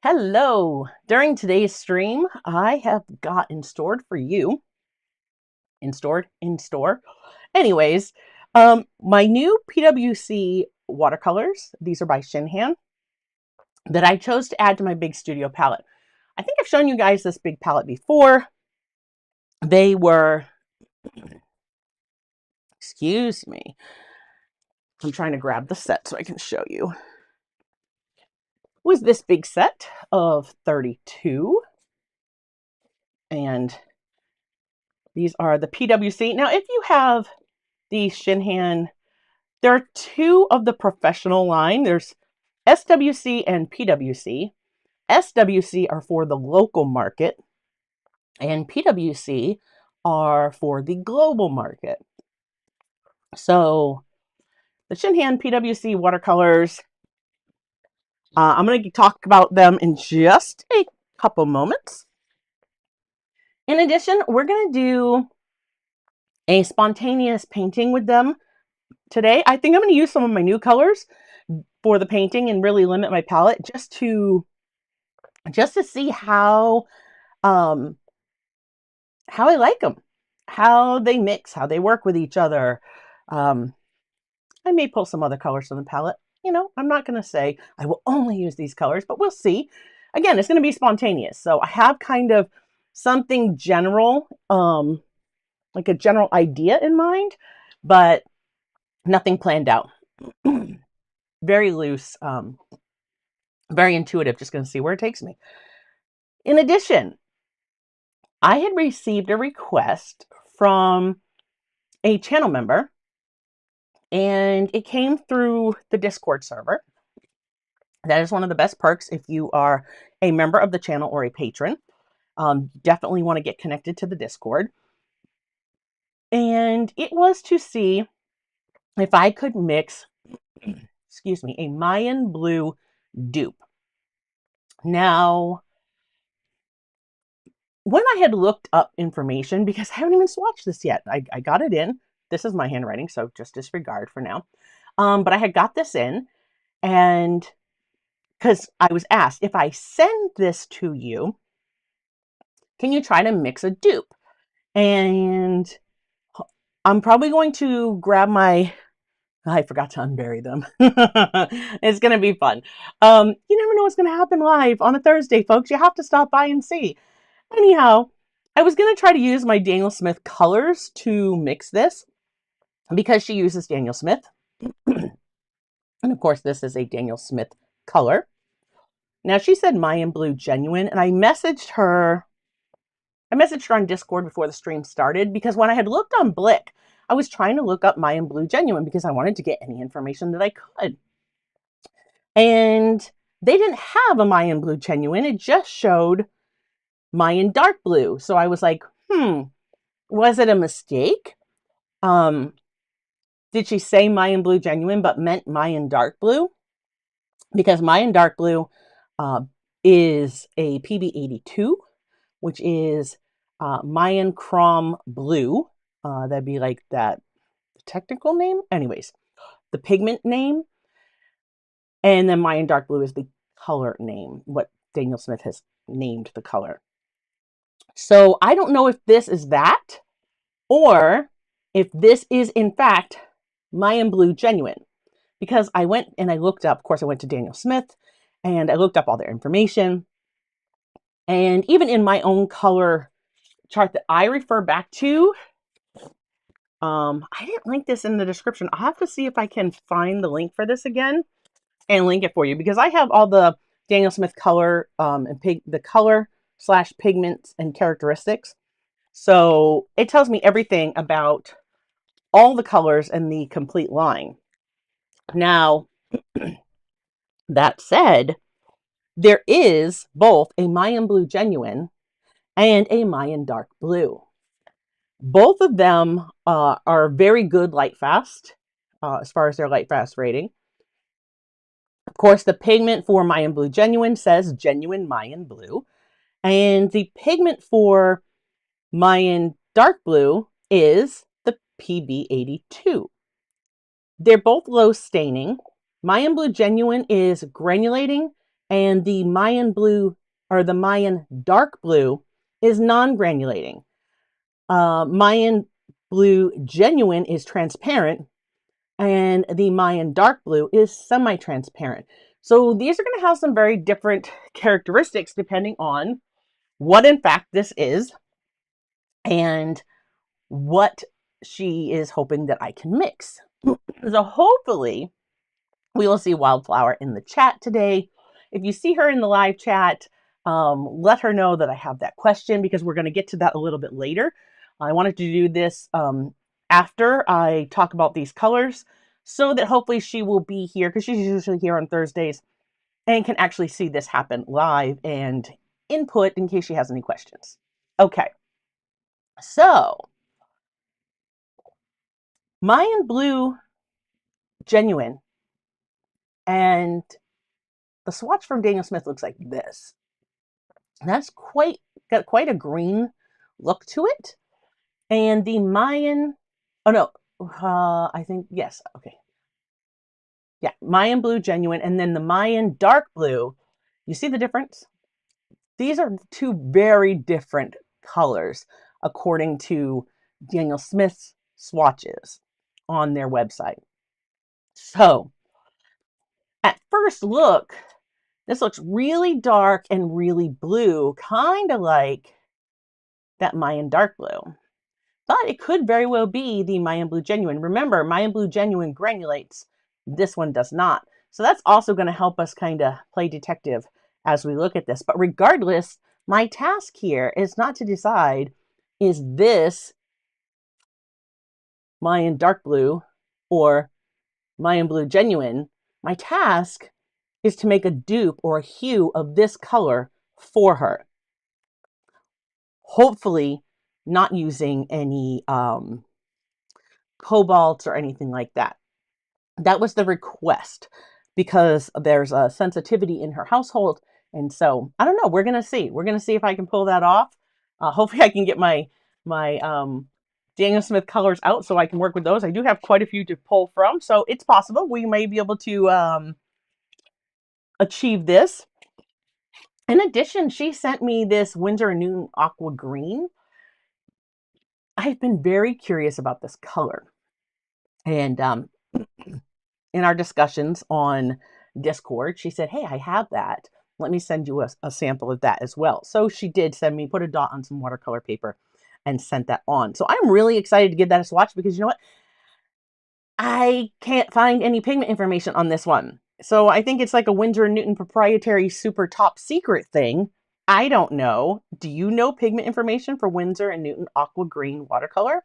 Hello. During today's stream, I have got stored for you, in store. Anyways, my new PWC watercolors. These are by Shinhan that I chose to add to my big studio palette. I think I've shown you guys this big palette before. They were, excuse me, I'm trying to grab the set so I can show you. It was this big set of 32, and these are the PWC. Now, if you have the Shinhan, there are two of the professional line. There's SWC and PWC. SWC are for the local market, and PWC are for the global market. So the Shinhan PWC watercolors, I'm going to talk about them in just a couple moments. In addition, we're going to do a spontaneous painting with them today. I think I'm going to use some of my new colors for the painting and really limit my palette just to see how I like them, how they mix, how they work with each other. I may pull some other colors from the palette. I'm not going to say I will only use these colors, but we'll see. Again, it's going to be spontaneous. So I have kind of something general, like a general idea in mind, but nothing planned out. Very loose, very intuitive, just going to see where it takes me. In addition, I had received a request from a channel member, and it came through the Discord server. That is one of the best perks if you are a member of the channel or a patron. Definitely want to get connected to the Discord. And it was to see if I could mix, excuse me, a Mayan Blue dupe. Now, when I had looked up information, because I haven't even swatched this yet, I got it in. This is my handwriting, so just disregard for now. But I had got this in, and because I was asked, if I send this to you, can you try to mix a dupe? And I'm probably going to grab my, I forgot to unbury them. It's going to be fun. You never know what's going to happen live on a Thursday, folks. You have to stop by and see. Anyhow, I was going to try to use my Daniel Smith colors to mix this because she uses Daniel Smith. And of course, this is a Daniel Smith color. Now, she said Mayan Blue Genuine, and I messaged her on Discord before the stream started because when I had looked on Blick, I was trying to look up Mayan Blue Genuine because I wanted to get any information that I could. And they didn't have a Mayan Blue Genuine. It just showed Mayan Dark Blue. So I was like, was it a mistake? Did she say Mayan Blue Genuine but meant Mayan Dark Blue? Because Mayan Dark Blue is a PB82, which is Mayan Chrome Blue. That'd be like that technical name. Anyways, the pigment name. And then Mayan Dark Blue is the color name, what Daniel Smith has named the color. So I don't know if this is that or if this is in fact Mayan Blue Genuine. Because I went and I looked up, of course, I went to Daniel Smith and I looked up all their information. And even in my own color chart that I refer back to, I didn't link this in the description. I'll have to see if I can find the link for this again and link it for you because I have all the Daniel Smith color and the color / pigments and characteristics. So it tells me everything about all the colors and the complete line. Now, that said, there is both a Mayan Blue Genuine and a Mayan Dark Blue. Both of them are very good light fast as far as their light fast rating. Of course, the pigment for Mayan Blue Genuine says Genuine Mayan Blue. And the pigment for Mayan Dark Blue is the PB82. They're both low staining. Mayan Blue Genuine is granulating and the Mayan blue, or the Mayan dark blue, is non-granulating. Mayan blue genuine is transparent, and the Mayan dark blue is semi-transparent. So these are going to have some very different characteristics depending on what in fact this is and what she is hoping that I can mix. So hopefully we will see Wildflower in the chat today. If you see her in the live chat, let her know that I have that question, because we're going to get to that a little bit later. I wanted to do this after I talk about these colors, so that hopefully she will be here, because she's usually here on Thursdays and can actually see this happen live and input in case she has any questions. Okay, so Mayan Blue Genuine, and the swatch from Daniel Smith looks like this. That's got quite a green look to it. And the Mayan, oh no, I think, yes, okay. Yeah, Mayan Blue Genuine, and then the Mayan Dark Blue. You see the difference? These are two very different colors according to Daniel Smith's swatches on their website. So at first look, this looks really dark and really blue, kind of like that Mayan Dark Blue. But it could very well be the Mayan Blue Genuine. Remember, Mayan Blue Genuine granulates. This one does not. So that's also going to help us kind of play detective as we look at this. But regardless, my task here is not to decide, is this Mayan Dark Blue or Mayan Blue Genuine? My task is to make a dupe or a hue of this color for her. Hopefully not using any cobalts or anything like that. That was the request, because there's a sensitivity in her household. And so I don't know, we're going to see. We're going to see if I can pull that off. Hopefully I can get my Daniel Smith colors out so I can work with those. I do have quite a few to pull from, so it's possible we may be able to achieve this. In addition, she sent me this Winsor & Newton Aqua Green. I've been very curious about this color. And in our discussions on Discord, she said, hey, I have that. Let me send you a sample of that as well. So she did send me, put a dot on some watercolor paper and sent that on. So I'm really excited to give that a swatch, because you know what? I can't find any pigment information on this one. So I think it's like a Winsor & Newton proprietary super top secret thing. I don't know. Do you know pigment information for Winsor & Newton Aqua Green watercolor?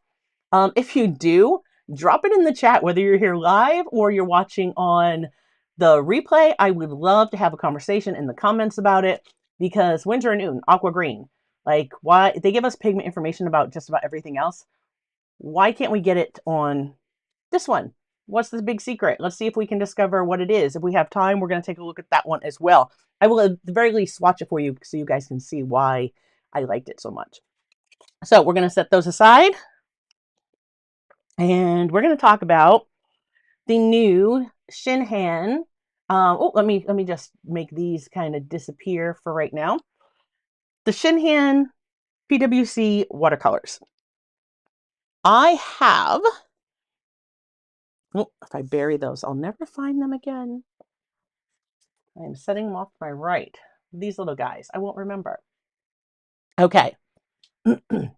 If you do, drop it in the chat, whether you're here live or you're watching on the replay. I would love to have a conversation in the comments about it, because Winsor & Newton Aqua Green, like, why they give us pigment information about just about everything else. Why can't we get it on this one? What's the big secret? Let's see if we can discover what it is. If we have time, we're going to take a look at that one as well. I will at the very least swatch it for you so you guys can see why I liked it so much. So we're going to set those aside, and we're going to talk about the new Shinhan. Let me just make these kind of disappear for right now. The Shinhan PWC watercolors. I have, if I bury those, I'll never find them again. I'm setting them off to my right. These little guys, I won't remember. Okay. The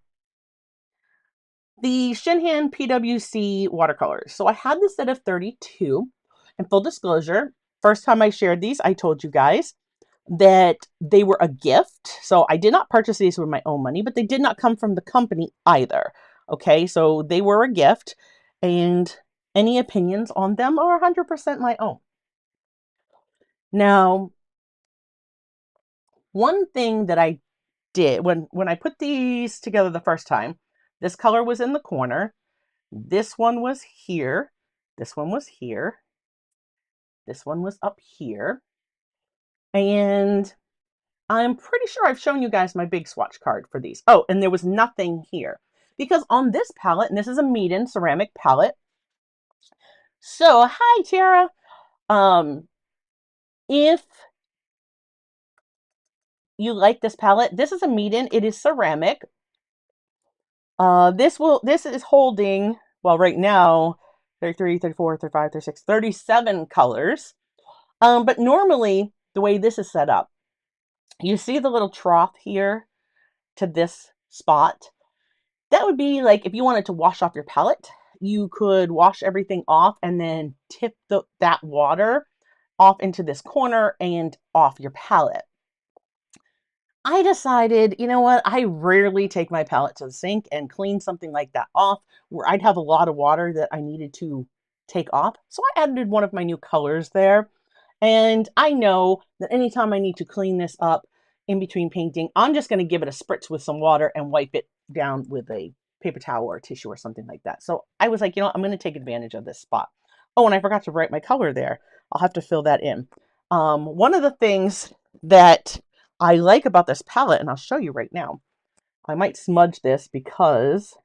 Shinhan PWC watercolors. So I had this set of 32. And full disclosure, first time I shared these, I told you guys that they were a gift. So I did not purchase these with my own money, but they did not come from the company either. Okay, so they were a gift, and any opinions on them are 100% my own. Now, one thing that I did when I put these together the first time, this color was in the corner. This one was here. This one was here. This one was up here. And I'm pretty sure I've shown you guys my big swatch card for these. Oh, and there was nothing here, because on this palette, and this is a Meeden ceramic palette. So, hi, Tara. If you like this palette, this is a meet-in. It is ceramic. This is holding, well, right now, 33, 34, 35, 36, 37 colors. But normally, the way this is set up, you see the little trough here to this spot? That would be like if you wanted to wash off your palette, you could wash everything off and then tip that water off into this corner and off your palette. I decided, you know what, I rarely take my palette to the sink and clean something like that off where I'd have a lot of water that I needed to take off. So I added one of my new colors there. And I know that anytime I need to clean this up in between painting, I'm just going to give it a spritz with some water and wipe it down with a paper towel or a tissue or something like that. So I was like, you know what, I'm going to take advantage of this spot. Oh, and I forgot to write my color there. I'll have to fill that in. One of the things that I like about this palette, and I'll show you right now, I might smudge this because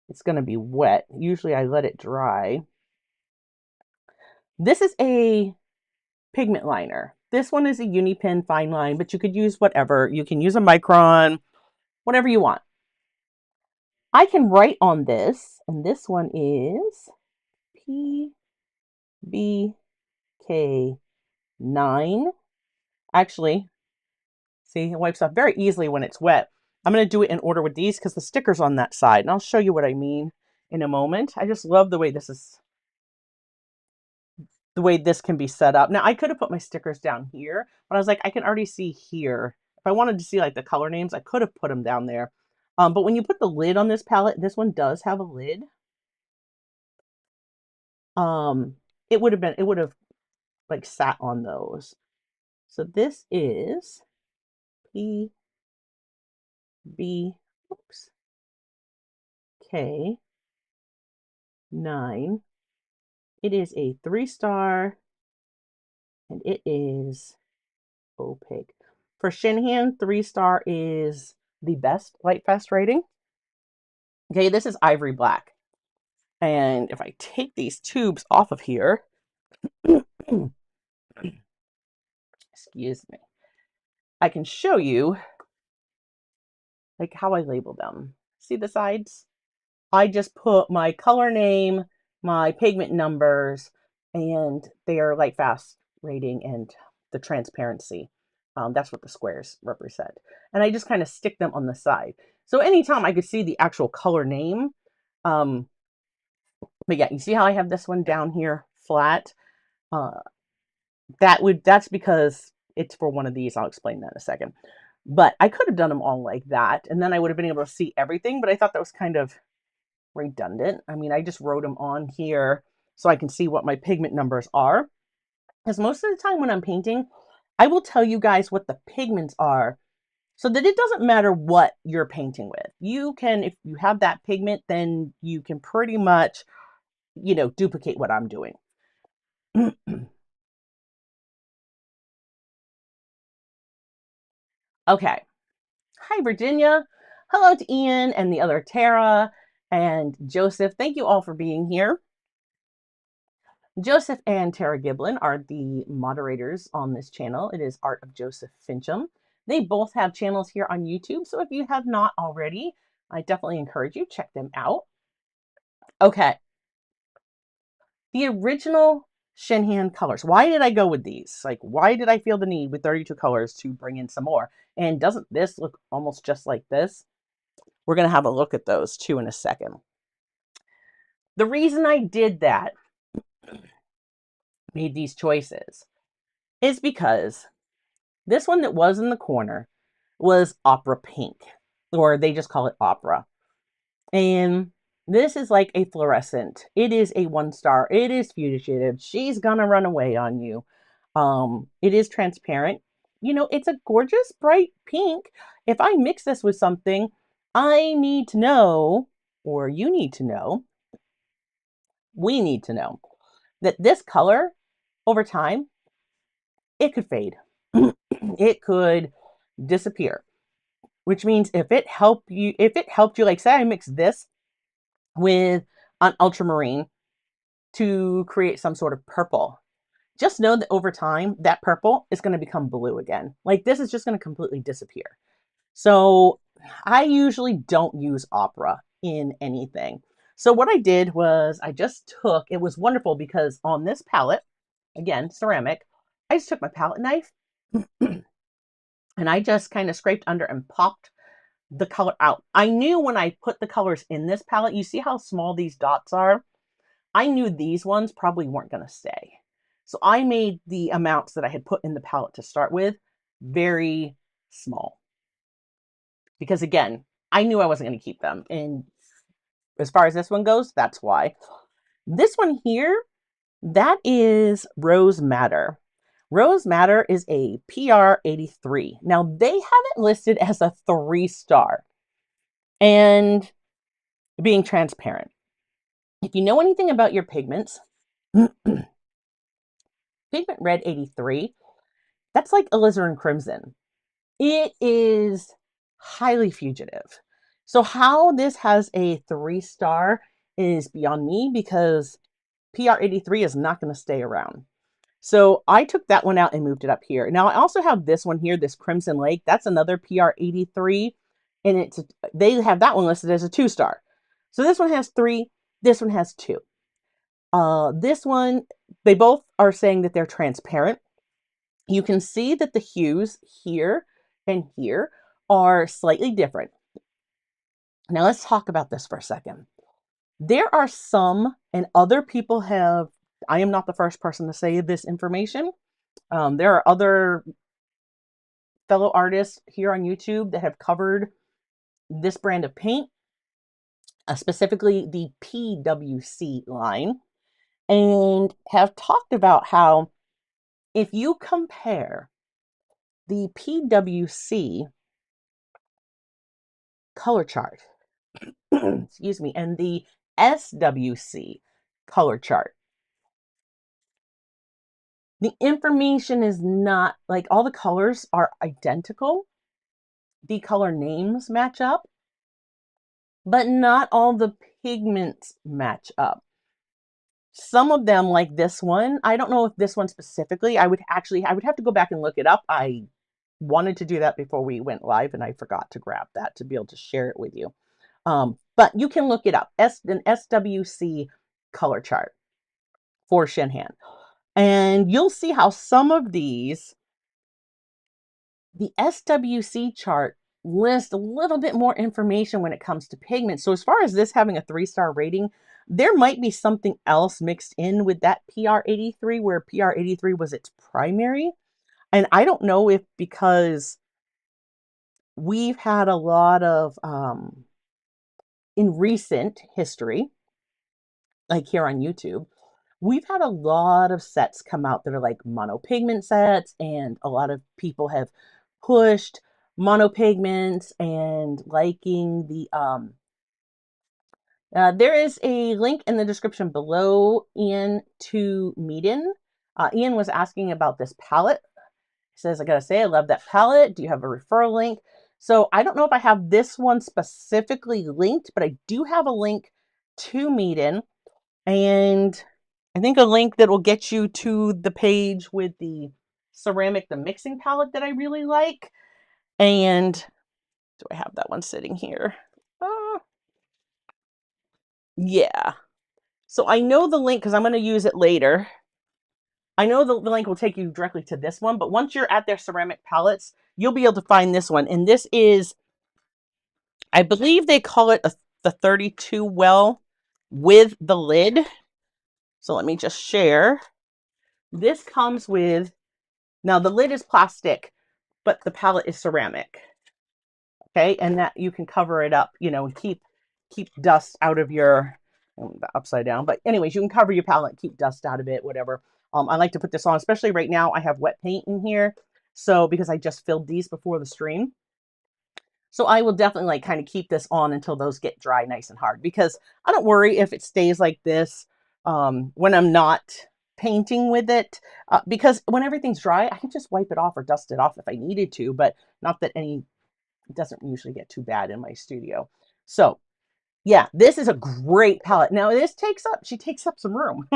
it's going to be wet. Usually I let it dry. This is a pigment liner. This one is a Uni-Pen fine line, but you could use whatever. You can use a micron, whatever you want. I can write on this, and this one is PBK9. Actually, see, it wipes off very easily when it's wet. I'm going to do it in order with these because the sticker's on that side, and I'll show you what I mean in a moment. I just love the way this is, the way this can be set up. Now, I could have put my stickers down here, but I was like, I can already see here. If I wanted to see like the color names, I could have put them down there. But when you put the lid on this palette, this one does have a lid. It would have like sat on those. So this is PB, oops, K9. It is a 3-star, and it is opaque. For Shinhan, 3-star is the best Lightfast rating. Okay, this is ivory black. And if I take these tubes off of here, excuse me, I can show you like how I label them. See the sides? I just put my color name, my pigment numbers, and their Lightfast rating and the transparency. That's what the squares represent. And I just kind of stick them on the side. So anytime I could see the actual color name. But yeah, you see how I have this one down here flat? That's because it's for one of these. I'll explain that in a second. But I could have done them all like that, and then I would have been able to see everything, but I thought that was kind of redundant. I mean, I just wrote them on here so I can see what my pigment numbers are. Because most of the time when I'm painting, I will tell you guys what the pigments are so that it doesn't matter what you're painting with. You can, if you have that pigment, then you can pretty much, you know, duplicate what I'm doing. Okay. Hi, Virginia. Hello to Ian and the other Tara and Joseph. Thank you all for being here. Joseph and Tara Giblin are the moderators on this channel. It is Art of Joseph Fincham. They both have channels here on YouTube, so if you have not already, I definitely encourage you, check them out. Okay. The original Shinhan colors. Why did I go with these? Like, why did I feel the need with 32 colors to bring in some more? And doesn't this look almost just like this? We're going to have a look at those too in a second. The reason I did that, made these choices, is because this one that was in the corner was opera pink, or they just call it opera. And this is like a fluorescent. It is a 1-star. It is fugitive. She's gonna run away on you. It is transparent. You know, it's a gorgeous bright pink. If I mix this with something, I need to know, or you need to know, we need to know that this color over time, it could fade. It could disappear, which means if it helped you, like say I mix this with an ultramarine to create some sort of purple, just know that over time, that purple is going to become blue again. Like this is just going to completely disappear. So I usually don't use opera in anything. So what I did was I just took, it was wonderful because on this palette, again, ceramic, I just took my palette knife and I just kind of scraped under and popped the color out. I knew when I put the colors in this palette, you see how small these dots are? I knew these ones probably weren't going to stay. So I made the amounts that I had put in the palette to start with very small. Because again, I knew I wasn't going to keep them. And as far as this one goes, that's why. This one here, that is Rose Madder. Rose Madder is a PR 83. Now, they have it listed as a 3-star. And being transparent. If you know anything about your pigments, Pigment Red 83, that's like alizarin crimson. It is highly fugitive. So how this has a 3-star is beyond me because PR 83 is not going to stay around. So I took that one out and moved it up here. Now I also have this one here, this Crimson Lake. That's another PR 83, and they have that one listed as a 2-star. So this one has 3, this one has 2. This one, they both are saying that they're transparent. You can see that the hues here and here are slightly different. Now let's talk about this for a second. There are some, and other people have, I am not the first person to say this information. There are other fellow artists here on YouTube that have covered this brand of paint, specifically the PWC line, and have talked about how if you compare the PWC color chart, excuse me, and the SWC color chart, the information is not, like, all the colors are identical. The color names match up, but not all the pigments match up. Some of them, like this one, I don't know if this one specifically, I would have to go back and look it up. I wanted to do that before we went live and I forgot to grab that to be able to share it with you. But you can look it up, an SWC color chart for Shinhan. And you'll see how some of these, the SWC chart lists a little bit more information when it comes to pigment. So as far as this having a 3-star rating, there might be something else mixed in with that PR 83 where PR 83 was its primary. And I don't know if because we've had a lot of, in recent history, like here on YouTube, we've had a lot of sets come out that are like monopigment sets, and a lot of people have pushed monopigments and liking the there is a link in the description below, Ian, to Meeden. Ian was asking about this palette. He says, I gotta say, I love that palette. Do you have a referral link? So I don't know if I have this one specifically linked, but I do have a link to Meeden, and I think a link that will get you to the page with the ceramic, the mixing palette that I really like. And do I have that one sitting here? Yeah. So I know the link because I'm going to use it later. I know the link will take you directly to this one, but once you're at their ceramic palettes, you'll be able to find this one. And this is, I believe they call it the 32 well with the lid. So let me just share. This comes with, now the lid is plastic, but the palette is ceramic. Okay, and that you can cover it up, you know, and keep dust out of your, upside down. But anyways, you can cover your palette, keep dust out of it, whatever. I like to put this on, especially right now. I have wet paint in here, so because I just filled these before the stream. So I will definitely like kind of keep this on until those get dry nice and hard, because I don't worry if it stays like this when I'm not painting with it, because when everything's dry, I can just wipe it off or dust it off if I needed to, but not that it doesn't usually get too bad in my studio. So yeah, this is a great palette. Now this she takes up some room.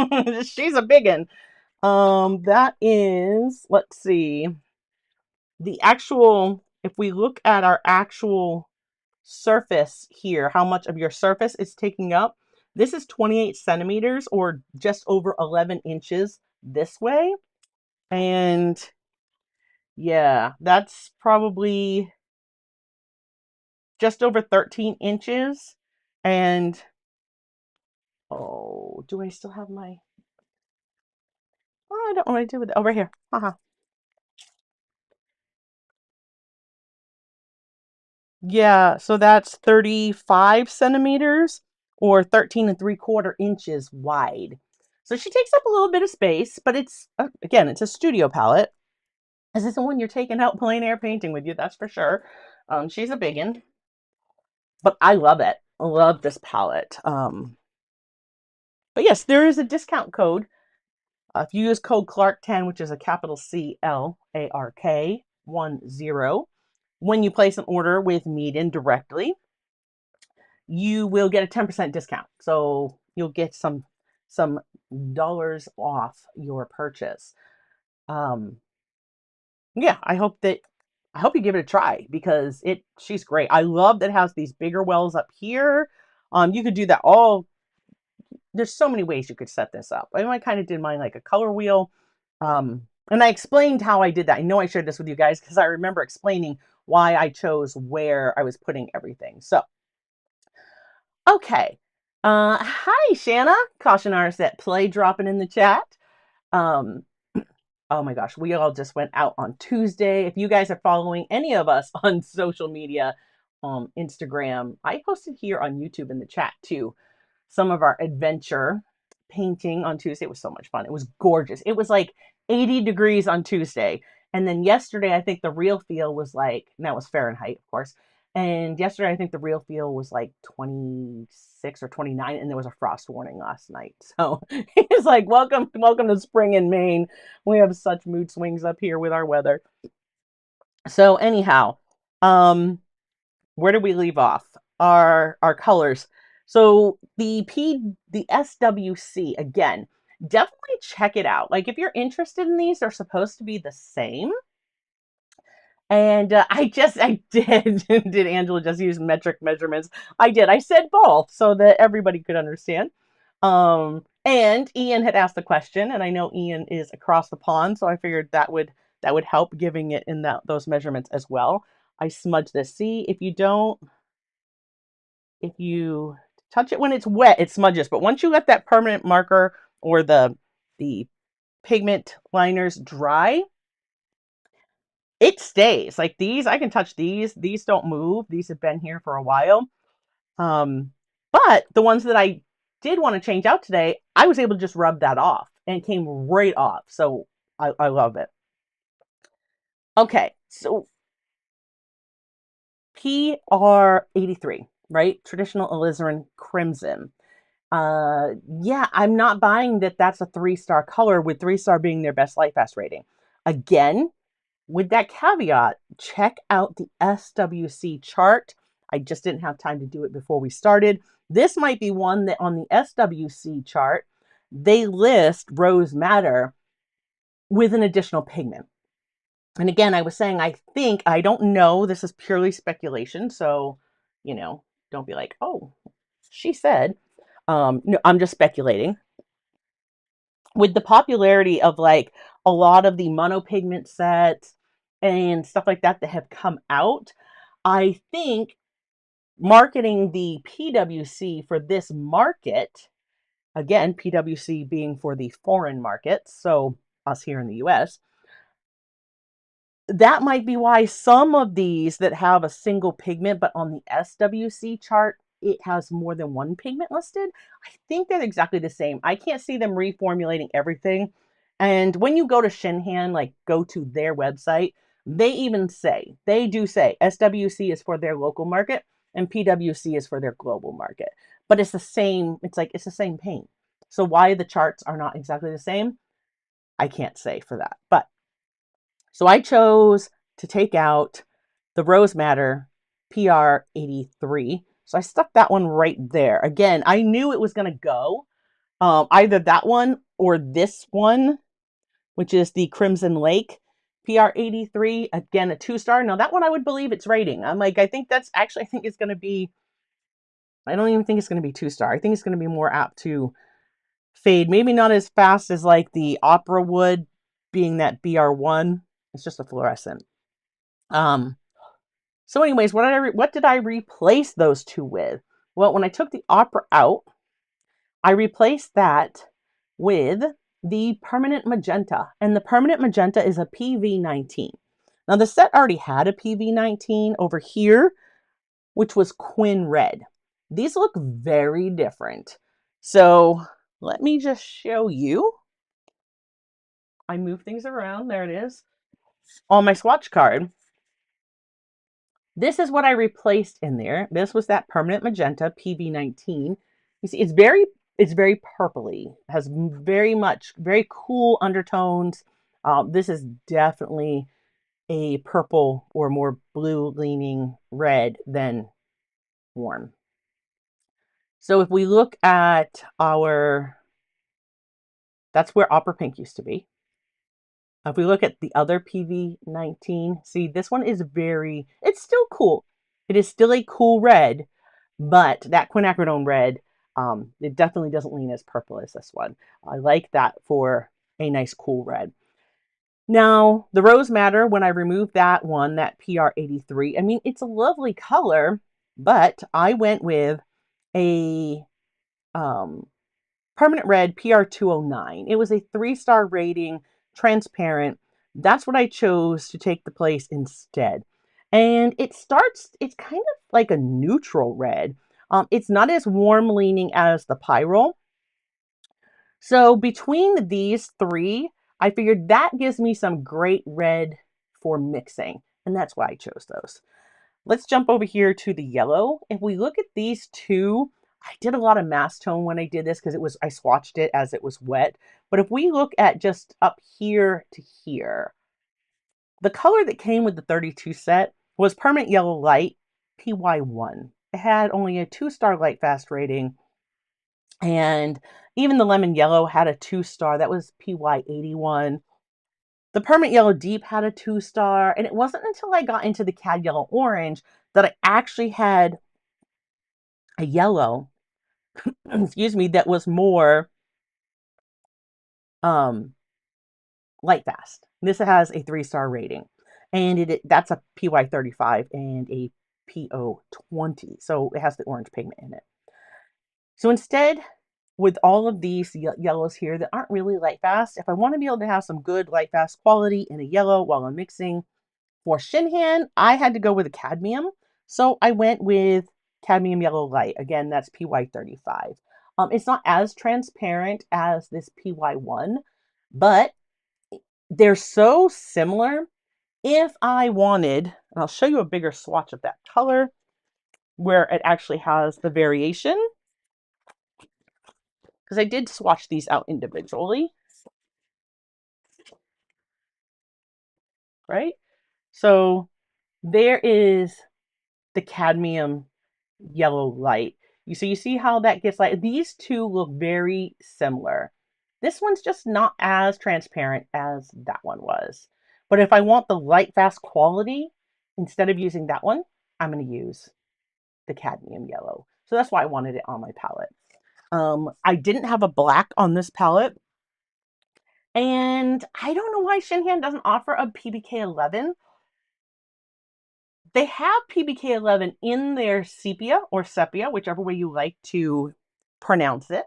She's a big one. That is, let's see, the actual, if we look at our actual surface here, how much of your surface is taking up, this is 28 centimeters or just over 11 inches this way. And yeah, that's probably just over 13 inches. And oh, do I still have my, oh, I don't know what I did with it. Over here. Haha. Yeah, so that's 35 centimeters or 13 3/4 inches wide. So she takes up a little bit of space, but it's, again, it's a studio palette. This isn't one you're taking out plein air painting with you, that's for sure. She's a biggin, but I love it. I love this palette. But yes, there is a discount code. If you use code Clark10, which is a capital CLARK 10, when you place an order with Meeden directly, you will get a 10% discount. So you'll get some dollars off your purchase. Yeah, I hope you give it a try because she's great. I love that it has these bigger wells up here. You could do that all. There's so many ways you could set this up. I kind of did mine like a color wheel. And I explained how I did that. I know I shared this with you guys because I remember explaining why I chose where I was putting everything. So, okay. Hi, Shanna. Caution artist at play dropping in the chat. Um, oh my gosh, we all just went out on Tuesday. If you guys are following any of us on social media, Instagram, I posted here on YouTube in the chat too, some of our adventure painting on Tuesday. It was so much fun. It was gorgeous. It was like 80 degrees on Tuesday. And then yesterday, I think the real feel was like, and that was Fahrenheit, of course. And yesterday, I think the real feel was like 26 or 29, and there was a frost warning last night. So it's like, welcome to spring in Maine. We have such mood swings up here with our weather. So anyhow, where did we leave off? Our colors. So the SWC, again, definitely check it out. Like if you're interested in these, they're supposed to be the same. And I did. Did Angela just use metric measurements? I did. I said both so that everybody could understand. And Ian had asked the question, and I know Ian is across the pond, so I figured that would help giving it in those measurements as well. I smudge this. See, if you touch it when it's wet, it smudges. But once you let that permanent marker or the pigment liners dry, it stays. Like these, I can touch these. These don't move. These have been here for a while. But the ones that I did want to change out today, I was able to just rub that off and it came right off. So I love it. Okay, so PR83, right? Traditional alizarin crimson. Yeah, I'm not buying that that's a 3-star color with 3-star being their best light fast rating. Again, with that caveat, check out the SWC chart. I just didn't have time to do it before we started. This might be one that on the SWC chart, they list rose madder with an additional pigment. And again, I was saying, I don't know, this is purely speculation. So, don't be like, oh, she said. No, I'm just speculating. With the popularity of like a lot of the monopigment sets and stuff like that have come out, I think marketing the PWC for this market, again, PWC being for the foreign markets, so us here in the US, that might be why some of these that have a single pigment, but on the SWC chart, it has more than one pigment listed. I think they're exactly the same. I can't see them reformulating everything. And when you go to Shinhan, like go to their website, they do say SWC is for their local market and PWC is for their global market. But it's the same, it's the same paint. So why the charts are not exactly the same, I can't say for that. But so I chose to take out the Rose Madder PR83. So I stuck that one right there. Again, I knew it was going to go either that one or this one. which is the Crimson Lake PR83. Again, a 2-star. Now that one I would believe its rating. I'm like, I think it's going to be, I don't even think it's going to be 2-star. I think it's going to be more apt to fade. Maybe not as fast as like the Opera would, being that BR1. It's just a fluorescent. So anyways, what did I replace those two with? Well, when I took the Opera out, I replaced that with the Permanent Magenta. And the Permanent Magenta is a PV19. Now the set already had a PV19 over here, which was Quin Red. These look very different. So let me just show you. I move things around. There it is. On my swatch card, this is what I replaced in there. This was that Permanent Magenta PV19. You see, it's very purpley. It has very cool undertones. This is definitely a purple or more blue leaning red than warm. So if we look at that's where Opera Pink used to be. If we look at the other PV19, see, this one is it's still cool. It is still a cool red, but that quinacridone red, it definitely doesn't lean as purple as this one. I like that for a nice cool red. Now, the Rose Madder, when I removed that one, that PR83, I mean, it's a lovely color, but I went with a Permanent Red PR209. It was a 3-star rating, transparent. That's what I chose to take the place instead. And it's kind of like a neutral red. It's not as warm leaning as the Pyrrole. So between these three, I figured that gives me some great red for mixing. And that's why I chose those. Let's jump over here to the yellow. If we look at these two, I did a lot of mass tone when I did this because I swatched it as it was wet. But if we look at just up here to here, the color that came with the 32 set was Permanent Yellow Light PY1. It had only a 2-star light fast rating. And even the Lemon Yellow had a 2-star. That was PY81. The Permanent Yellow Deep had a 2-star, and it wasn't until I got into the Cad Yellow Orange that I actually had a yellow, excuse me, that was more light fast. This has a 3-star rating, and that's a PY35 and a PO20, so it has the orange pigment in it. So instead, with all of these yellows here that aren't really light fast, if I want to be able to have some good light fast quality in a yellow while I'm mixing, for Shinhan, I had to go with a cadmium. So I went with cadmium yellow light. Again, that's PY35. It's not as transparent as this PY1, but they're so similar. If I wanted, and I'll show you a bigger swatch of that color where it actually has the variation, because I did swatch these out individually, right? So there is the cadmium yellow light. You see how that gets light. These two look very similar. This one's just not as transparent as that one was. But if I want the light fast quality, instead of using that one, I'm going to use the cadmium yellow. So that's why I wanted it on my palette. I didn't have a black on this palette. And I don't know why Shinhan doesn't offer a PBK11. They have PBK11 in their sepia or sepia, whichever way you like to pronounce it.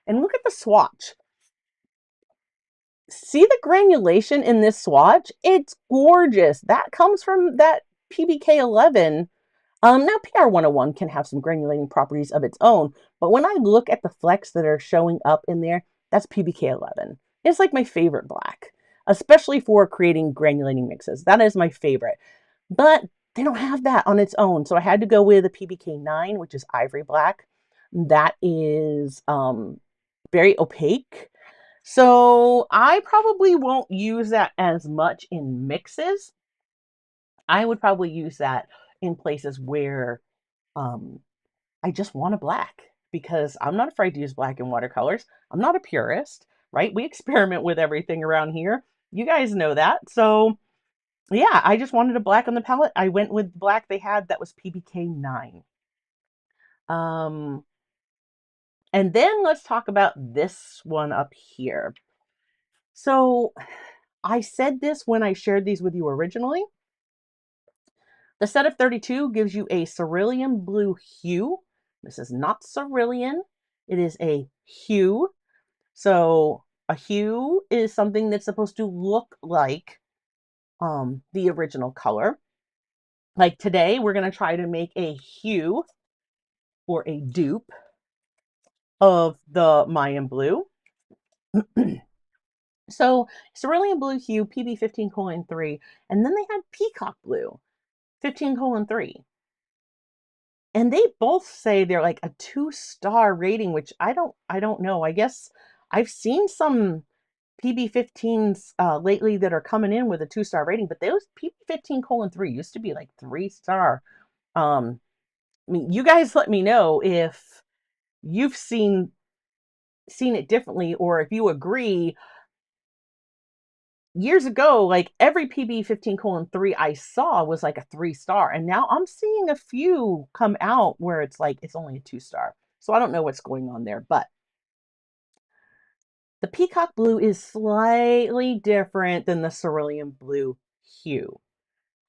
And look at the swatch. See the granulation in this swatch? It's gorgeous. That comes from that PBK11. Now PR101 can have some granulating properties of its own, but when I look at the flecks that are showing up in there, that's PBK11. It's like my favorite black, especially for creating granulating mixes. That is my favorite. But they don't have that on its own. So I had to go with a PBK9, which is ivory black. That is very opaque. So I probably won't use that as much in mixes. I would probably use that in places where I just want a black, because I'm not afraid to use black in watercolors. I'm not a purist, right? We experiment with everything around here. You guys know that. So yeah, I just wanted a black on the palette. I went with the black they had that was PBK 9. Um, and then let's talk about this one up here. So I said this when I shared these with you originally. The set of 32 gives you a cerulean blue hue. This is not cerulean, it is a hue. So a hue is something that's supposed to look like the original color. Like today, we're going to try to make a hue or a dupe of the Mayan blue. So cerulean blue hue, PB 15:3, and then they had peacock blue, 15:3. And they both say they're like a 2-star rating, which I don't know. I guess I've seen some PB15s lately that are coming in with a 2-star rating, but those PB15:3 used to be like 3-star. I mean, you guys let me know if you've seen it differently, or if you agree. Years ago, like every PB15:3 I saw was like a 3-star, and now I'm seeing a few come out where it's like it's only a 2-star. So I don't know what's going on there, but the peacock blue is slightly different than the cerulean blue hue.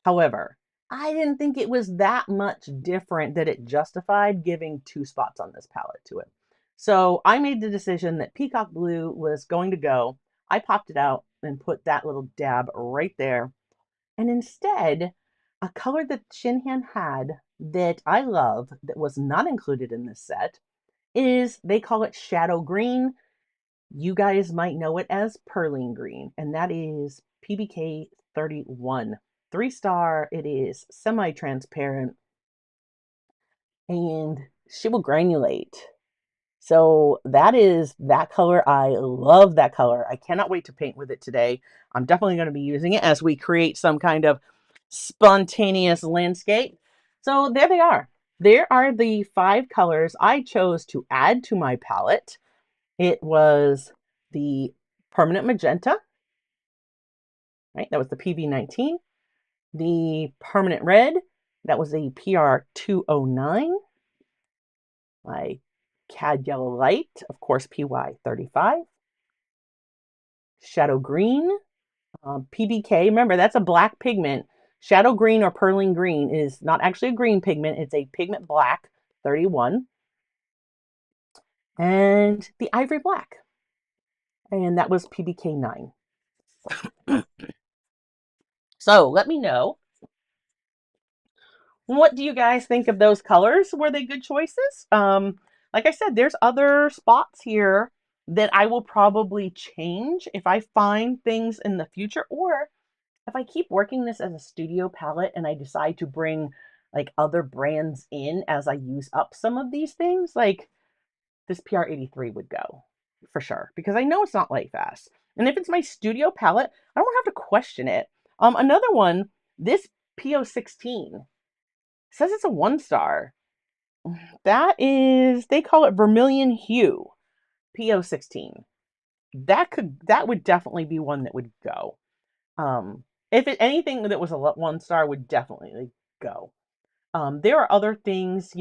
However, I didn't think it was that much different that it justified giving 2 spots on this palette to it. So I made the decision that peacock blue was going to go. I popped it out and put that little dab right there. And instead, a color that Shinhan had that I love that was not included in this set is, they call it shadow green. You guys might know it as Perling green, and that is PBK 31. 3-star, it is semi-transparent, and she will granulate. So that is that color. I love that color. I cannot wait to paint with it today. I'm definitely going to be using it as we create some kind of spontaneous landscape. So there they are. There are the 5 colors I chose to add to my palette. It was the permanent magenta, right? That was the PB19. The permanent red, that was the PR209. My cad yellow light, of course, PY35. Shadow green, PBK. Remember, that's a black pigment. Shadow green or Perling green is not actually a green pigment. It's a pigment black, 31. And the ivory black, and that was PBK 9. So let me know, what do you guys think of those colors? Were they good choices? Like I said, there's other spots here that I will probably change if I find things in the future, or if I keep working this as a studio palette and I decide to bring like other brands in as I use up some of these things, like this PR83 would go for sure, because I know it's not light fast. And if it's my studio palette, I don't have to question it. Another one, this PO16 says it's a 1-star. That is, they call it vermilion hue, PO16. That would definitely be one that would go. If anything that was a 1-star would definitely go. There are other things,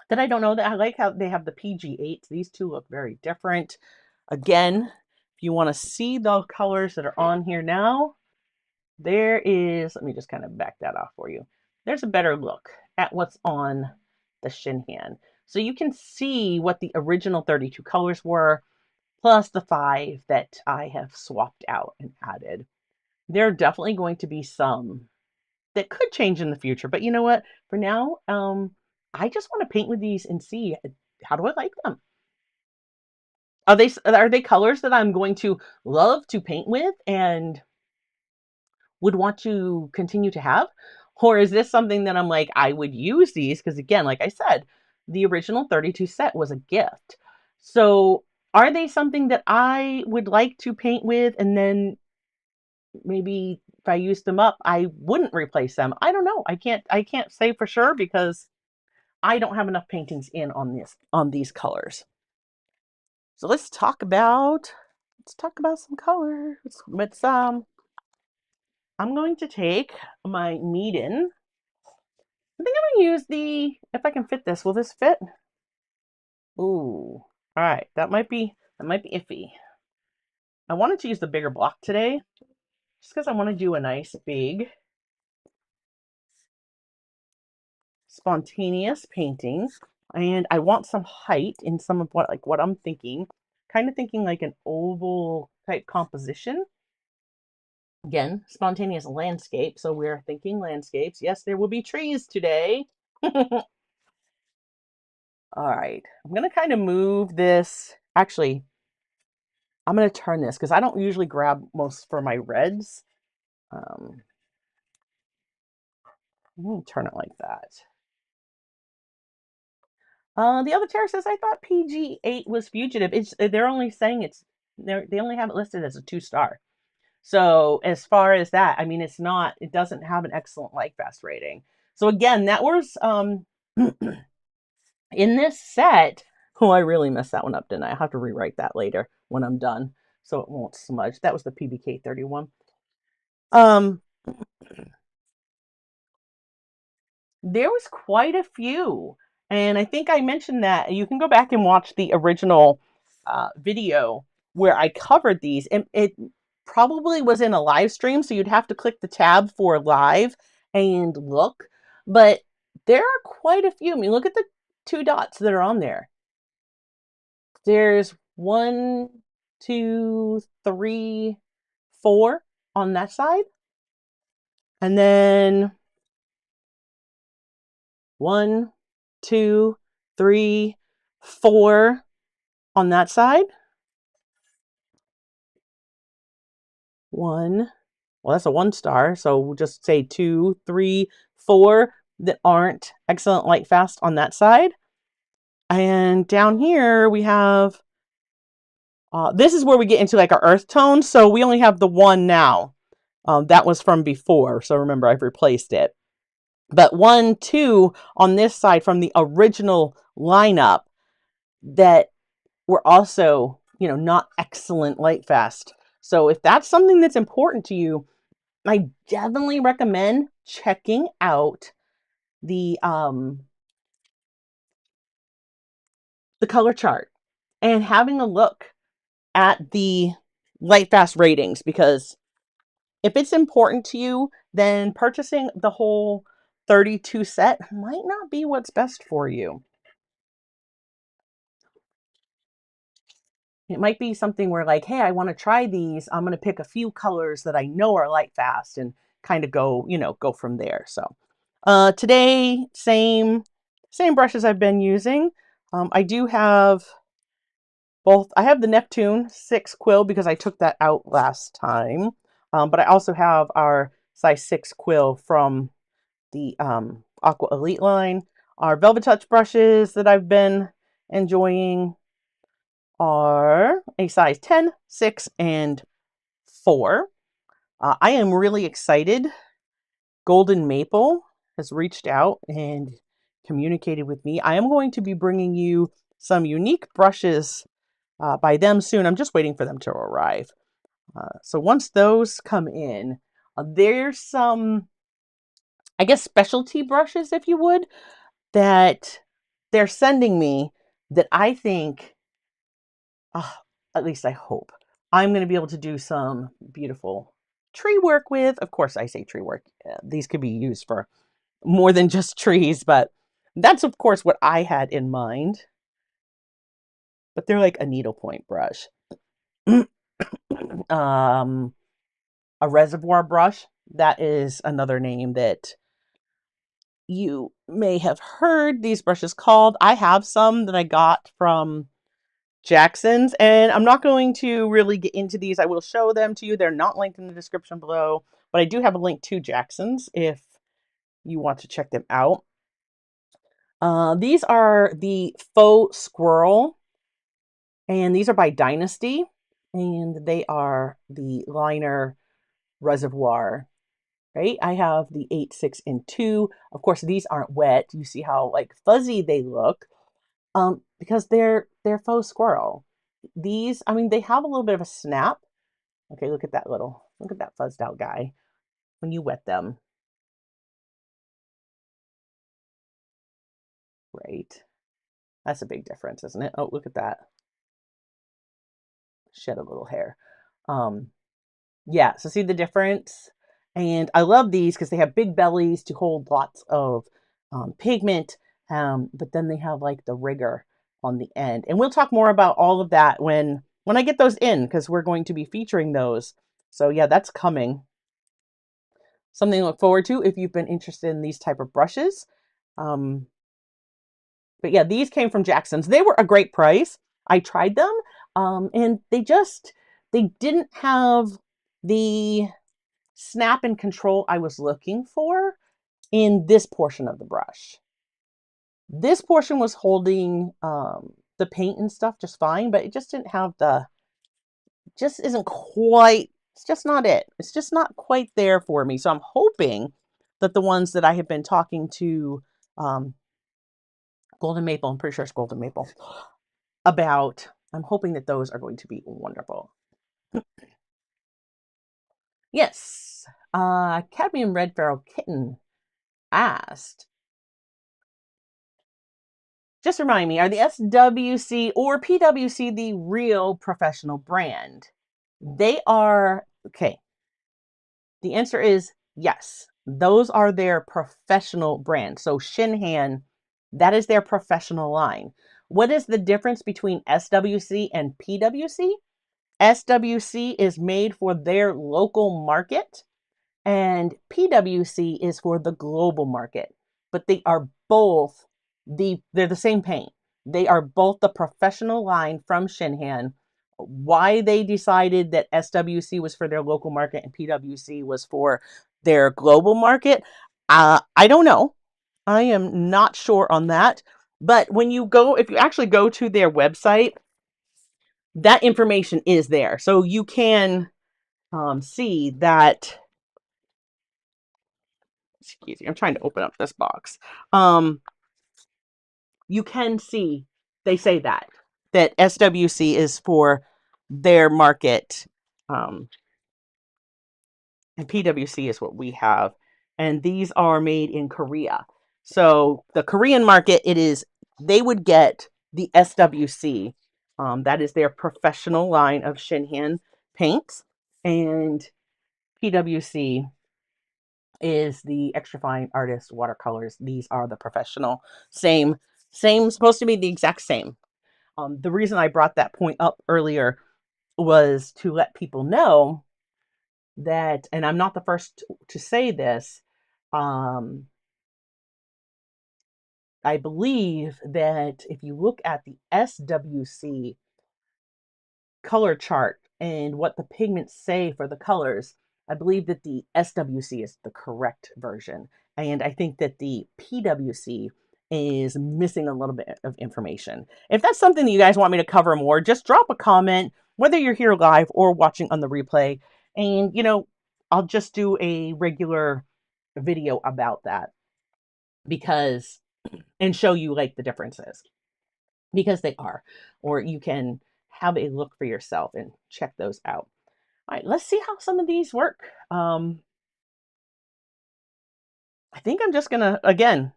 that I don't know, that I like how they have the PG8s. These two look very different. Again, if you want to see the colors that are on here now, there is, let me just kind of back that off for you. There's a better look at what's on the Shinhan. So you can see what the original 32 colors were, plus the 5 that I have swapped out and added. There are definitely going to be some that could change in the future, but you know what? For now, I just want to paint with these and see, how do I like them. Are they colors that I'm going to love to paint with and would want to continue to have? Or is this something that I'm like, I would use these? Because again, like I said, the original 32 set was a gift. So are they something that I would like to paint with, and then maybe if I used them up, I wouldn't replace them? I don't know. I can't say for sure, because I don't have enough paintings in on these colors. So let's talk about some colors. I'm going to take my Meeden. I think I'm gonna use if I can fit this. Will this fit? Ooh. All right. That might be iffy. I wanted to use the bigger block today, just because I want to do a nice big spontaneous painting, and I want some height in some of what I'm thinking. Kind of thinking like an oval type composition. Again, spontaneous landscape, so we're thinking landscapes. Yes, there will be trees today. All right, I'm gonna kind of move this. Actually, I'm gonna turn this because I don't usually grab most for my reds. Um, I'm gonna turn it like that. The other chair says I thought PG8 was fugitive. They're only saying they only have it listed as a 2-star. So as far as that, I mean, it doesn't have an excellent like fast rating. So again, that was in this set. Oh, I really messed that one up, didn't I? I'll have to rewrite that later when I'm done so it won't smudge. That was the PBK 31. Um, There was quite a few. And I think I mentioned that you can go back and watch the original video where I covered these. And it probably was in a live stream, so you'd have to click the tab for live and look. But there are quite a few. I mean, look at the 2 dots that are on there. There's 1, 2, 3, 4 on that side. And then 1, 2, 3, 4 on that side. 1, well, that's a 1-star, so we'll just say 2, 3, 4 that aren't excellent light fast on that side. And down here we have, this is where we get into like our earth tones. So we only have the 1 now. That was from before, so remember I've replaced it. But 1, 2 on this side from the original lineup that were also, not excellent light fast. So if that's something that's important to you, I definitely recommend checking out the color chart and having a look at the light fast ratings, because if it's important to you, then purchasing the whole 32 set might not be what's best for you. It might be something where like, hey, I want to try these. I'm going to pick a few colors that I know are light fast and kind of go from there. So today, same brushes I've been using. I do have both. I have the Neptune 6 quill because I took that out last time. But I also have our size 6 quill from the Aqua Elite line. Our Velvet Touch brushes that I've been enjoying are a size 10, 6, and 4. I am really excited. Golden Maple has reached out and communicated with me. I am going to be bringing you some unique brushes by them soon. I'm just waiting for them to arrive. So once those come in, there's some, I guess, specialty brushes, if you would, that they're sending me that I think, at least I hope, I'm going to be able to do some beautiful tree work with. Of course, I say tree work. These could be used for more than just trees, but that's, of course, what I had in mind. But they're like a needlepoint brush. A reservoir brush, that is another name that you may have heard these brushes called. I have some that I got from Jackson's, and I'm not going to really get into these. I will show them to you. They're not linked in the description below, but I do have a link to Jackson's if you want to check them out. These are the Faux Squirrel, and these are by Dynasty, and they are the liner reservoir. Right? I have the 8, 6, and 2. Of course, these aren't wet. You see how like fuzzy they look, because they're faux squirrel. these, I mean, they have a little bit of a snap. Okay, look at that fuzzed out guy when you wet them. Right. That's a big difference, isn't it? Oh, look at that. Shed a little hair. Yeah, so see the difference? And I love these because they have big bellies to hold lots of pigment, but then they have like the rigor on the end. And we'll talk more about all of that when I get those in, because we're going to be featuring those. So yeah, that's coming. Something to look forward to if you've been interested in these type of brushes. Um, but yeah, these came from Jackson's. They were a great price. I tried them, and they didn't have the snap and control I was looking for in this portion of the brush. This portion was holding the paint and stuff just fine, but it just didn't have just isn't quite, it's just not it. It's just not quite there for me. So I'm hoping that the ones that I have been talking to, Golden Maple, I'm pretty sure it's Golden Maple, about, I'm hoping that those are going to be wonderful. Yes, Cadmium Red Feral Kitten asked, just remind me, are the SWC or PWC the real professional brand? They are, okay. The answer is yes. Those are their professional brand. So Shinhan, that is their professional line. What is the difference between SWC and PWC? SWC is made for their local market, and PWC is for the global market. But they are both they're the same paint. They are both the professional line from Shinhan. Why they decided that SWC was for their local market and PWC was for their global market, I don't know. I am not sure on that. But if you actually go to their website, that information is there. So you can see that. Excuse me, I'm trying to open up this box. You can see they say that SWC is for their market, and PWC is what we have. And these are made in Korea. So the Korean market, they would get the SWC. That is their professional line of Shinhan paints. And PWC is the extra fine artist watercolors. These are the professional. Same, supposed to be the exact same. The reason I brought that point up earlier was to let people know that, and I'm not the first to say this, I believe that if you look at the SWC color chart and what the pigments say for the colors, I believe that the SWC is the correct version. And I think that the PWC is missing a little bit of information. If that's something that you guys want me to cover more, just drop a comment, whether you're here live or watching on the replay. And, I'll just do a regular video about that and show you like the differences, because they are, or you can have a look for yourself and check those out. All right, let's see how some of these work. I think I'm just gonna, again,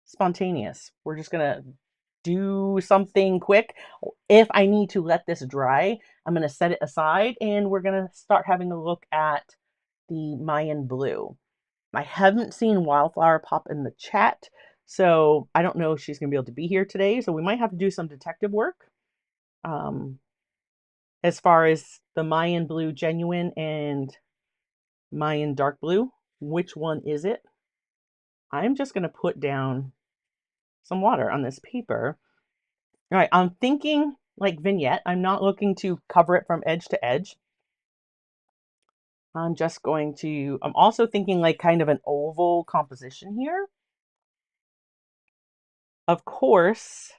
spontaneous. We're just gonna do something quick. If I need to let this dry, I'm gonna set it aside and we're gonna start having a look at the Mayan Blue. I haven't seen Wildflower pop in the chat, so I don't know if she's gonna be able to be here today. So we might have to do some detective work. As far as the Mayan Blue Genuine and Mayan Dark Blue, which one is it? I'm just going to put down some water on this paper. All right, I'm thinking like vignette. I'm not looking to cover it from edge to edge. I'm also thinking like kind of an oval composition here. Of course,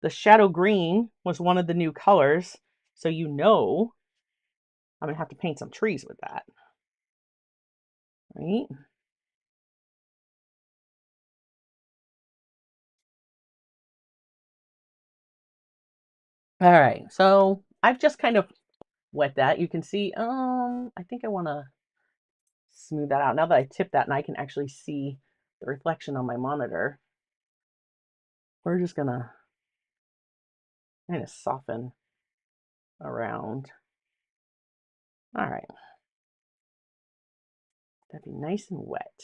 the shadow green was one of the new colors, so I'm going to have to paint some trees with that. Right? All right, so I've just kind of wet that. You can see, I think I want to smooth that out. Now that I tip that and I can actually see the reflection on my monitor, we're just gonna kind of soften around. All right, that'd be nice and wet.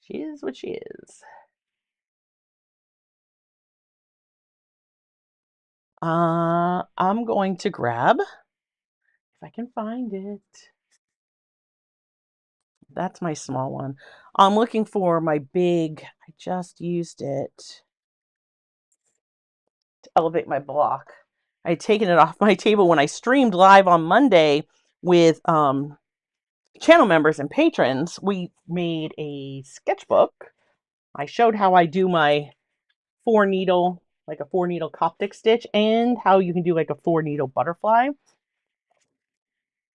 She is what she is. I'm going to grab, if I can find it. That's my small one. I'm looking for my big, I just used it to elevate my block. I had taken it off my table when I streamed live on Monday with channel members and patrons. We made a sketchbook. I showed how I do my 4-needle, like a 4-needle Coptic stitch, and how you can do like a 4-needle butterfly.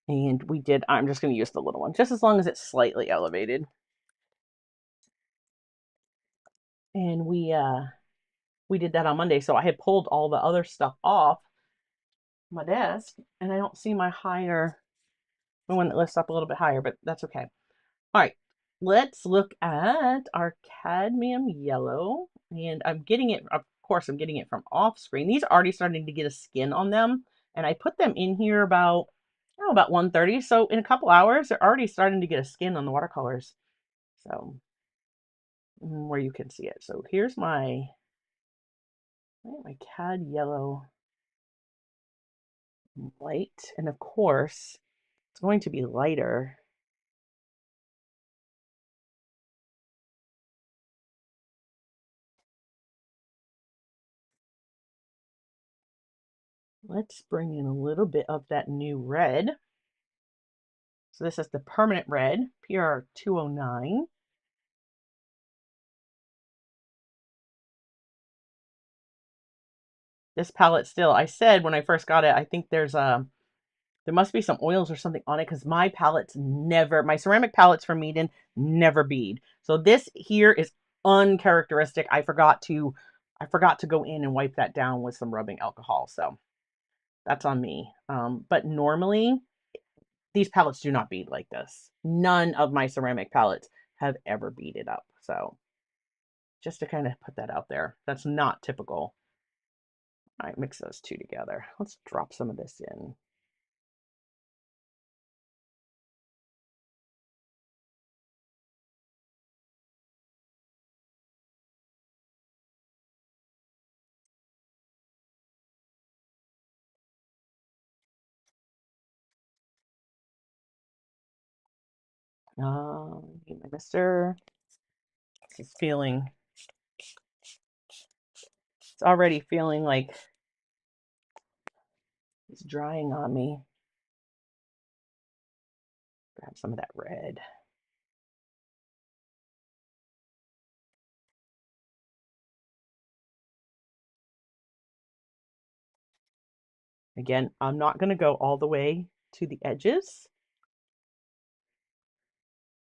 And we did, I'm just going to use the little one, just as long as it's slightly elevated. And we did that on Monday. So I had pulled all the other stuff off my desk, and I don't see my higher, the one that lifts up a little bit higher, but that's okay. All right, let's look at our cadmium yellow. And I'm getting it, of course, I'm getting it from off screen. These are already starting to get a skin on them. And I put them in here about, about 1:30. So in a couple hours, they're already starting to get a skin on the watercolors. So where you can see it. So here's my cad yellow light. And of course, it's going to be lighter. Let's bring in a little bit of that new red. So this is the permanent red, PR 209. This palette still, I said when I first got it, I think there must be some oils or something on it, because my palettes never, my ceramic palettes from Meeden never bead. So this here is uncharacteristic. I forgot to go in and wipe that down with some rubbing alcohol. So that's on me. But normally these palettes do not bead like this. None of my ceramic palettes have ever beaded up. So just to kind of put that out there, that's not typical. All right, mix those two together. Let's drop some of this in. Need my mister. This is feeling, it's already feeling like it's drying on me. Grab some of that red. Again, I'm not going to go all the way to the edges.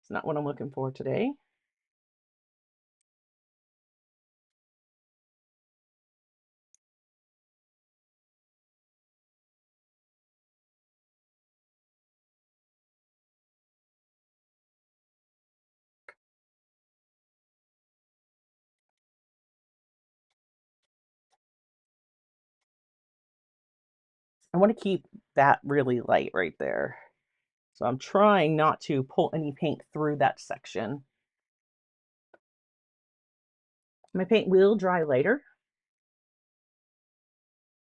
It's not what I'm looking for today. I want to keep that really light right there. So I'm trying not to pull any paint through that section. My paint will dry later.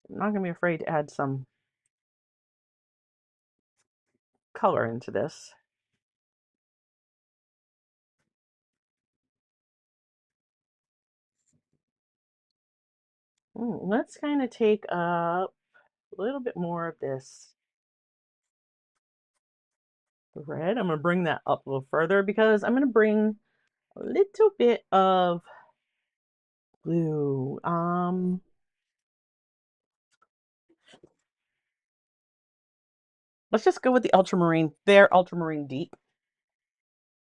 I'm not going to be afraid to add some color into this. Let's kind of take up a little bit more of this red. I'm going to bring that up a little further because I'm going to bring a little bit of blue. Let's just go with the ultramarine. Their ultramarine deep.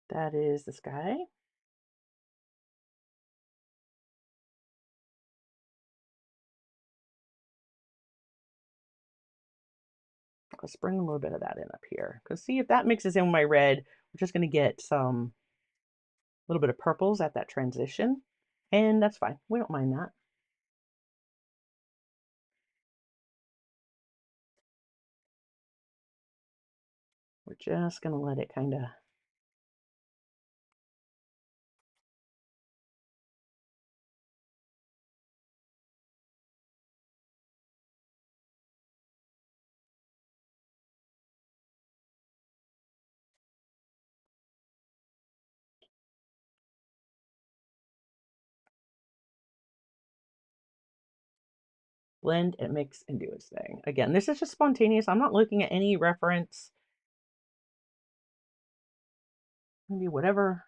That is this guy. Let's bring a little bit of that in up here. Because see, if that mixes in with my red, we're just going to get some little bit of purples at that transition. And that's fine. We don't mind that. We're just going to let it kind of blend and mix and do its thing. Again, this is just spontaneous. I'm not looking at any reference. Maybe whatever,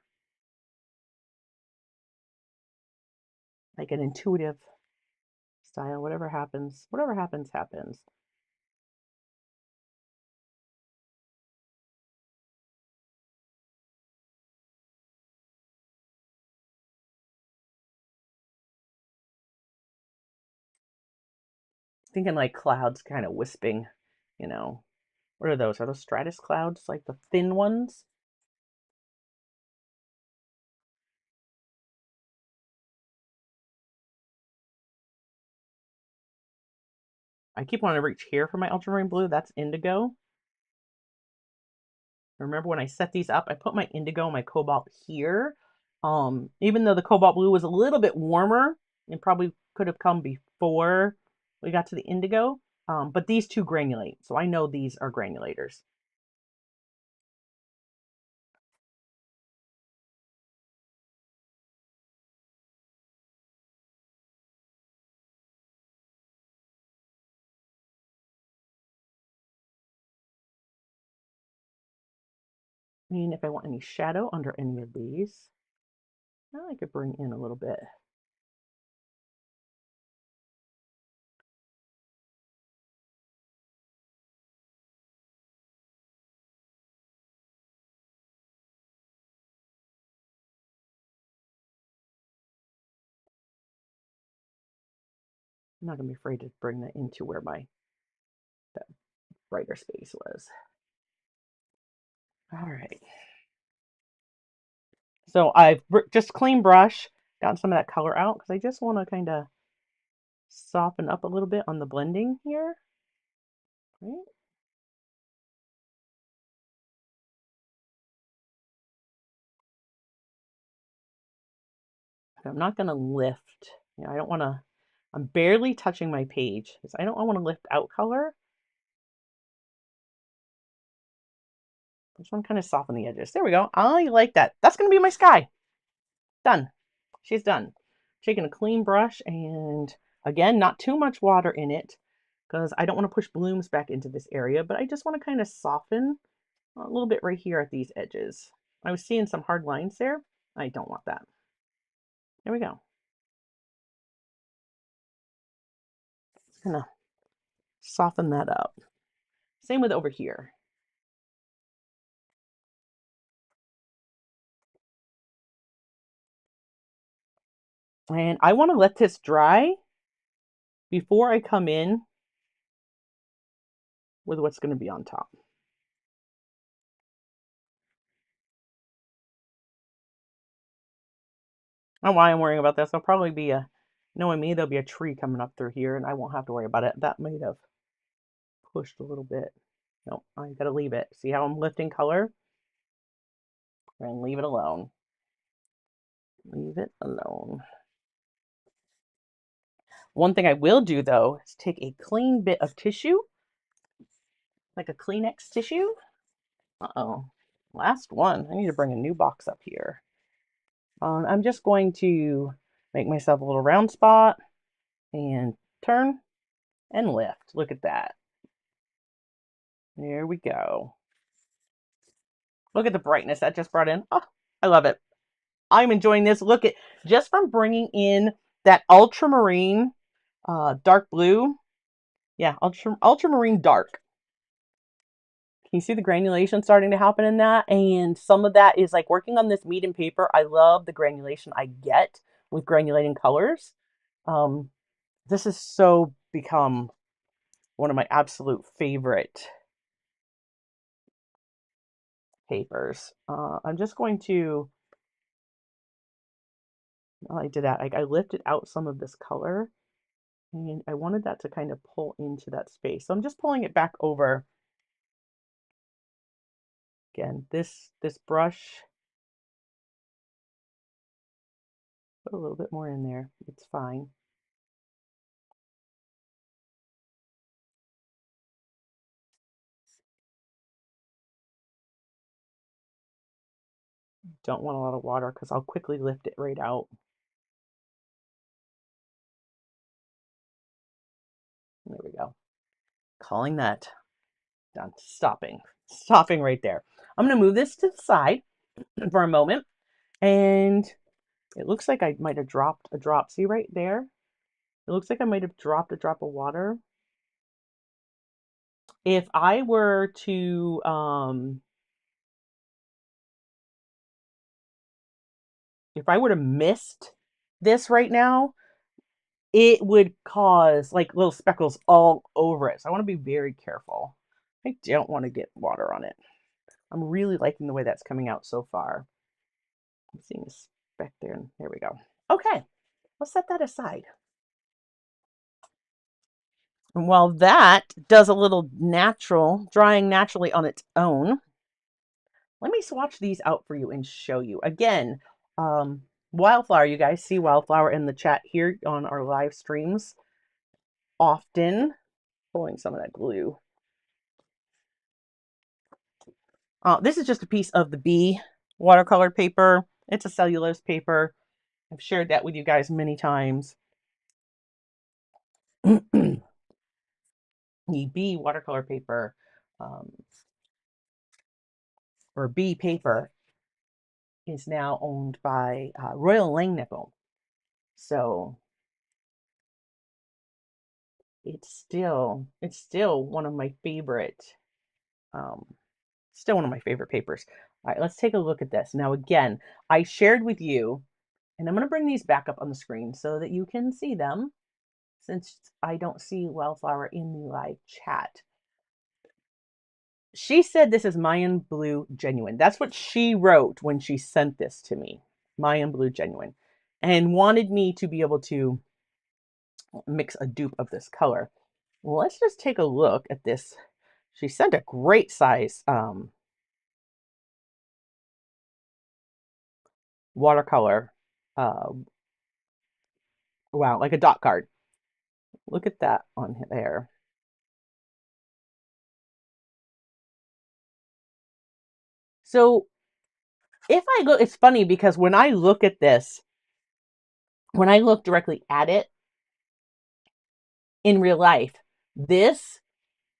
like an intuitive style, whatever happens, happens. Thinking like clouds kind of wisping, you know. What are those? Are those stratus clouds, like the thin ones? I keep wanting to reach here for my ultramarine blue. That's indigo. Remember when I set these up, I put my indigo and my cobalt here. Even though the cobalt blue was a little bit warmer, it probably could have come before we got to the indigo. But these two granulate, so I know these are granulators. I mean, if I want any shadow under any of these, I could bring in a little bit. I'm not going to be afraid to bring that into where that brighter space was. All right. So I've just clean brush, gotten some of that color out because I just want to kind of soften up a little bit on the blending here. Right? I'm not going to lift. I don't want to, I'm barely touching my page because I don't want to lift out color. I just want to kind of soften the edges. There we go. I like that. That's going to be my sky. Done. She's done. Taking a clean brush and again, not too much water in it because I don't want to push blooms back into this area, but I just want to kind of soften a little bit right here at these edges. I was seeing some hard lines there. I don't want that. There we go. Just gonna soften that up. Same with over here. And I want to let this dry before I come in with what's going to be on top. I don't know why I'm worrying about this. There'll probably be knowing me, there'll be a tree coming up through here and I won't have to worry about it. That might have pushed a little bit. No, I gotta leave it. See how I'm lifting color? And leave it alone. Leave it alone. One thing I will do though is take a clean bit of tissue, like a Kleenex tissue. Uh-oh. Last one. I need to bring a new box up here. I'm just going to make myself a little round spot and turn and lift. Look at that. There we go. Look at the brightness that just brought in. Oh, I love it. I'm enjoying this. Look at just from bringing in that ultramarine dark blue. Yeah, ultramarine dark. Can you see the granulation starting to happen in that? And some of that is like working on this medium paper. I love the granulation I get with granulating colors. This has so become one of my absolute favorite papers. I'm just going to, while I did that, I lifted out some of this color and I wanted that to kind of pull into that space. So I'm just pulling it back over. Again, this brush, put a little bit more in there. It's fine. Don't want a lot of water because I'll quickly lift it right out. There we go. Calling that done. Stopping right there. I'm going to move this to the side for a moment. And it looks like I might have dropped a drop. See right there? It looks like I might have dropped a drop of water. If I were to, mist this right now, it would cause like little speckles all over it. So I want to be very careful. I don't want to get water on it. I'm really liking the way that's coming out so far. I'm seeing a speck there, and there we go. Okay, let's set that aside. And while that does a little drying naturally on its own, let me swatch these out for you and show you. Again, Wildflower, you guys see Wildflower in the chat here on our live streams often. Pulling some of that glue. This is just a piece of the B watercolor paper. It's a cellulose paper. I've shared that with you guys many times. The B watercolor paper, or B paper, is now owned by Royal Langnickel. So it's still one of my favorite, papers. All right, let's take a look at this. Now, again, I shared with you, and I'm going to bring these back up on the screen so that you can see them, since I don't see Wildflower in the live chat. She said this is Mayan Blue Genuine. That's what she wrote when she sent this to me, Mayan Blue Genuine, and wanted me to be able to mix a dupe of this color. Well, let's just take a look at this. She sent a great size watercolor. Wow, like a dot card. Look at that on there. So if I look, it's funny because when I look at this, when I look directly at it in real life, this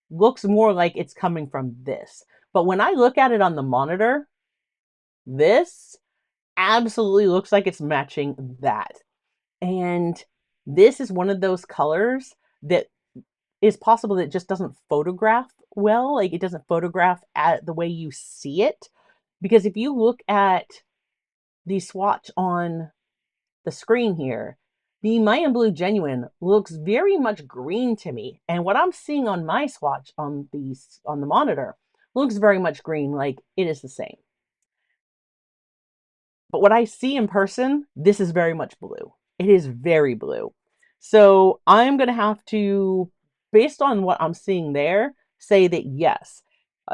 looks more like it's coming from this. But when I look at it on the monitor, this absolutely looks like it's matching that. And this is one of those colors that is possible that it just doesn't photograph well. Like it doesn't photograph at the way you see it. Because if you look at the swatch on the screen here, the Mayan Blue Genuine looks very much green to me. And what I'm seeing on my swatch on the monitor looks very much green, like it is the same. But what I see in person, this is very much blue. It is very blue. So I'm going to have to, based on what I'm seeing there, say that yes,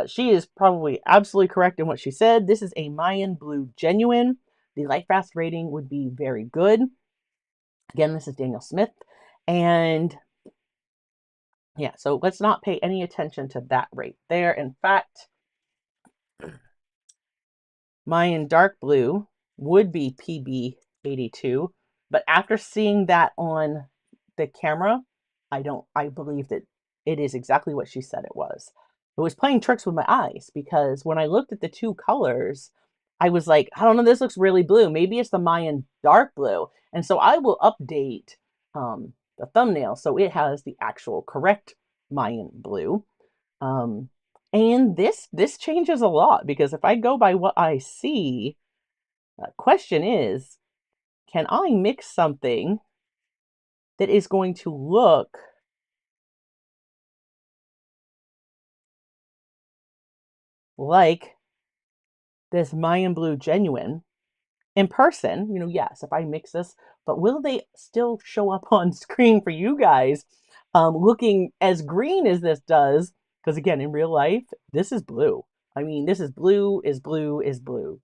she is probably absolutely correct in what she said. This is a Mayan Blue Genuine. The light fast rating would be very good. Again, this is Daniel Smith. And yeah, so let's not pay any attention to that rate there. In fact, Mayan Dark Blue would be PB82, but after seeing that on the camera, I believe that it is exactly what she said it was. It was playing tricks with my eyes because when I looked at the two colors, I was like, I don't know, this looks really blue. Maybe it's the Mayan Dark Blue. And so I will update the thumbnail so it has the actual correct Mayan Blue. And this changes a lot because if I go by what I see, the question is, can I mix something that is going to look like this Mayan Blue Genuine in person, yes, if I mix this, but will they still show up on screen for you guys looking as green as this does? Because again, in real life, this is blue. I mean, this is blue, is blue, is blue.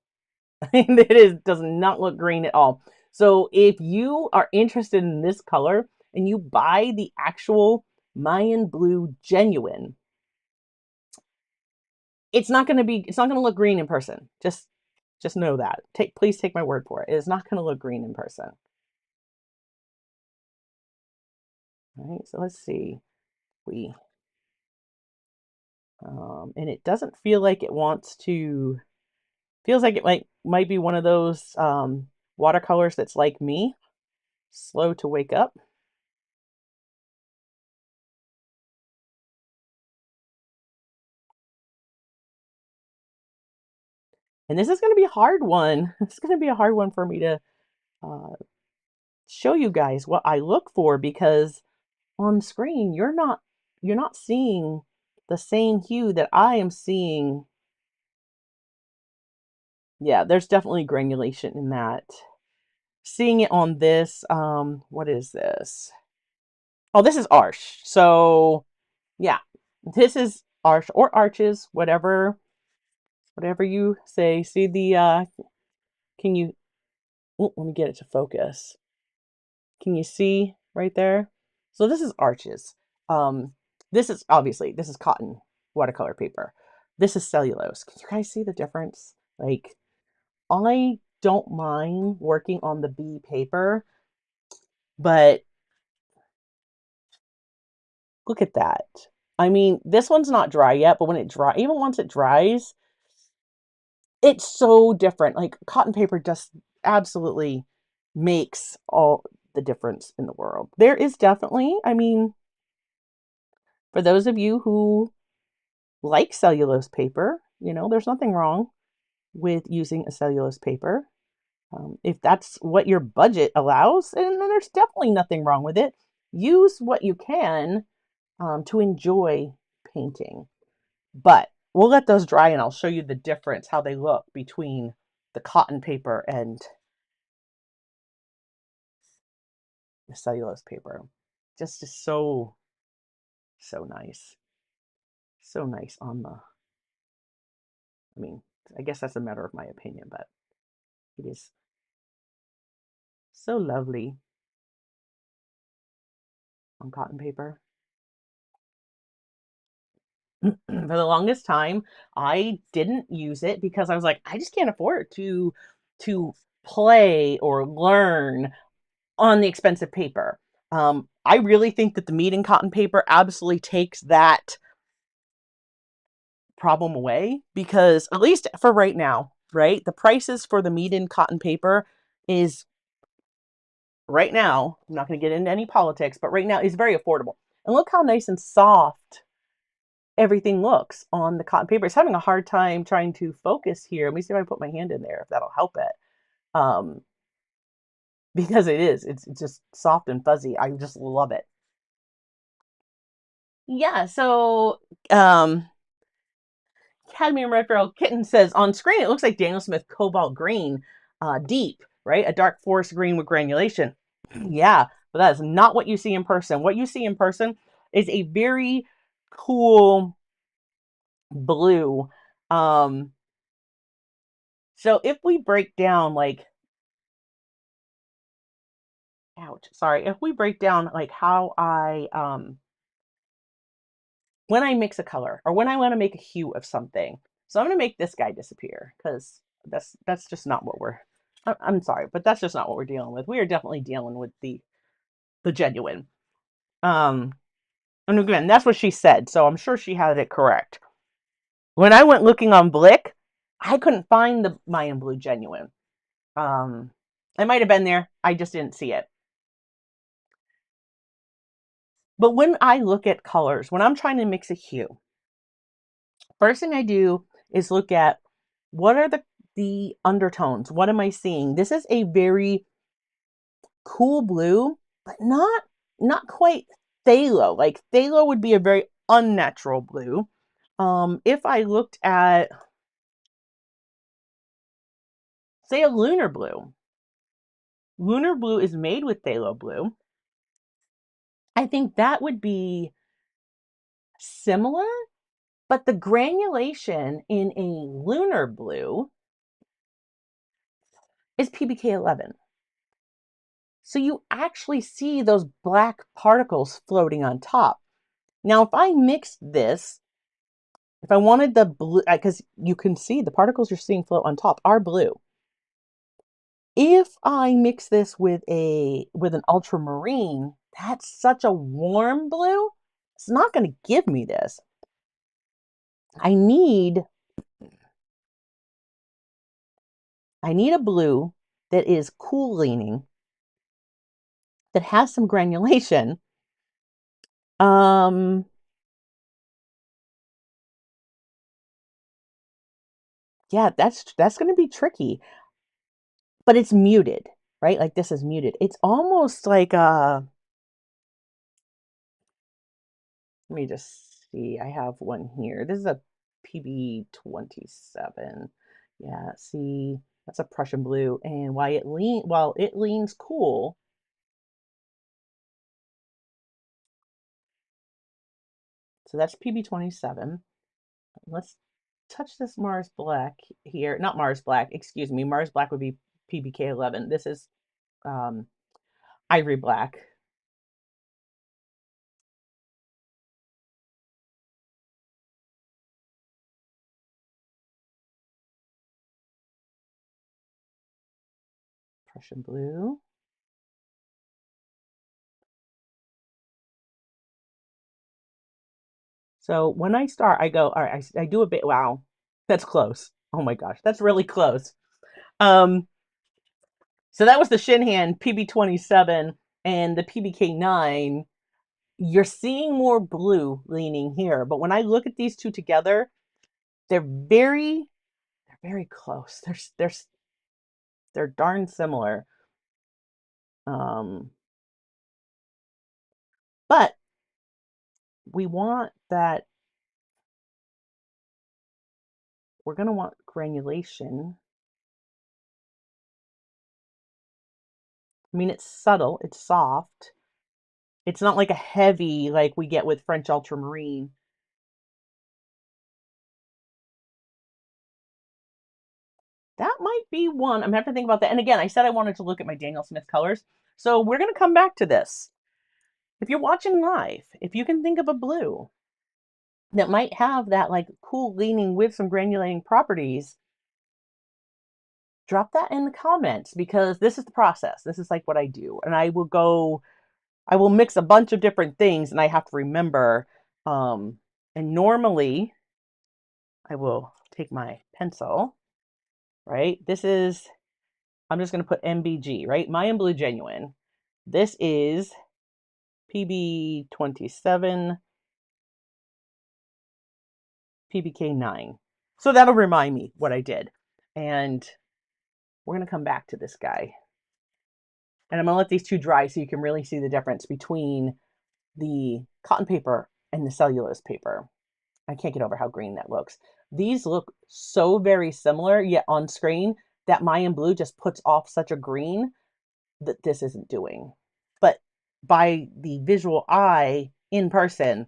Does not look green at all. So if you are interested in this color and you buy the actual Mayan Blue Genuine, it's not going to look green in person. Just know that. Please take my word for it. It is not going to look green in person. All right, so let's see. And it doesn't feel like it wants to. Feels like it might be one of those watercolors that's like me, slow to wake up. And this is going to be a hard one. It's going to be a hard one for me to uh, show you guys what I look for, because on screen you're not seeing the same hue that I am seeing. Yeah, there's definitely granulation in that. Seeing it on this, what is this? Oh, this is Arch. So yeah, this is Arch or Arches, whatever you say. See the can you let me get it to focus. Can you see right there? So this is Arches. Um, this is cotton watercolor paper. This is cellulose. Can you guys see the difference? Like, I don't mind working on the B paper, but look at that. I mean, this one's not dry yet, but when it dry, even once it dries, it's so different. Like, cotton paper just absolutely makes all the difference in the world. There is definitely, I mean, for those of you who like cellulose paper, there's nothing wrong with using a cellulose paper. If that's what your budget allows, and then there's definitely nothing wrong with it. Use what you can to enjoy painting. But we'll let those dry and I'll show you the difference, how they look between the cotton paper and the cellulose paper. Just is so, so nice. So nice on the, I mean, I guess that's a matter of my opinion, but it is so lovely on cotton paper. For the longest time, I didn't use it because I was like, I just can't afford to play or learn on the expensive paper. I really think that the Mead cotton paper absolutely takes that problem away, because at least for right now, right? The prices for the Mead cotton paper is right now, I'm not going to get into any politics, but right now is very affordable. And look how nice and soft everything looks on the cotton paper. It's having a hard time trying to focus here. Let me see if I put my hand in there, if that'll help it. Um, because it's just soft and fuzzy. I just love it. Yeah, so Cadmium Red Feral Kitten says, on screen it looks like Daniel Smith Cobalt Green, deep, right? A dark forest green with granulation. Yeah, but that is not what you see in person. What you see in person is a very cool blue. So if we break down like, ouch, sorry, if we break down like how when I mix a color or when I want to make a hue of something. So I'm going to make this guy disappear because that's just not what I'm sorry, but that's just not what we're dealing with. We are definitely dealing with the genuine. And again, that's what she said, so I'm sure she had it correct. When I went looking on Blick, I couldn't find the Mayan Blue Genuine. It might have been there. I just didn't see it. But when I look at colors, when I'm trying to mix a hue, first thing I do is look at what are the undertones. What am I seeing? This is a very cool blue, but not quite phthalo. Like phthalo would be a very unnatural blue. If I looked at say a lunar blue. Lunar blue is made with phthalo blue. I think that would be similar, but the granulation in a lunar blue is PBK11. So you actually see those black particles floating on top. Now, if I mixed this, if I wanted the blue, because you can see the particles you're seeing float on top are blue. If I mix this with an ultramarine, that's such a warm blue. It's not going to give me this. I need a blue that is cool leaning, that has some granulation. Yeah, that's going to be tricky, but it's muted, right? Like this is muted. It's almost like let me just see. I have one here. This is a PB27. Yeah, see, that's a Prussian blue. And while it leans cool, so that's PB27. Let's touch this Mars Black here. Not Mars Black, excuse me. Mars Black would be PBK11. This is um, Ivory Black. Prussian blue. So when I start, I go, all right, I do a bit. Wow, that's close. Oh my gosh, that's really close. Um, so that was the Shinhan PB27 and the PBK9. You're seeing more blue leaning here, but when I look at these two together, they're very close. They're darn similar. Um, but we want that. We're going to want granulation. I mean, it's subtle, it's soft. It's not like a heavy like we get with French ultramarine. That might be one. I'm gonna have to think about that. And again, I said I wanted to look at my Daniel Smith colors. So we're going to come back to this. If you're watching live, if you can think of a blue that might have that like cool leaning with some granulating properties, drop that in the comments, because this is the process. This is like what I do. And I will mix a bunch of different things, and I have to remember. And normally I will take my pencil, right? I'm just going to put MBG, right? Mayan Blue Genuine. This is PB27, PBK9. So that'll remind me what I did. And we're going to come back to this guy. And I'm going to let these two dry so you can really see the difference between the cotton paper and the cellulose paper. I can't get over how green that looks. These look so very similar, yet on screen, that Mayan Blue just puts off such a green that this isn't doing. But by the visual eye in person,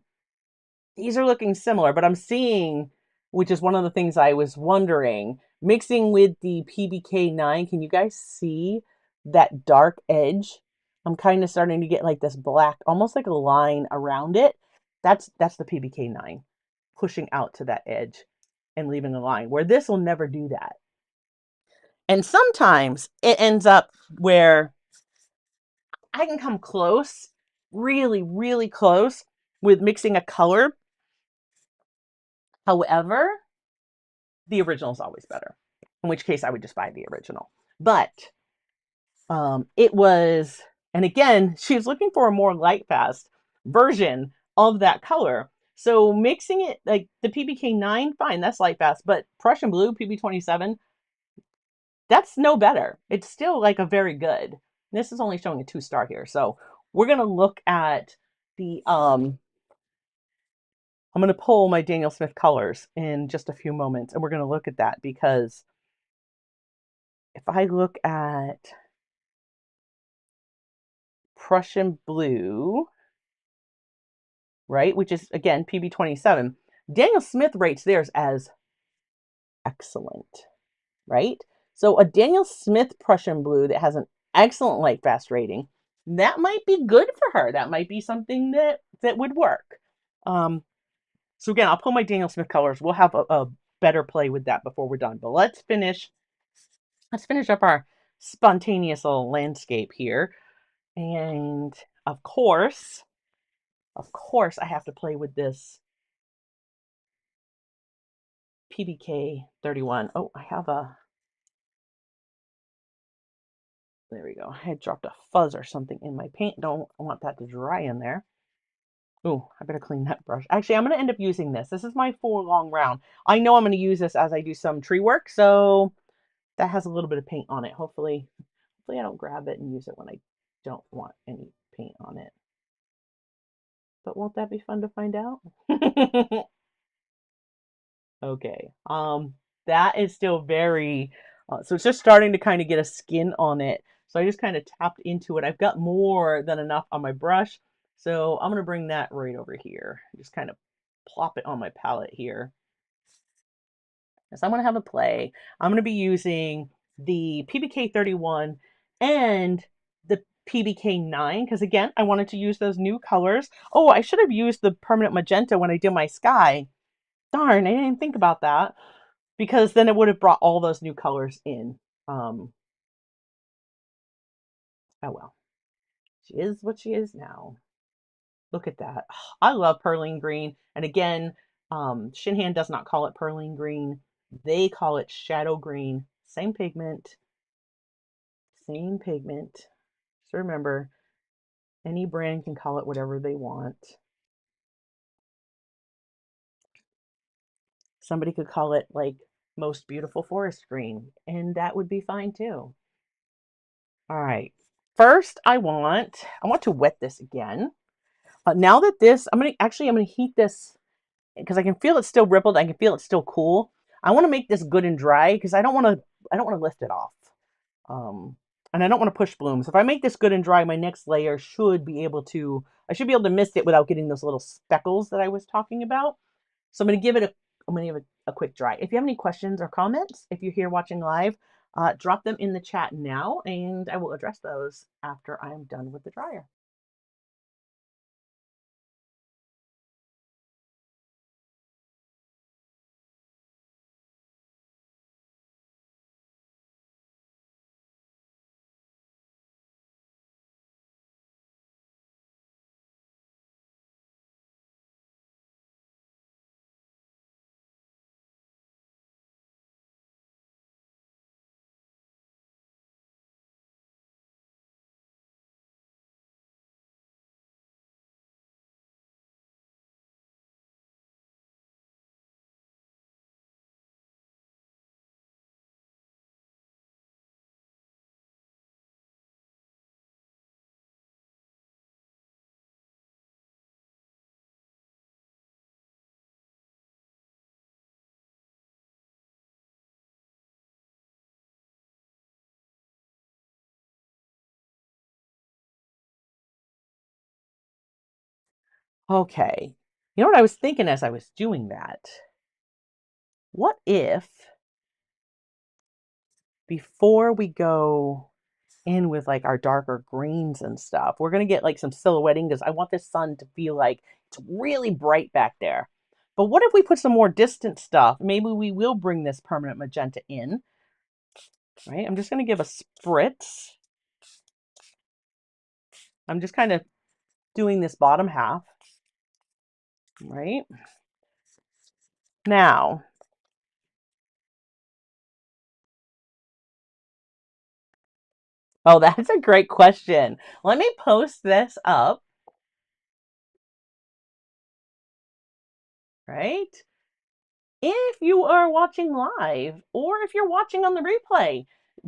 these are looking similar, but I'm seeing, which is one of the things I was wondering, mixing with the PBK9, can you guys see that dark edge? I'm kind of starting to get like this black, almost like a line around it. That's the PBK9 pushing out to that edge and leaving a line, where this will never do that. And sometimes it ends up where I can come close, really, really close with mixing a color. However, the original is always better, in which case I would just buy the original. But it was, and again, she was looking for a more light fast version of that color. So mixing it, like the PBK9, fine, that's light fast, but Prussian Blue, PB27, that's no better. It's still like a very good. This is only showing a 2-star here. So we're going to look at the, I'm going to pull my Daniel Smith colors in just a few moments, and we're going to look at that, because if I look at Prussian blue, right, which is again PB27, Daniel Smith rates theirs as excellent, right? So a Daniel Smith Prussian blue that has an excellent light fast rating, that might be good for her. That might be something that would work. So again, I'll pull my Daniel Smith colors. We'll have a better play with that before we're done. But let's finish up our spontaneous little landscape here. And of course, I have to play with this PBK 31. Oh, I have there we go. I had dropped a fuzz or something in my paint. Don't want that to dry in there. Oh, I better clean that brush. Actually, I'm going to end up using this. This is my 4 long round. I know I'm going to use this as I do some tree work, so that has a little bit of paint on it. Hopefully I don't grab it and use it when I don't want any paint on it. But won't that be fun to find out? Okay. That is still very, so it's just starting to kind of get a skin on it. So I just kind of tapped into it. I've got more than enough on my brush. So I'm going to bring that right over here. Just kind of plop it on my palette here. So I'm going to have a play. I'm going to be using the PBK 31 and the PBK 9 because again, I wanted to use those new colors. Oh, I should have used the permanent magenta when I did my sky. Darn, I didn't think about that because then it would have brought all those new colors in. Oh well, she is what she is now. Look at that. I love Perlene green. And again, Shinhan does not call it Perlene green. They call it shadow green. Same pigment. Same pigment. So remember, any brand can call it whatever they want. Somebody could call it like most beautiful forest green, and that would be fine too. All right. First, I want to wet this again. Now that this, I'm gonna heat this because I can feel it's still rippled. I can feel it's still cool. I want to make this good and dry because I don't want to lift it off. Um, and I don't want to push blooms. If I make this good and dry, my next layer should be able to, I should be able to mist it without getting those little speckles that I was talking about. So I'm going to give it a quick dry. If you have any questions or comments, if you're here watching live, drop them in the chat now and I will address those after I'm done with the dryer. Okay. You know what I was thinking as I was doing that? What if before we go in with like our darker greens and stuff, we're going to get like some silhouetting because I want this sun to feel like it's really bright back there. But what if we put some more distant stuff? Maybe we will bring this permanent magenta in, right? I'm just going to give a spritz. I'm just kind of doing this bottom half, right? Now, oh, that's a great question. Let me post this up, right? If you are watching live or if you're watching on the replay,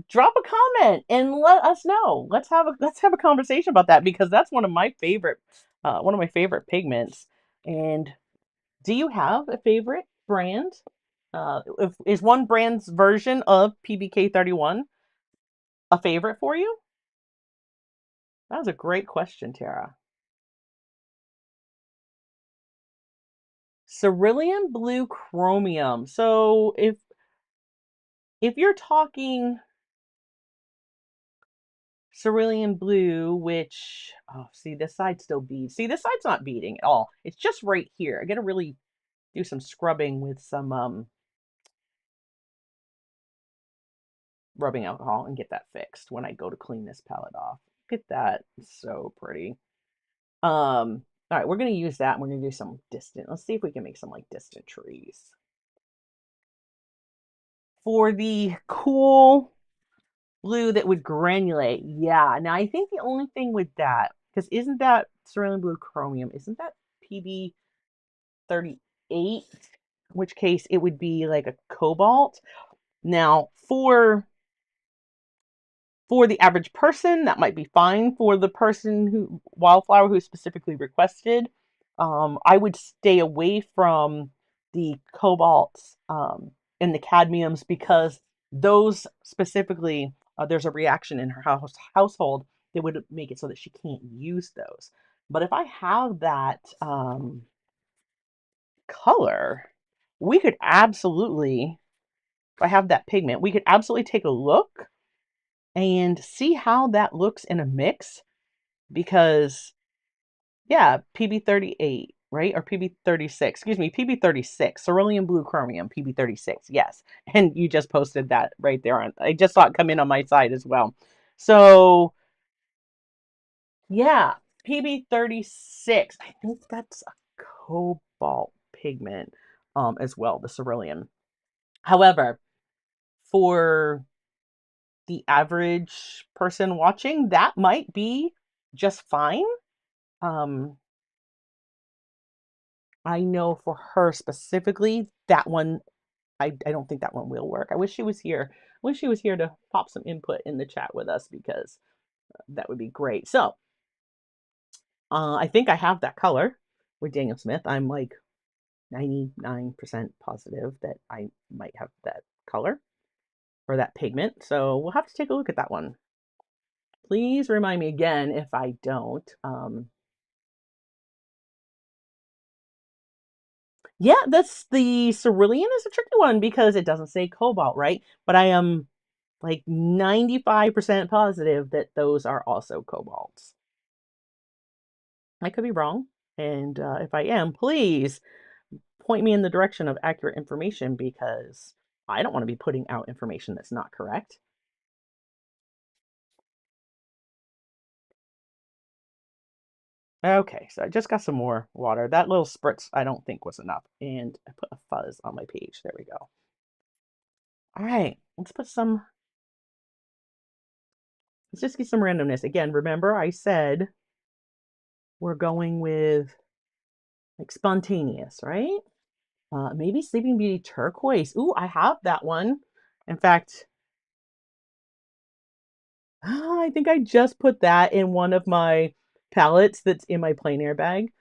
drop a comment and let us know. Let's have a conversation about that because that's one of my favorite pigments. And do you have a favorite brand? Is one brand's version of PBK 31 a favorite for you? That was a great question, Tara. Cerulean blue chromium. So if you're talking cerulean blue, which, oh, see, this side still beads. See, this side's not beading at all. It's just right here. I got to really do some scrubbing with some rubbing alcohol and get that fixed when I go to clean this palette off. Look at that. It's so pretty. All right, we're going to use that and we're going to do some distant. Let's see if we can make some like distant trees. For the cool blue that would granulate, yeah. Now I think the only thing with that, because isn't that cerulean blue chromium, isn't that PB 38? In which case it would be like a cobalt. Now for the average person, that might be fine. For the person who wildflower who specifically requested, I would stay away from the cobalts and the cadmiums because those specifically, there's a reaction in her household that would make it so that she can't use those. But if I have that color, we could absolutely, if I have that pigment, we could absolutely take a look and see how that looks in a mix because yeah, PB38, right? Or PB36, excuse me, PB36, cerulean blue chromium, PB36, yes. And you just posted that right there on, I just saw it come in on my side as well. So yeah, PB36, I think that's a cobalt pigment as well, the cerulean. However, for the average person watching, that might be just fine. Um, I know for her specifically, that one, I don't think that one will work. I wish she was here. I wish she was here to pop some input in the chat with us because that would be great. So I think I have that color with Daniel Smith. I'm like 99% positive that I might have that color or that pigment. So we'll have to take a look at that one. Please remind me again if I don't. Yeah, that's the cerulean is a tricky one because it doesn't say cobalt, right? But I am like 95% positive that those are also cobalts. I could be wrong. And if I am, please point me in the direction of accurate information because I don't want to be putting out information that's not correct. Okay, so I just got some more water. That little spritz I don't think was enough. And I put a fuzz on my page. There we go. All right, let's just get some randomness. Again, remember I said we're going with like spontaneous, right? Maybe Sleeping Beauty turquoise. Ooh, I have that one. In fact, I think I just put that in one of my palettes that's in my plein air bag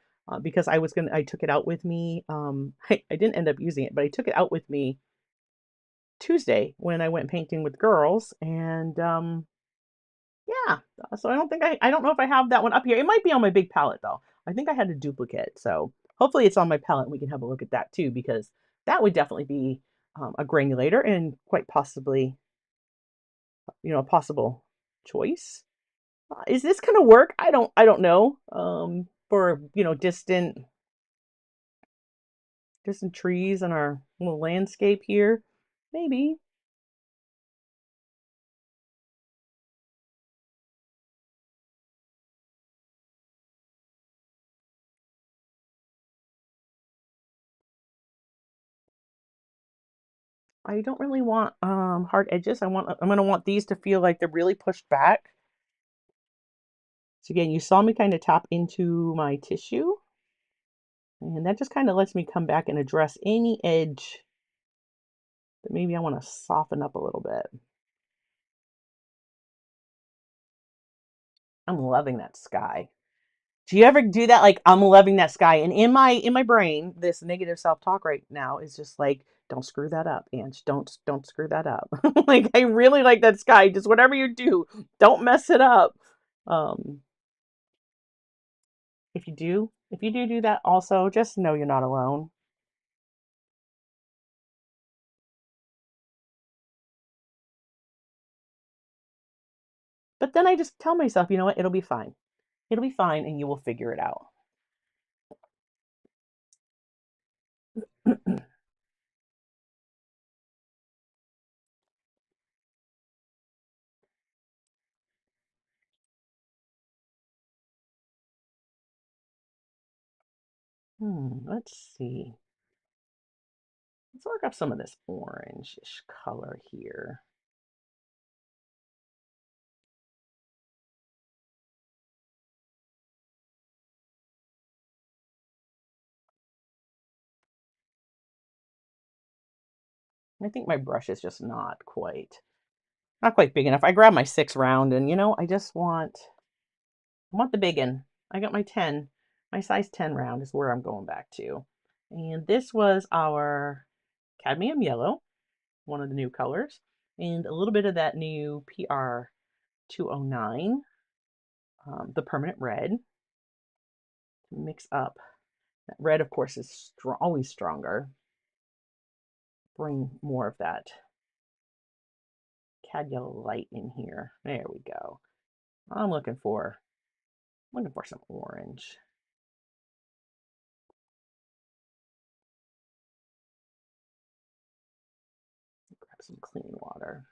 because I took it out with me. I didn't end up using it, but I took it out with me Tuesday when I went painting with girls, and yeah. So I don't know if I have that one up here. It might be on my big palette though. I think I had a duplicate, so hopefully it's on my palette. And we can have a look at that too because that would definitely be a granulator and quite possibly, a possible choice. Is this gonna work? I don't know. For distant trees in our little landscape here, maybe. I don't really want hard edges. I'm gonna want these to feel like they're really pushed back. So again, you saw me kind of tap into my tissue, and that just kind of lets me come back and address any edge that maybe I want to soften up a little bit. I'm loving that sky. Do you ever do that? Like, I'm loving that sky, and in my brain, this negative self-talk right now is just like, don't screw that up, Ange. Don't screw that up. Like, I really like that sky. Just whatever you do, don't mess it up. Um, if you do that, also just know you're not alone. But then I just tell myself, you know what? It'll be fine. It'll be fine, and you will figure it out. Let's see. Let's work up some of this orange-ish color here. I think my brush is just not quite big enough. I grabbed my 6 round, and I just want the big one. I got my 10. My size 10 round is where I'm going back to. And this was our cadmium yellow, one of the new colors, and a little bit of that new PR 209, the permanent red. Mix up. That red, of course, is always stronger. Bring more of that cad yellow light in here. There we go. I'm looking for some orange. Grab some clean water.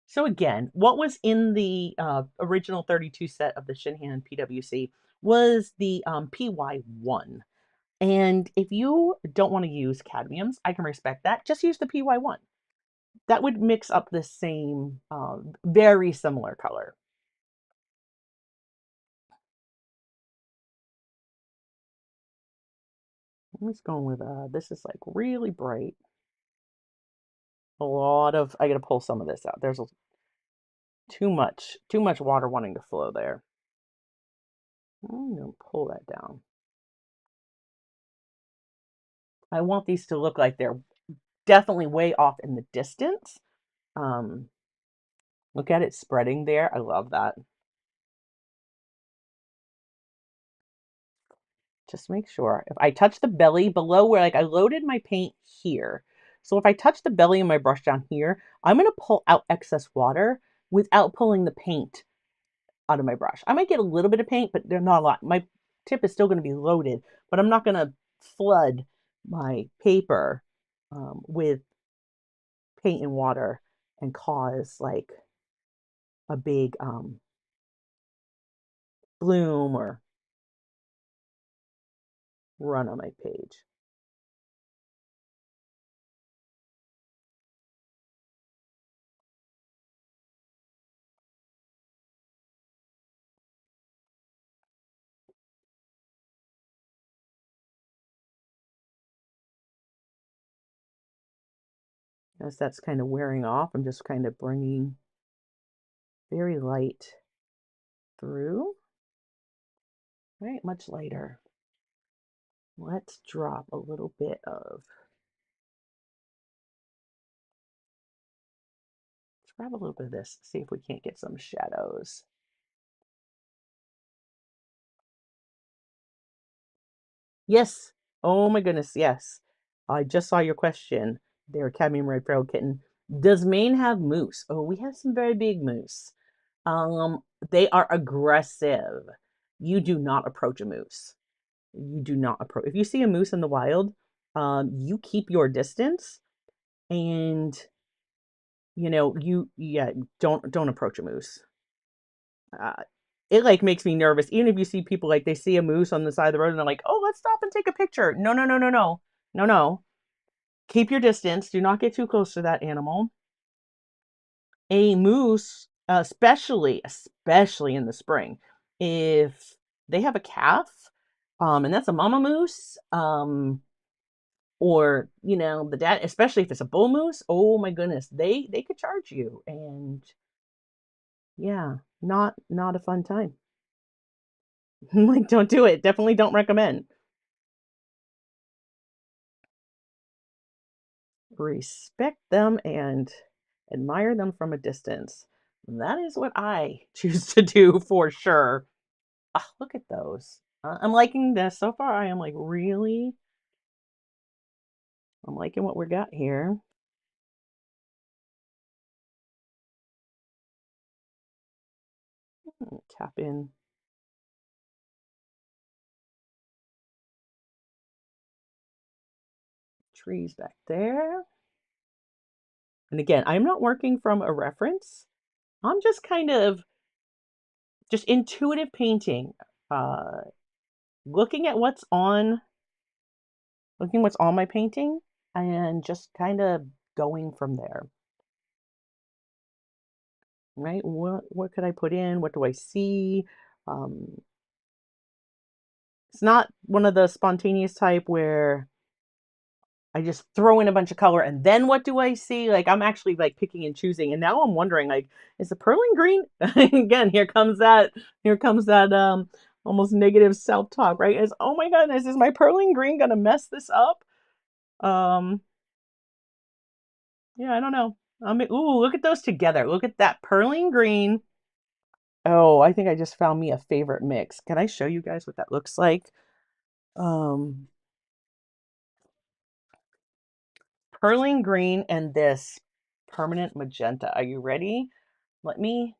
So again, what was in the original 32 set of the Shinhan PWC was the PY1. And if you don't want to use cadmiums, I can respect that. Just use the PY1. That would mix up the same, very similar color. I'm just going with, this is like really bright. I gotta pull some of this out. There's too much water wanting to flow there. I'm gonna pull that down. I want these to look like they're definitely way off in the distance. Um, Look at it spreading there. I love that. Just make sure. If I touch the belly below where, like, I loaded my paint here. So if I touch the belly of my brush down here, I'm going to pull out excess water without pulling the paint out of my brush. I might get a little bit of paint, but they're not a lot. My tip is still going to be loaded, but I'm not going to flood my paper with paint and water and cause like a big bloom or run on my page. As that's kind of wearing off, I'm just kind of bringing very light through. Right, much lighter. Let's drop a little bit of, let's grab a little bit of this, see if we can't get some shadows. Yes. Oh my goodness, yes. I just saw your question there, cadmium red feral kitten. Does Maine have moose? Oh, we have some very big moose. They are aggressive. You do not approach a moose. You do not approach. If you see a moose in the wild, you keep your distance, and yeah, don't approach a moose. Uh, it like makes me nervous. Even if you see people like they see a moose on the side of the road and they're like, "Oh, let's stop and take a picture." No, no, no, no, no, no, no. Keep your distance. Do not get too close to that animal. A moose, especially in the spring, if they have a calf, and that's a mama moose, or you know, the dad, especially if it's a bull moose, oh my goodness, they could charge you, and yeah, not a fun time. Like, don't do it. Definitely don't recommend. Respect them and admire them from a distance. That is what I choose to do for sure. Ah, look at those. I'm liking this so far. I am like, really? I'm liking what we got here. Tap in trees back there. And again, I'm not working from a reference. I'm just kind of just intuitive painting. Uh, looking at what's on my painting and just kind of going from there. Right? What could I put in? What do I see? Um, it's not one of the spontaneous type where I just throw in a bunch of color and then what do I see? Like I'm actually like picking and choosing. And now I'm wondering, like, is the purling green? Again, here comes that almost negative self-talk, right? Is, oh my goodness, is my purling green gonna mess this up? Um, yeah, I don't know. Ooh, look at those together. Look at that purling green. Oh, I think I just found me a favorite mix. Can I show you guys what that looks like? Um, Perling green and this permanent magenta. Are you ready? Let me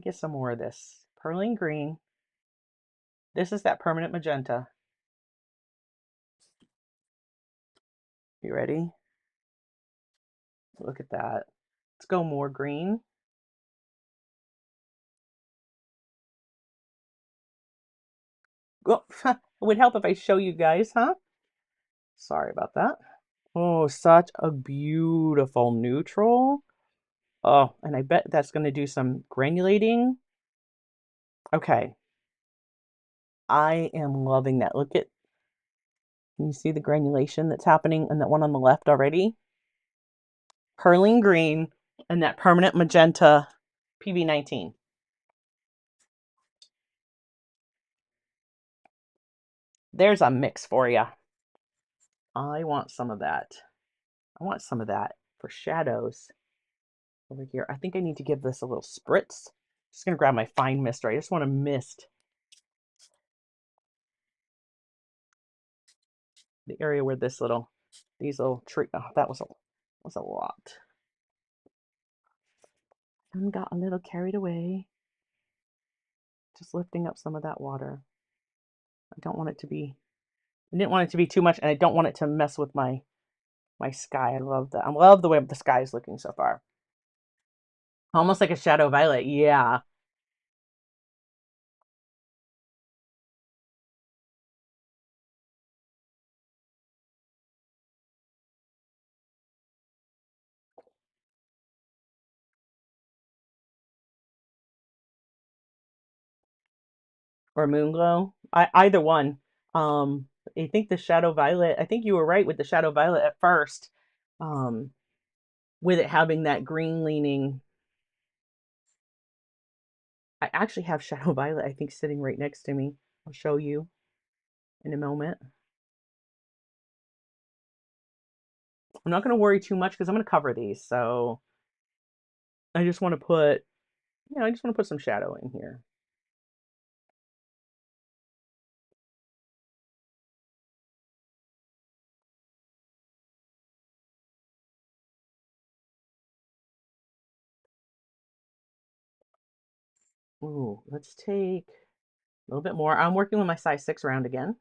get some more of this. Perling green. This is that permanent magenta. You ready? Look at that. Let's go more green. Oh, it would help if I show you guys, huh? Sorry about that. Oh, such a beautiful neutral. Oh, and I bet that's going to do some granulating. Okay. I am loving that. Can you see the granulation that's happening in that one on the left already? Perling green and that permanent magenta PB19. There's a mix for you. I want some of that. I want some of that for shadows over here. I think I need to give this a little spritz. Just going to grab my fine mister. I just want to mist the area where these little tree, oh, that was a lot. And got a little carried away. Just lifting up some of that water. I don't want it to be, I didn't want it to be too much, and I don't want it to mess with my sky. I love that. I love the way the sky is looking so far. Almost like a shadow violet. Yeah. Or moon glow. Either one. Um, I think the shadow violet. I think you were right with the shadow violet at first. Um, with it having that green leaning. I actually have shadow violet. I think sitting right next to me. I'll show you in a moment. I'm not going to worry too much because I'm going to cover these. So I just want to put, I just want to put some shadow in here. Ooh, let's take a little bit more. I'm working with my size 6 round again.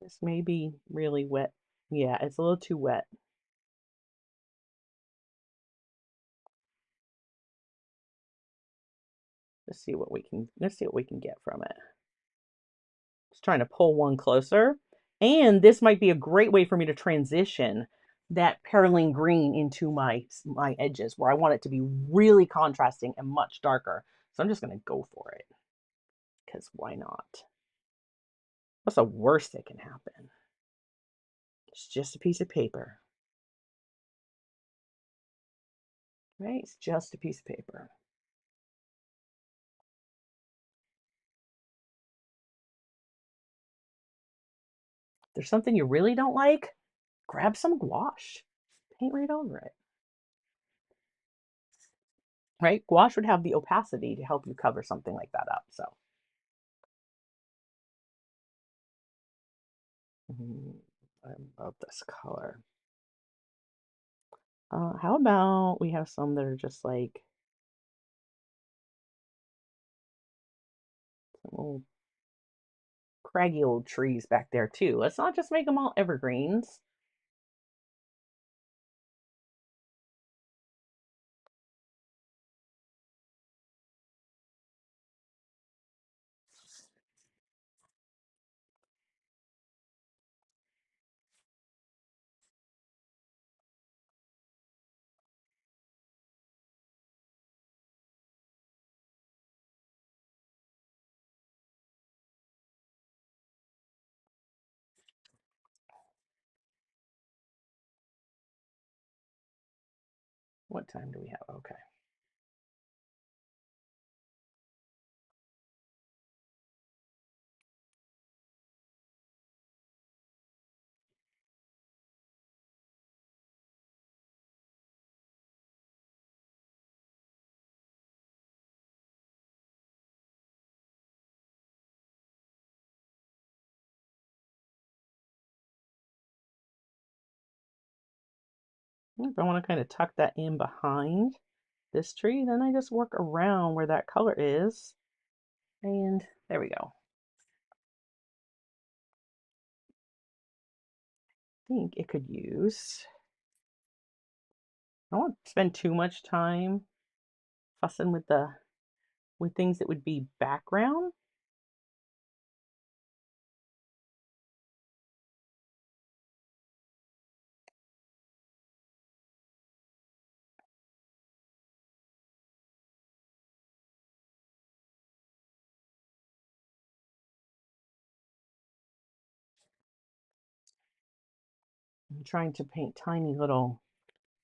This may be really wet. Yeah, it's a little too wet. Let's see what we can get from it. Just trying to pull one closer. And this might be a great way for me to transition that perylene green into my edges where I want it to be really contrasting and much darker. So I'm just going to go for it because why not? What's the worst that can happen? It's just a piece of paper, right? It's just a piece of paper. If there's something you really don't like, grab some gouache, paint right over it. Right? Gouache would have the opacity to help you cover something like that up. So, I love this color. How about we have some that are just like little craggy old trees back there too. Let's not just make them all evergreens. What time do we have? Okay. If I want to kind of tuck that in behind this tree, then I just work around where that color is. And there we go. I think it could use, I don't want to spend too much time fussing with things that would be background. I'm trying to paint tiny little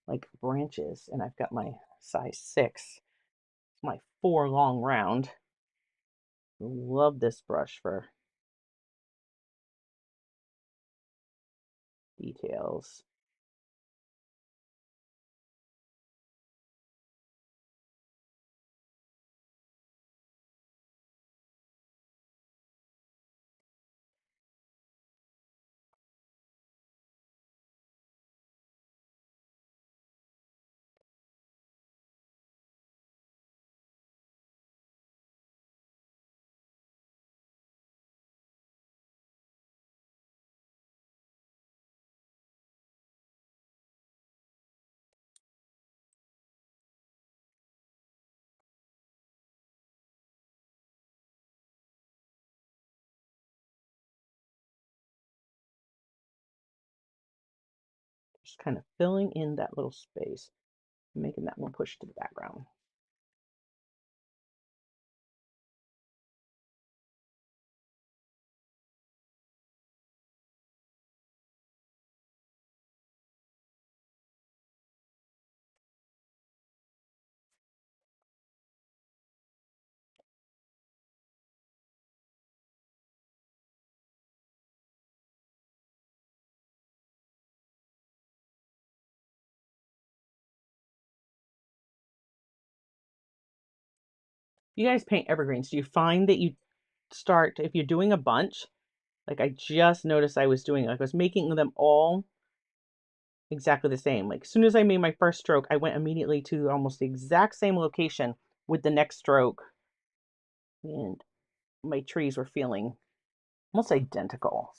like branches, and I've got my size 6, my 4 long round. Love this brush for details. Just kind of filling in that little space, making that one push to the background. You guys paint evergreens. Do you find that you start, if you're doing a bunch, like I just noticed I was doing, like I was making them all exactly the same. Like as soon as I made my first stroke, I went immediately to almost the exact same location with the next stroke. And my trees were feeling almost identical.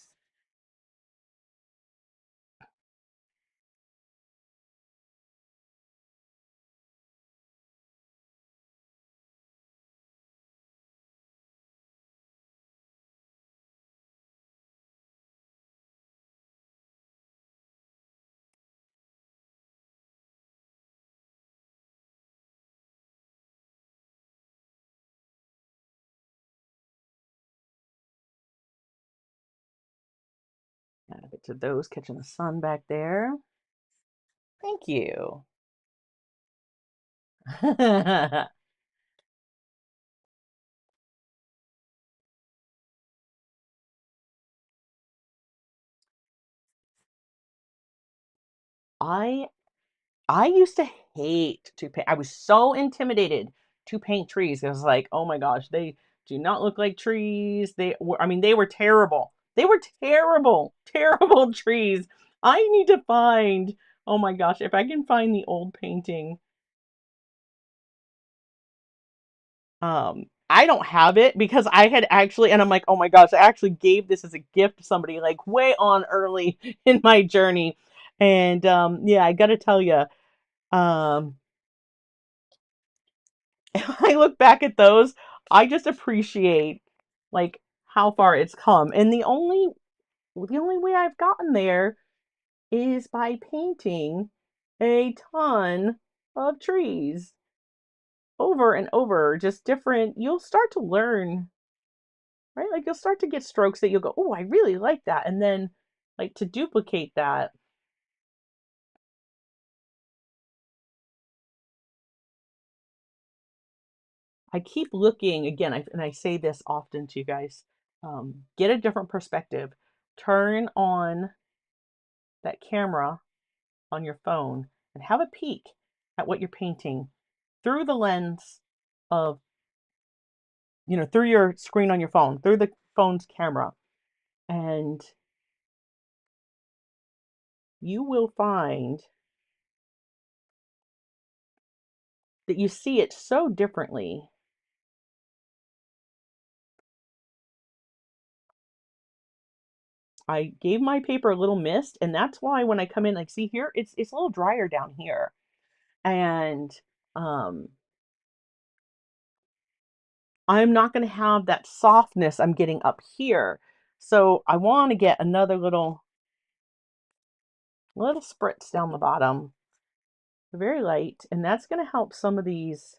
to those catching the sun back there. Thank you. I I used to hate to paint. I was so intimidated to paint trees. I was like, oh my gosh, they do not look like trees. I mean, they were terrible. They were terrible, terrible trees. I need to find, oh my gosh, if I can find the old painting. I don't have it because I had actually, and I'm like, oh my gosh, I actually gave this as a gift to somebody like way on early in my journey. And yeah, I gotta tell you, um, I look back at those, I just appreciate like how far it's come. And the only way I've gotten there is by painting a ton of trees over and over, just different. You'll start to learn, right? Like you'll start to get strokes that you'll go, "Oh, I really like that." And then like to duplicate that, I keep looking again, and I say this often to you guys, get a different perspective. Turn on that camera on your phone and have a peek at what you're painting through the lens of, through your screen on your phone, through the phone's camera. And you will find that you see it so differently. I gave my paper a little mist, and that's why when I come in, like, see here, it's a little drier down here. And um I'm not going to have that softness I'm getting up here. So I want to get another little spritz down the bottom, very light, and that's going to help some of these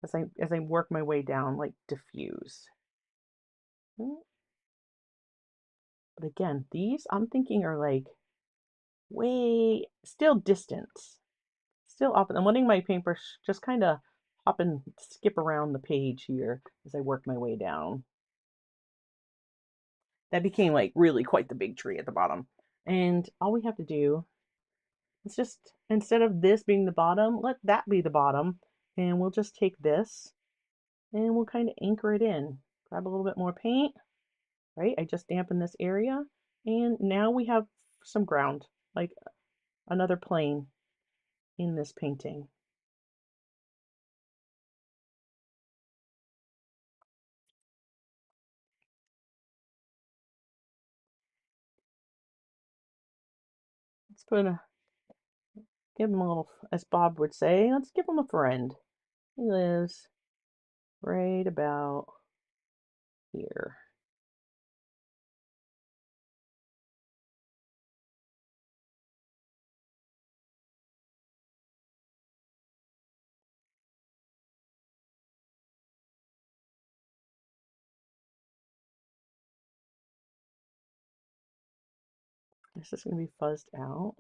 as I work my way down, like diffuse. But again, these I'm thinking are like way still distance, still up. I'm letting my paintbrush just kind of hop and skip around the page here as I work my way down. That became like really quite the big tree at the bottom. And all we have to do is just, instead of this being the bottom, let that be the bottom. And we'll just take this and we'll kind of anchor it in. Grab a little bit more paint, right? I just dampened this area. And now we have some ground, like another plane in this painting. Let's give him a little, as Bob would say, let's give him a friend. He lives right about here. This is going to be fuzzed out.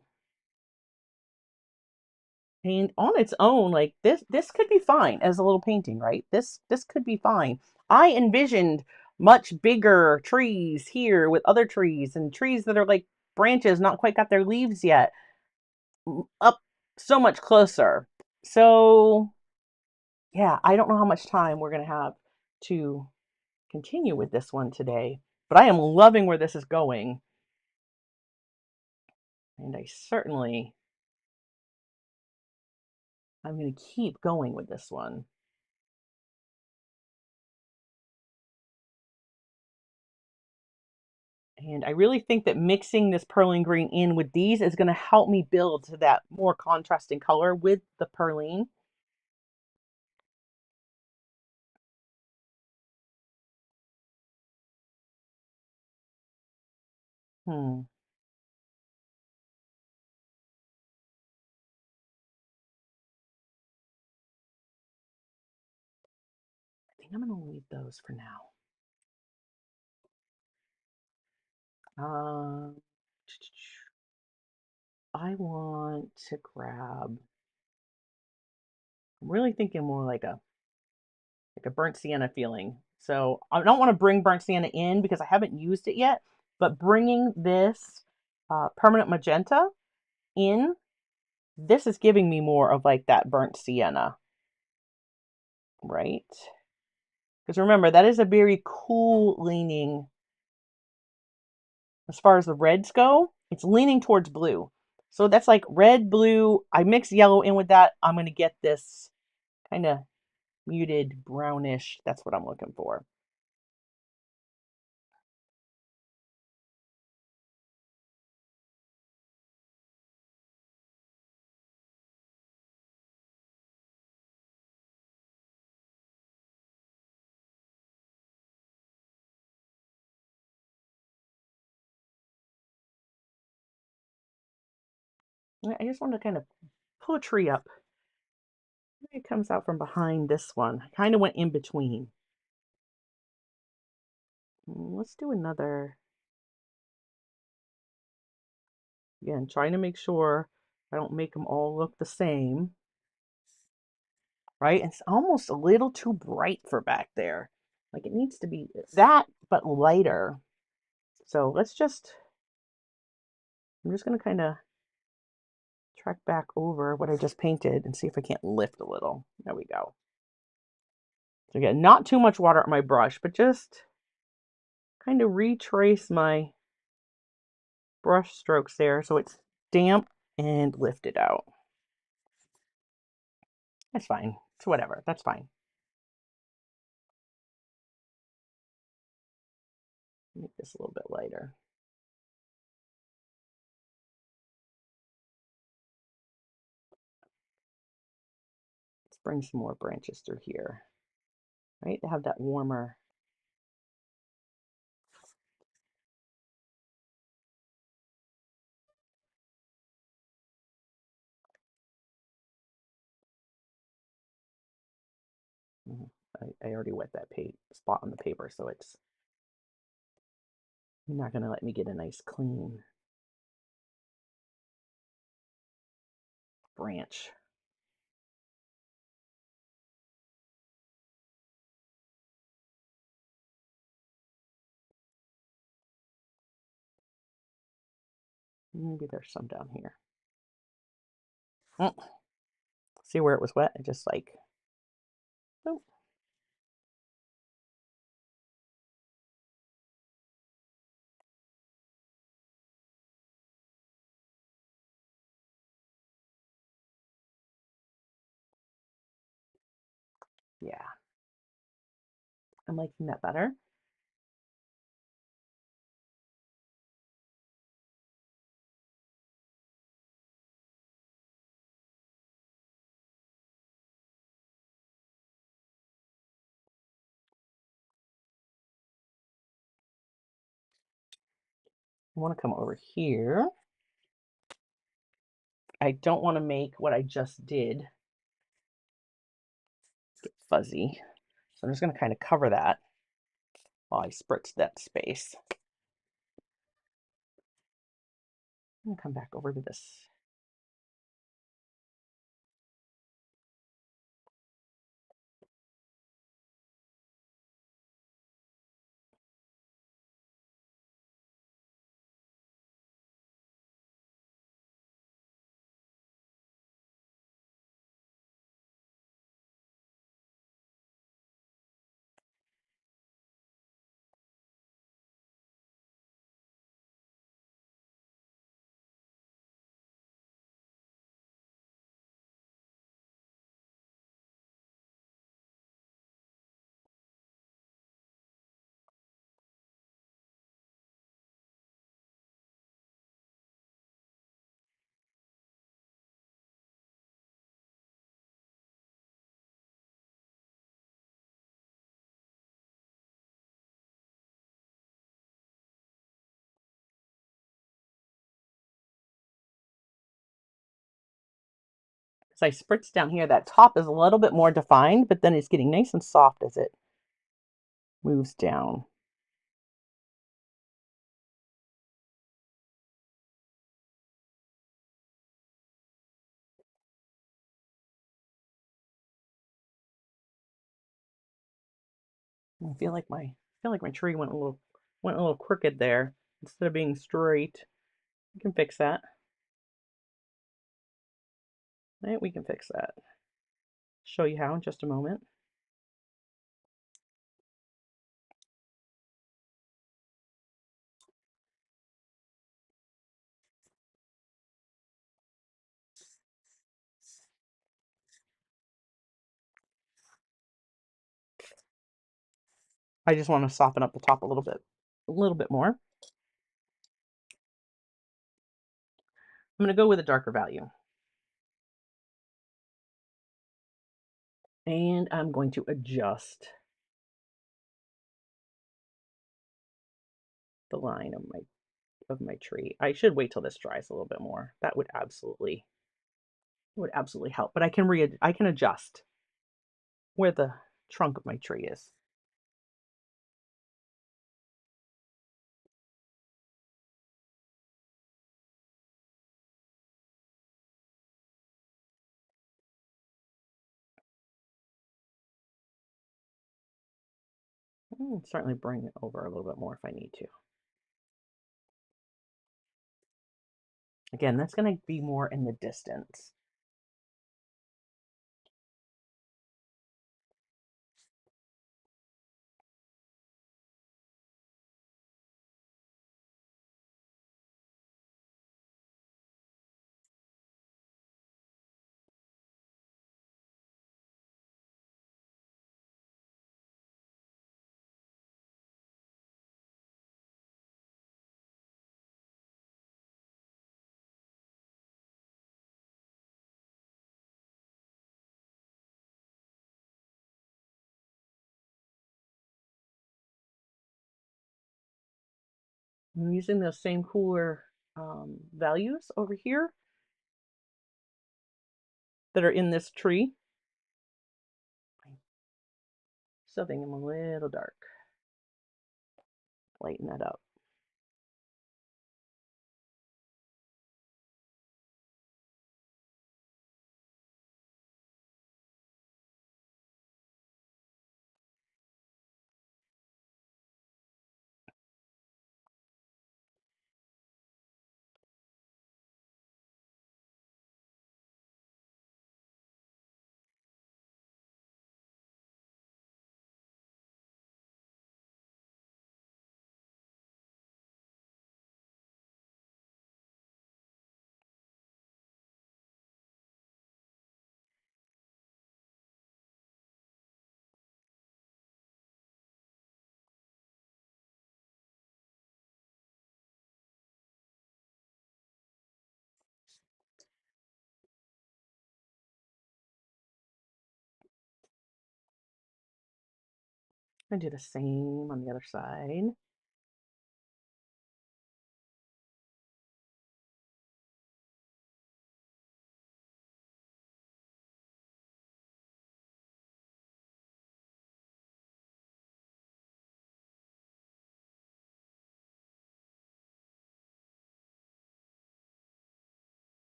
And on its own, like this could be fine as a little painting, right? This could be fine. I envisioned much bigger trees here with other trees and trees that are like branches not quite got their leaves yet, up so much closer. So yeah, I don't know how much time we're gonna have to continue with this one today, but I am loving where this is going, and I'm gonna keep going with this one. And I really think that mixing this perline green in with these is going to help me build to that more contrasting color with the perline. Hmm. I think I'm going to leave those for now. I want to grab, I'm really thinking more like a burnt sienna feeling. So I don't want to bring burnt sienna in because I haven't used it yet, but bringing this permanent magenta in, this is giving me more of like that burnt sienna, right? Because remember, that is a very cool leaning, as far as the reds go, it's leaning towards blue. So that's like red, blue. I mix yellow in with that. I'm going to get this kind of muted brownish. That's what I'm looking for. I just want to kind of pull a tree up. It comes out from behind this one. I kind of went in between. Let's do another. Again, trying to make sure I don't make them all look the same. Right? It's almost a little too bright for back there. Like it needs to be that, but lighter. So let's just, I'm just going to kind of track back over what I just painted and see if I can't lift a little. There we go. So again, not too much water on my brush, but just kind of retrace my brush strokes there so it's damp and lifted out. That's fine. It's whatever. That's fine. Make this a little bit lighter. Let's bring some more branches through here. Right? To have that warmer. I already wet that spot on the paper, so it's not going to let me get a nice clean branch. Maybe there's some down here. See where it was wet? I just like, oh. Yeah, I'm liking that better. I want to come over here. I don't want to make what I just did get fuzzy. So I'm just going to kind of cover that while I spritz that space. I'm going to come back over to this. So I spritz down here, that top is a little bit more defined, but then it's getting nice and soft as it moves down. I feel like my tree went a little crooked there instead of being straight. We can fix that. Right, we can fix that. Show you how in just a moment. I just want to soften up the top a little bit more. I'm going to go with a darker value. And I'm going to adjust the line of my tree. I should wait till this dries a little bit more. That would absolutely help. But I can adjust where the trunk of my tree is. I'll certainly bring it over a little bit more if I need to. Again, that's going to be more in the distance. I'm using those same cooler values over here that are in this tree. Something them a little dark. Lighten that up. I do the same on the other side.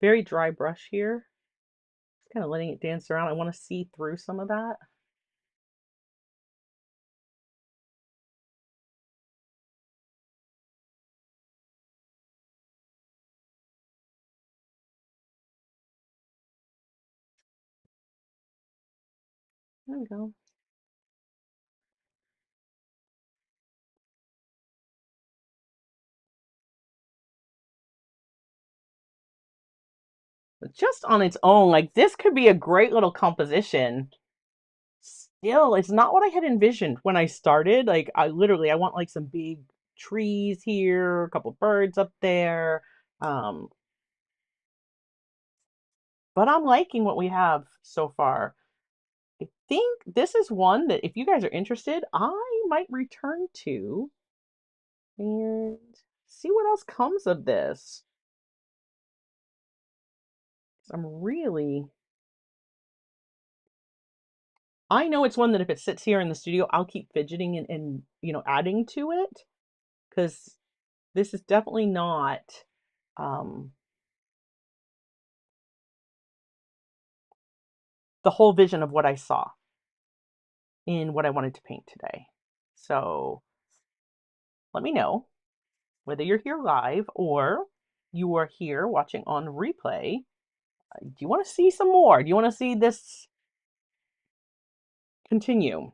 Very dry brush here. Just kind of letting it dance around. I want to see through some of that. There we go. But just on its own, like this could be a great little composition. Still, it's not what I had envisioned when I started. Like I want like some big trees here, a couple birds up there. Um, but I'm liking what we have so far. I think this is one that if you guys are interested, I might return to and see what else comes of this. I'm really I know it's one that if it sits here in the studio, I'll keep fidgeting and adding to it, because this is definitely not the whole vision of what I saw in what I wanted to paint today. So let me know whether you're here live or you are here watching on replay. Do you want to see some more? Do you want to see this continue?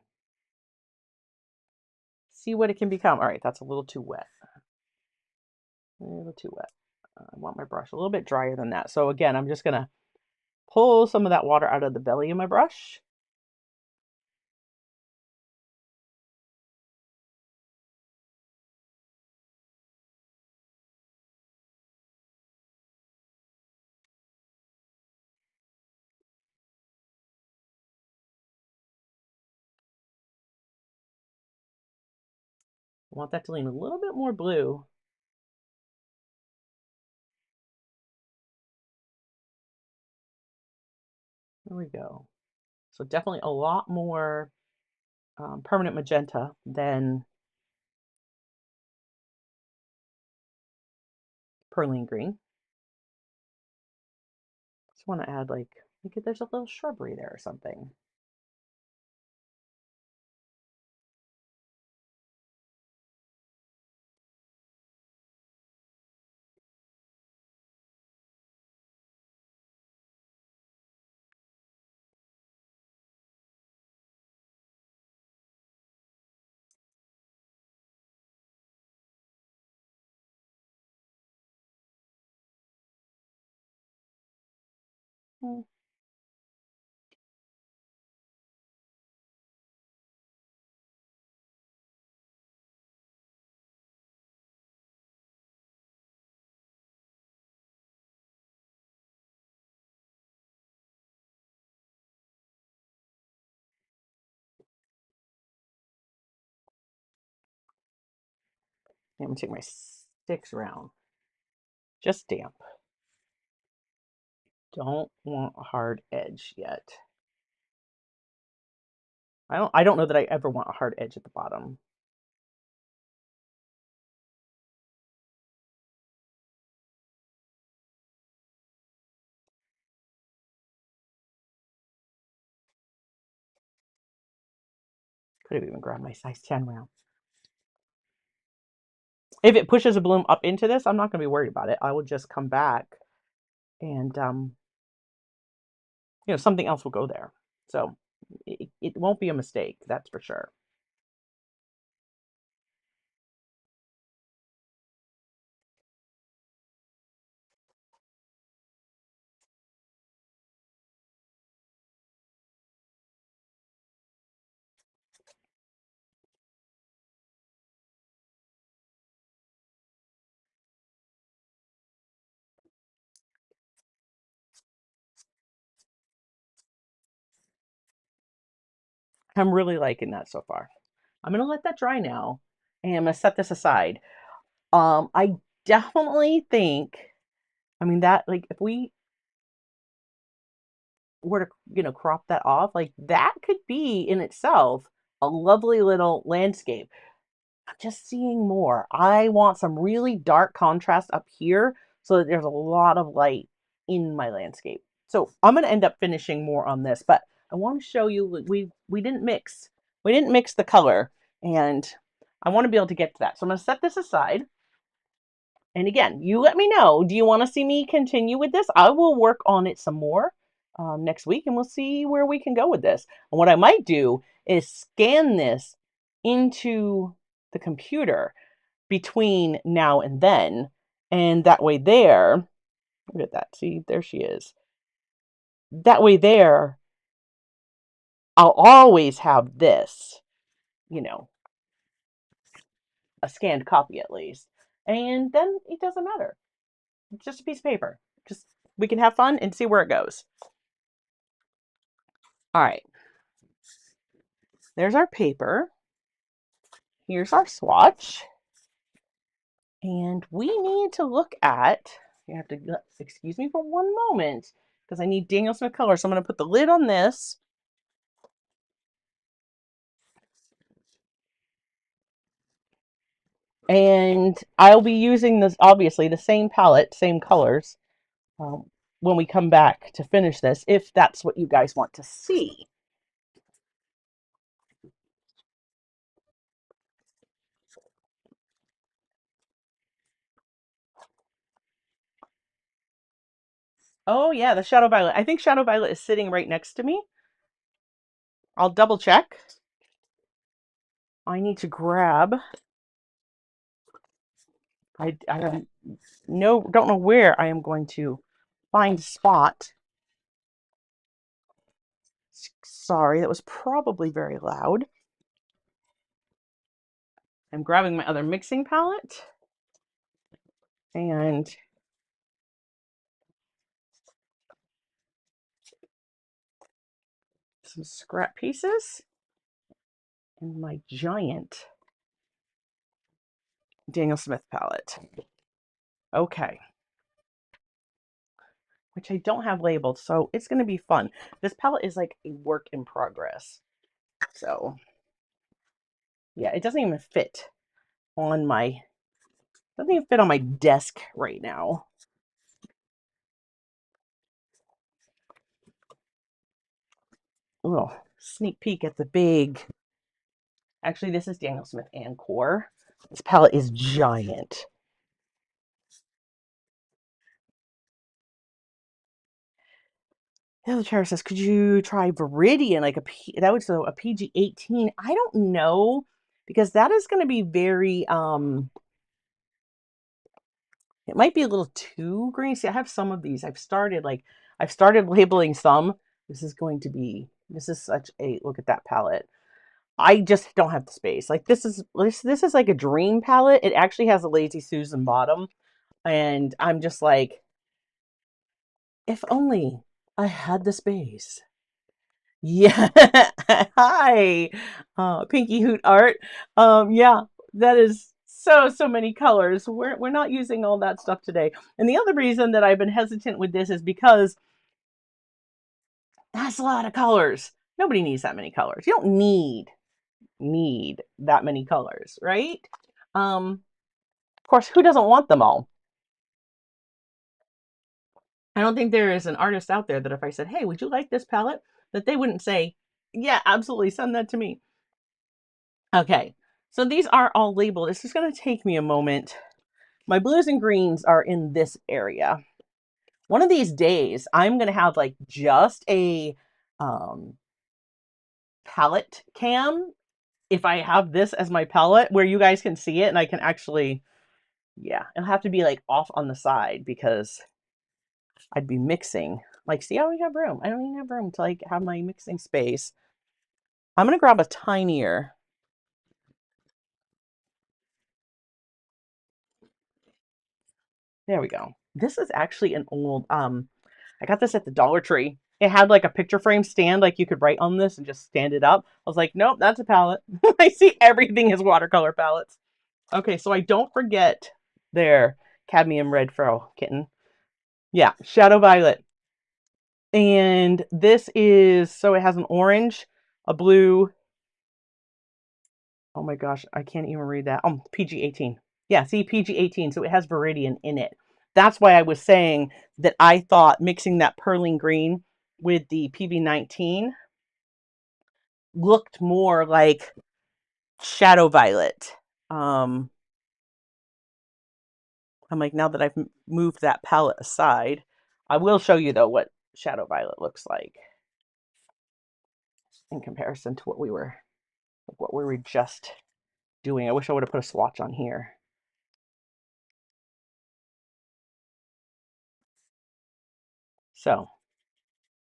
See what it can become. All right, that's a little too wet. A little too wet. I want my brush a little bit drier than that. So again, I'm just going to pull some of that water out of the belly of my brush. I want that to lean a little bit more blue. There we go. So definitely a lot more permanent magenta than perylene green. Just want to add like there's a little shrubbery there or something. Hmm. I'm gonna take my sticks around. Just damp. Don't want a hard edge yet. I don't know that I ever want a hard edge at the bottom. Could have even grabbed my size 10 round. If it pushes a bloom up into this, I'm not going to be worried about it. I will just come back and, something else will go there. So it won't be a mistake, that's for sure. I'm really liking that so far. I'm going to let that dry now, and I'm going to set this aside. I definitely think, that, like, if we were to, crop that off, like, that could be in itself a lovely little landscape. I'm just seeing more. I want some really dark contrast up here so that there's a lot of light in my landscape. So I'm going to end up finishing more on this, but I want to show you we didn't mix. We didn't mix the color, and I want to be able to get to that. So I'm going to set this aside. And again, you let me know. Do you want to see me continue with this? I will work on it some more next week, and we'll see where we can go with this. And what I might do is scan this into the computer between now and then. And that way there, look at that. See, there she is. That way there, I'll always have this, a scanned copy at least. And then it doesn't matter. It's just a piece of paper. Just we can have fun and see where it goes. All right. There's our paper. Here's our swatch. And we need to look at, you have to excuse me for one moment because I need Daniel Smith Colors. So I'm going to put the lid on this. And I'll be using this, obviously, the same palette, same colors, when we come back to finish this, if that's what you guys want to see. Oh yeah, the Shadow Violet. I think Shadow Violet is sitting right next to me. I'll double check. I need to grab. I don't know where I am going to find a spot. Sorry, that was probably very loud. I'm grabbing my other mixing palette and some scrap pieces and my giant Daniel Smith palette. Okay. Which I don't have labeled, so it's going to be fun. This palette is like a work in progress. So, yeah, it doesn't even fit on my desk right now. Oh, sneak peek at the big. Actually, this is Daniel Smith Encore. This palette is giant. The other chair says, "Could you try Viridian, like that was a PG-18?" I don't know, because that is going to be very it might be a little too green. See, I have some of these. I've started labeling some. This is such a look at that palette. I just don't have the space. Like this is like a dream palette. It actually has a Lazy Susan bottom, and I'm just like, if only I had the space. Yeah. Hi, Pinky Hoot Art. Yeah, that is so many colors. We're not using all that stuff today. And the other reason that I've been hesitant with this is because that's a lot of colors. Nobody needs that many colors. You don't need that many colors, right? Of course, who doesn't want them all? I don't think there is an artist out there that if I said, "Hey, would you like this palette?" that they wouldn't say, "Yeah, absolutely, send that to me." Okay, so these are all labeled. It's just going to take me a moment. My blues and greens are in this area. One of these days, I'm going to have like just a um, palette cam. If I have this as my palette where you guys can see it and I can actually, yeah, it'll have to be like off on the side because I'd be mixing. Like, see how we have room? I don't even have room to like have my mixing space. I'm going to grab a tinier. There we go. This is actually an old, I got this at the Dollar Tree. It had like a picture frame stand, like you could write on this and just stand it up. I was like, nope, that's a palette. I see everything as watercolor palettes. Okay, so I don't forget there, cadmium red fro kitten. Yeah, shadow violet. And this is, so it has an orange, a blue. Oh my gosh, I can't even read that. PG-18. Yeah, see, PG-18. So it has Viridian in it. That's why I was saying that I thought mixing that perling green with the PB19 looked more like shadow violet. I'm like, now that I've moved that palette aside, I will show you though what shadow violet looks like in comparison to what we were just doing. I wish I would have put a swatch on here. So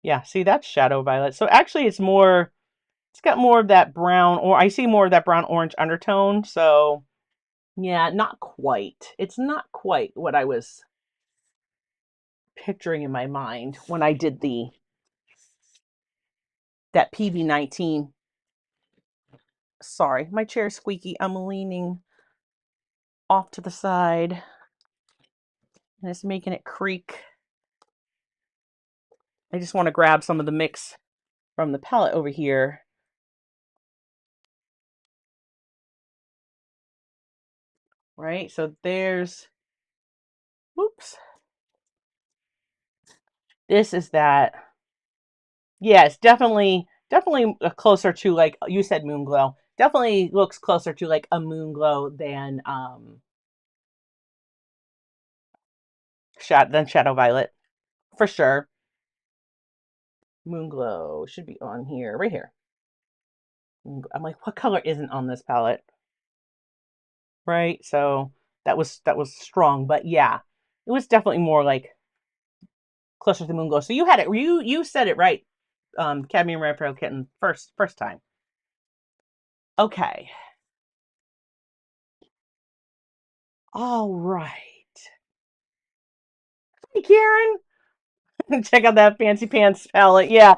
yeah, see, that's shadow violet. So actually it's got more of that brown, or I see more of that brown orange undertone. So yeah, not quite. It's not quite what I was picturing in my mind when I did that PB19. Sorry, my chair's squeaky. I'm leaning off to the side and it's making it creak. I just want to grab some of the mix from the palette over here. right? So there's, whoops, this is that. Yes, definitely closer to, like you said, moon glow. Definitely looks closer to like a moon glow than shadow violet for sure. Moon glow should be on here, right here. I'm like, what color isn't on this palette? Right? So that was strong, but yeah, it was definitely more like closer to moon glow. So you had it, you said it right, cadmium red pearl kitten first time. Okay. All right. Hey, Karen. Check out that fancy pants palette. Yeah.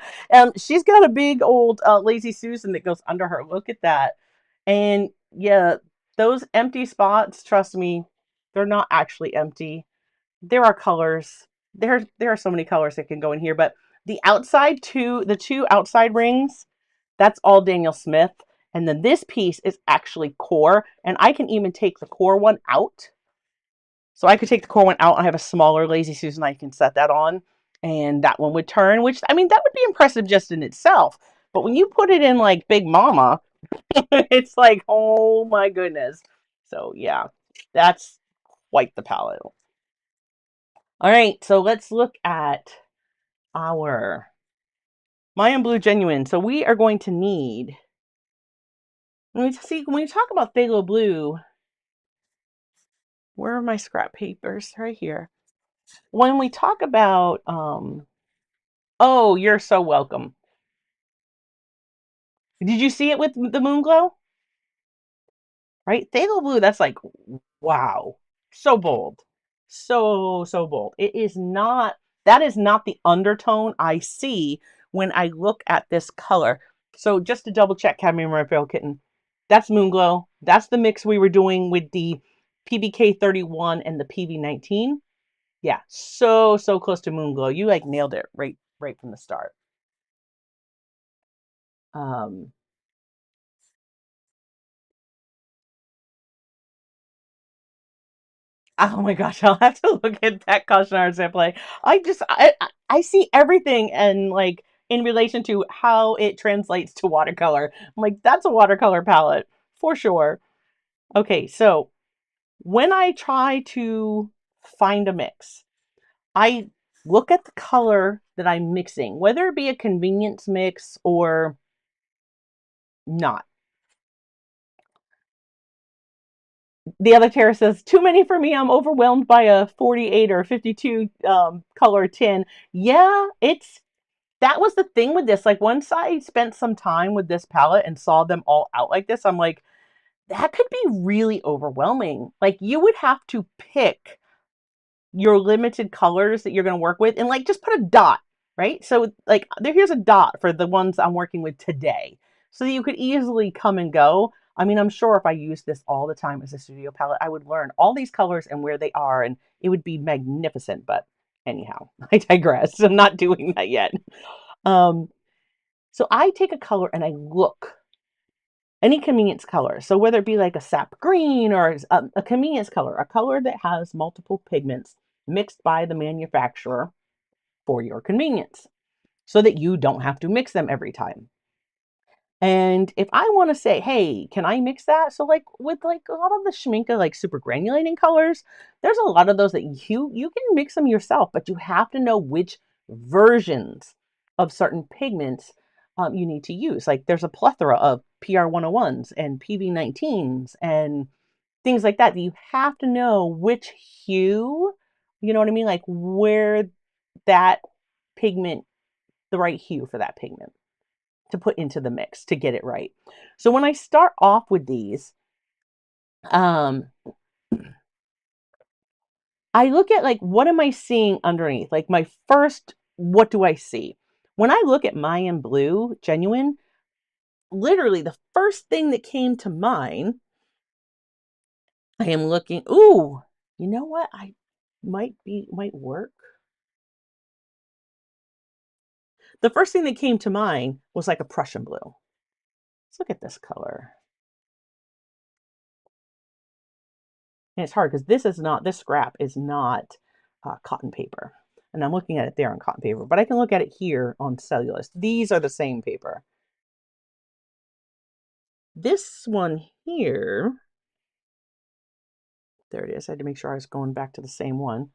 She's got a big old Lazy Susan that goes under her. Look at that. And yeah, those empty spots, trust me, they're not actually empty. There are colors. There are so many colors that can go in here, but the two outside rings, that's all Daniel Smith. And then this piece is actually core, and I can even take the core one out. So I could take the core one out. I have a smaller Lazy Susan. I can set that on, and that one would turn, which, I mean, that would be impressive just in itself. But when you put it in like Big Mama, it's like, oh my goodness. So yeah, that's quite the palette. All right, so let's look at our Mayan Blue Genuine. So we are going to need, when we talk about phthalo blue, where are my scrap papers? Right here. When we talk about, oh, you're so welcome. Did you see it with the moon glow? Right? Phthalo blue, that's like, wow. So bold. So bold. It is not, that is not the undertone I see when I look at this color. So just to double check, cadmium red pearl kitten, that's moon glow. That's the mix we were doing with the PBK 31 and the PV19. Yeah, so close to moon glow. You like nailed it right from the start. Um, Oh my gosh, I'll have to look at that cautionary display. I see everything and like in relation to how it translates to watercolor. I'm like, that's a watercolor palette for sure. Okay, so when I try to find a mix, I look at the color that I'm mixing, whether it be a convenience mix or not. The other Tara says, too many for me. I'm overwhelmed by a 48 or 52 color tin. Yeah, that was the thing with this. Like, once I spent some time with this palette and saw them all out like this, I'm like, that could be really overwhelming. Like, you would have to pick your limited colors that you're going to work with and like just put a dot, right? So like here's a dot for the ones I'm working with today. So that you could easily come and go. I mean, I'm sure if I used this all the time as a studio palette, I would learn all these colors and where they are, and it would be magnificent. But anyhow, I digress. I'm not doing that yet. Um, so I take a color and I look, any convenience color. So whether it be like a sap green or a convenience color, a color that has multiple pigments mixed by the manufacturer for your convenience so that you don't have to mix them every time. And if I want to say, hey, can I mix that? So like with like a lot of the Schminke like super granulating colors, there's a lot of those that you can mix them yourself, but you have to know which versions of certain pigments you need to use. Like there's a plethora of PR 101s and PV19s and things like that. You have to know which hue, you know what I mean? Like where that pigment, the right hue for that pigment to put into the mix to get it right. So when I start off with these, um, I look at like, what am I seeing underneath? Like my first, what do I see? When I look at Mayan Blue Genuine, literally the first thing that came to mind, I am looking, ooh, you know what? I might work. The first thing that came to mind was like a Prussian blue. Let's look at this color. And it's hard because this scrap is not cotton paper. And I'm looking at it there on cotton paper, but I can look at it here on cellulose. These are the same paper. This one here, there it is. I had to make sure I was going back to the same one.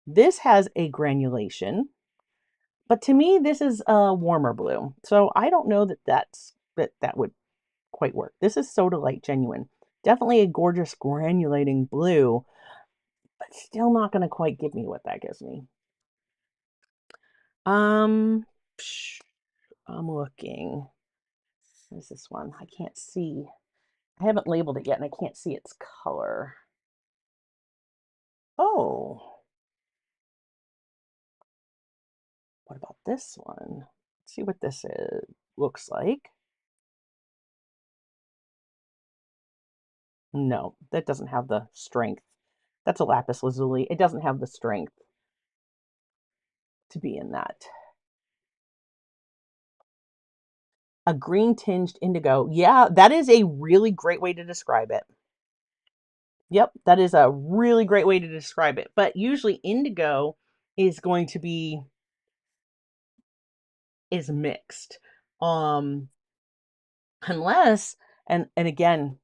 This has a granulation, but to me, this is a warmer blue. So I don't know that would quite work. This is Soda Light Genuine. Definitely a gorgeous granulating blue, but still not going to quite give me what that gives me. Um, I'm looking. What is this one? I can't see. I haven't labeled it yet, and I can't see its color. Oh, what about this one? Let's see what this looks like. No, that doesn't have the strength. That's a lapis lazuli. It doesn't have the strength to be in that. A green tinged indigo. Yeah, that is a really great way to describe it. Yep, that is a really great way to describe it. But usually indigo is going to be mixed. Unless and again,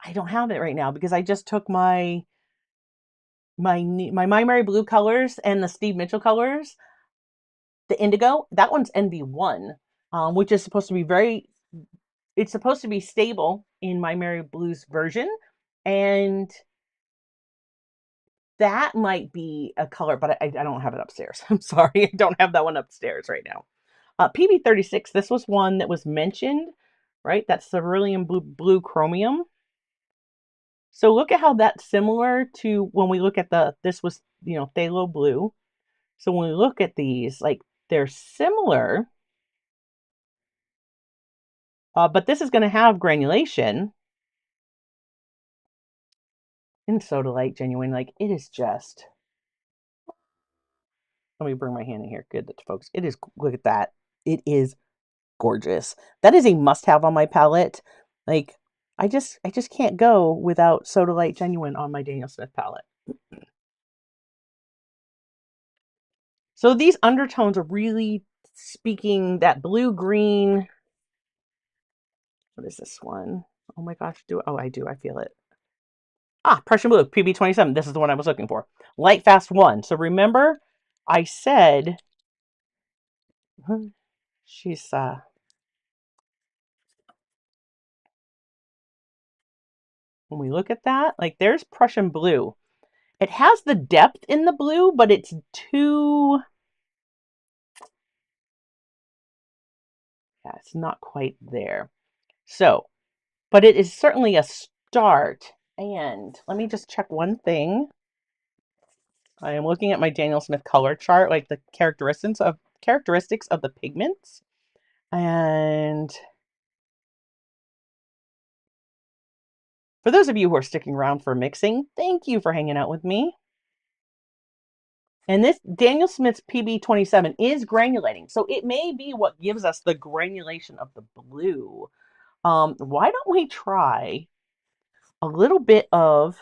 I don't have it right now because I just took my My Mary Blue colors and the Steve Mitchell colors, the indigo, that one's NB1, which is supposed to be it's supposed to be stable in My Mary Blue's version. And that might be a color, but I don't have it upstairs. I'm sorry. I don't have that one upstairs right now. PB36, this was one that was mentioned, right? That's cerulean blue chromium. So look at how that's similar to when we look at this was, phthalo blue. So when we look at these, like they're similar, but this is going to have granulation in Soda Light Genuine. Like it is just, let me bring my hand in here. Good, folks. It is, look at that. It is gorgeous. That is a must-have on my palette. Like I just can't go without Soda Light Genuine on my Daniel Smith palette. So these undertones are really speaking that blue-green. What is this one? Oh my gosh, I do. I feel it. Prussian Blue, PB27. This is the one I was looking for. Light Fast 1. So remember, I said, she's, when we look at that, like there's Prussian Blue. It has the depth in the blue, but it's too, yeah, it's not quite there. So, but it is certainly a start. And let me just check one thing. I am looking at my Daniel Smith color chart, like the characteristics of the pigments. And for those of you who are sticking around for mixing, thank you for hanging out with me. And this Daniel Smith's PB27 is granulating. So it may be what gives us the granulation of the blue. Why don't we try a little bit of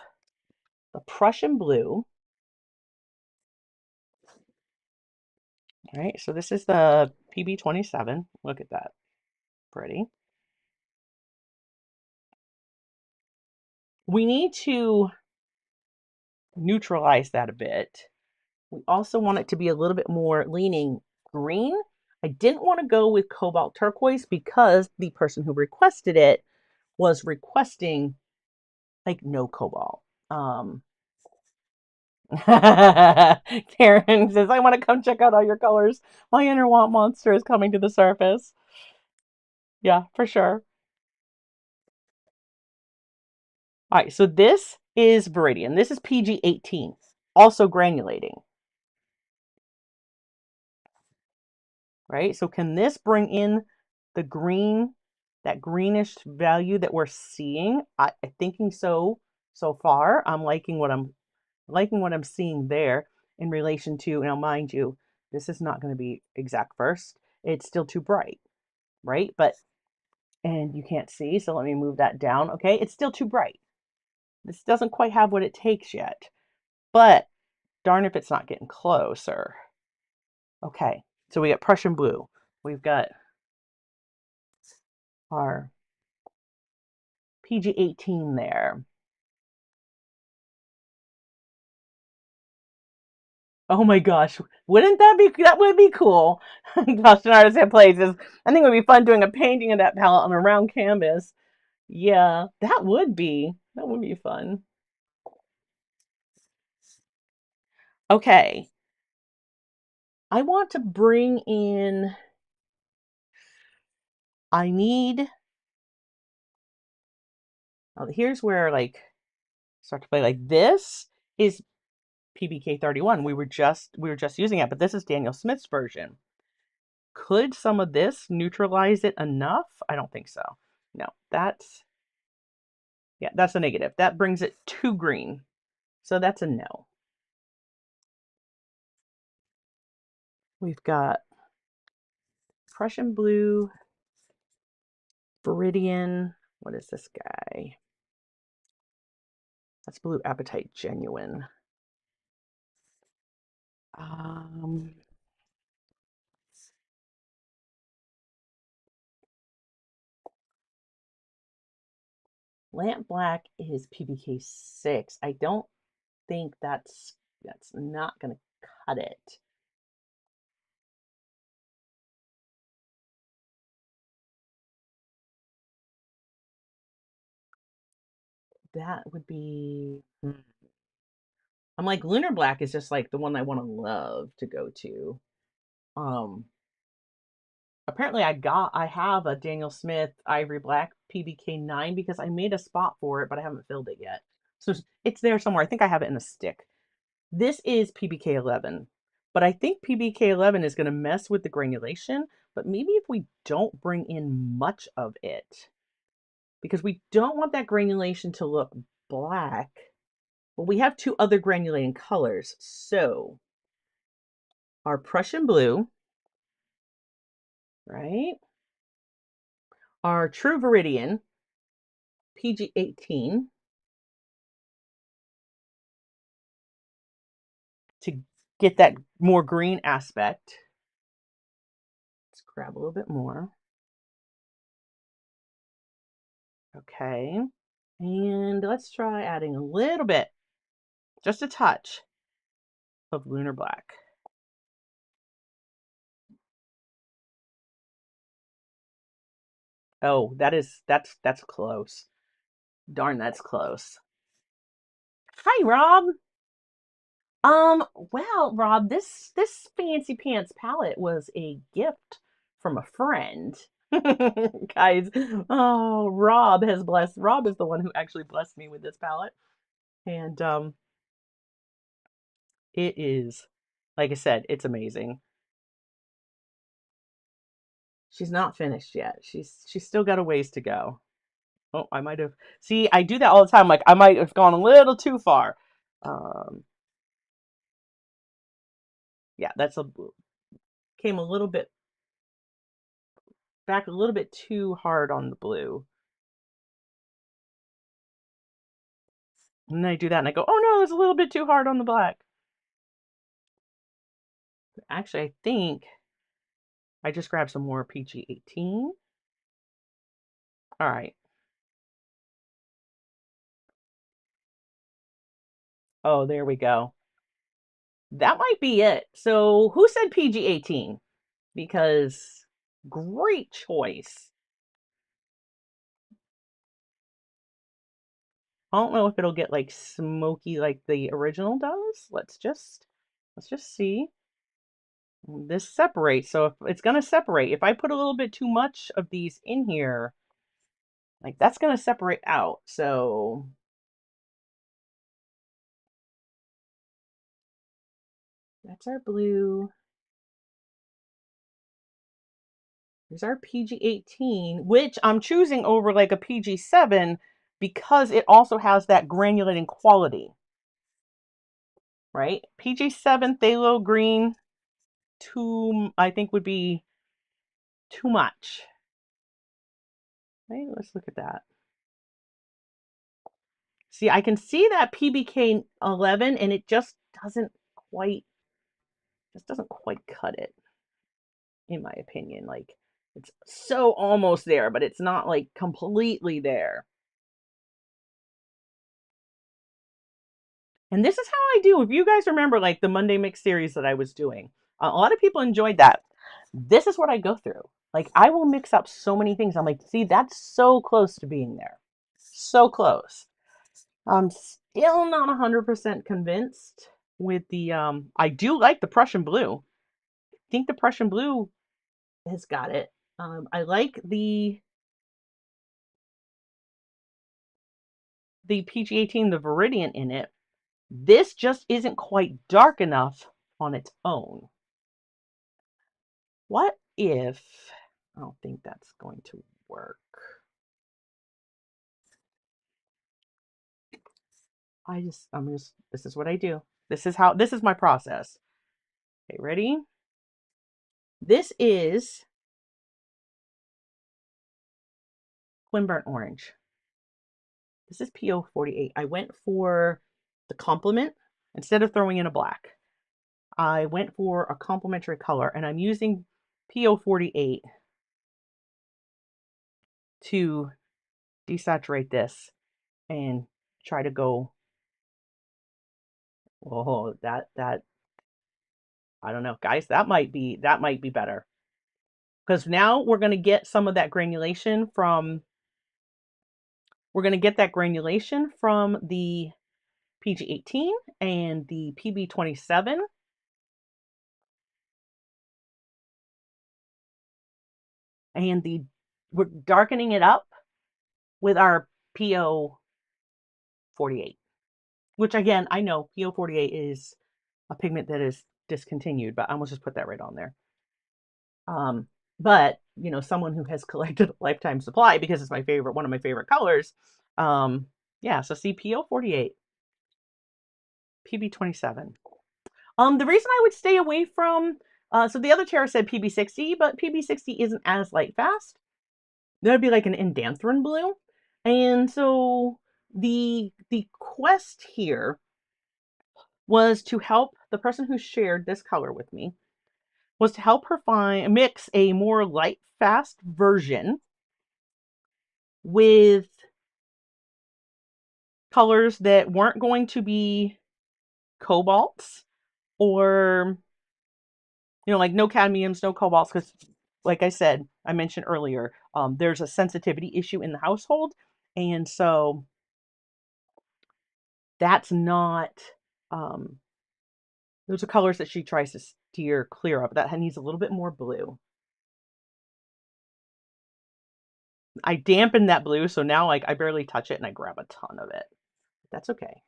the Prussian Blue? All right, so this is the PB27. Look at that. Pretty. We need to neutralize that a bit. We also want it to be a little bit more leaning green. I didn't want to go with cobalt turquoise because the person who requested it was requesting like no cobalt. Karen says, I want to come check out all your colors. My inner want monster is coming to the surface. Yeah, for sure. All right, so this is Viridian. This is PG18, also granulating. Right? So can this bring in the green, that greenish value that we're seeing? I'm thinking so far. I'm liking what I'm seeing there in relation to, now mind you, this is not going to be exact first. It's still too bright, right? And you can't see, so let me move that down. Okay, it's still too bright. This doesn't quite have what it takes yet, but darn if it's not getting closer. Okay, so we got Prussian blue. We've got our PG-18 there. Oh my gosh, that would be cool. Gosh, an artist at places. I think it would be fun doing a painting of that palette on a round canvas. Yeah, that would be fun. Okay, I want to bring in, I need, oh, here's where like start to play. Like this is PBK 31. We were just using it, but this is Daniel Smith's version. Could some of this neutralize it enough? I don't think so. No, yeah, that's a negative. That brings it too green. So that's a no. We've got Prussian blue, Viridian. What is this guy? That's Blue Appetite Genuine. Um, Lamp Black is PBK 6. I don't think that's not going to cut it. That would be. I'm like, Lunar Black is just like the one I want to love to go to. Um, Apparently I have a Daniel Smith Ivory Black PBK 9 because I made a spot for it, but I haven't filled it yet. So it's there somewhere. I think I have it in a stick. This is PBK 11, but I think PBK 11 is going to mess with the granulation, but maybe if we don't bring in much of it, because we don't want that granulation to look black. Well, we have two other granulating colors. So our Prussian blue, right? Our True Viridian, PG-18, to get that more green aspect. Let's grab a little bit more. Okay. And let's try adding a little bit, just a touch, of Lunar Black. Oh, that's close. Darn, that's close. Hi, Rob. Well, Rob, this fancy pants palette was a gift from a friend. Guys, oh, Rob is the one who actually blessed me with this palette. And it is, like I said, it's amazing. She's not finished yet. She's still got a ways to go. Oh, I might have. See, I do that all the time. Like I might have gone a little too far. Um, yeah, came a little bit back a little bit too hard on the blue. And then I do that and I go, oh no, it's a little bit too hard on the black. Actually, I think I just grabbed some more PG-18. All right. Oh, there we go. That might be it. So who said PG-18? Because great choice. I don't know if it'll get like smoky like the original does. Let's just see. This separates, so if it's gonna separate, if I put a little bit too much of these in here, like that's gonna separate out. So that's our blue. There's our PG-18, which I'm choosing over like a PG-7 because it also has that granulating quality, right? PG-7 phthalo green, I think would be too much. Right? Let's look at that. See, I can see that PBK 11 and it quite just doesn't quite cut it, in my opinion. Like, it's so almost there, but it's not like completely there. And this is how I do. If you guys remember, like the Monday Mix series that I was doing, a lot of people enjoyed that. This is what I go through. Like, I will mix up so many things. I'm like, see, that's so close to being there. So close. I'm still not 100% convinced with the, I do like the Prussian blue. I think the Prussian blue has got it. I like the PG18, the Viridian in it. This just isn't quite dark enough on its own. What if, I don't think that's going to work. This is what I do. This is my process. Okay, ready? This is Twin Burnt Orange. This is PO48. I went for the complement instead of throwing in a black. I went for a complementary color, and I'm using PO48 to desaturate this and try to go. Oh, that I don't know, guys. That might be better, because now we're going to get some of that granulation from. We're going to get that granulation from the PG18 and the PB27. And we're darkening it up with our PO48, which again, I know PO48 is a pigment that is discontinued, but I'm gonna just put that right on there. But you know, someone who has collected a lifetime supply, because it's one of my favorite colors. Yeah, so see, PO48, PB27. The reason I would stay away from, so the other chair said PB60, but PB60 isn't as light fast. That would be like an indanthrone blue. And so the quest here was to help the person who shared this color with me, was to help her mix a more light fast version with colors that weren't going to be cobalts, or like no cadmiums, no cobalts, because like I said, I mentioned earlier, there's a sensitivity issue in the household, and so that's not, those are colors that she tries to steer clear of. That needs a little bit more blue. I dampened that blue, so now like I barely touch it and I grab a ton of it. That's okay,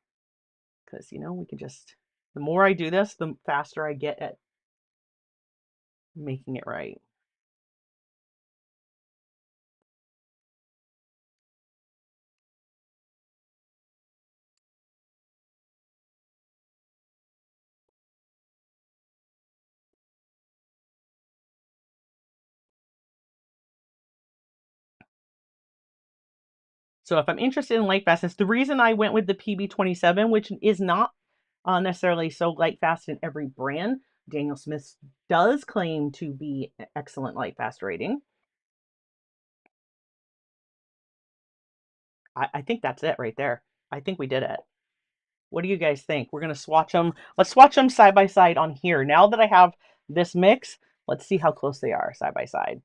because we can just, the more I do this, the faster I get at making it right. So if I'm interested in light fastness, the reason I went with the PB27, which is not necessarily so light fast in every brand, Daniel Smith does claim to be an excellent light fast rating. I think that's it right there. I think we did it. What do you guys think? We're going to swatch them. Let's swatch them side by side on here. Now that I have this mix, let's see how close they are side by side.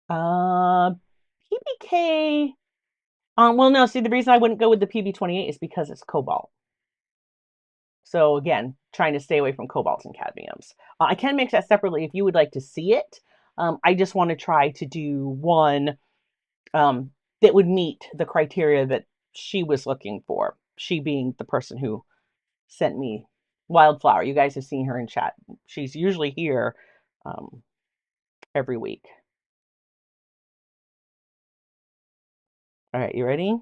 PBK. Well, no, see, the reason I wouldn't go with the PB28 is because it's cobalt. So again, trying to stay away from cobalts and cadmiums. I can mix that separately if you would like to see it. I just want to try to do one that would meet the criteria that she was looking for. She being the person who sent me Wildflower. You guys have seen her in chat. She's usually here every week. All right, you ready?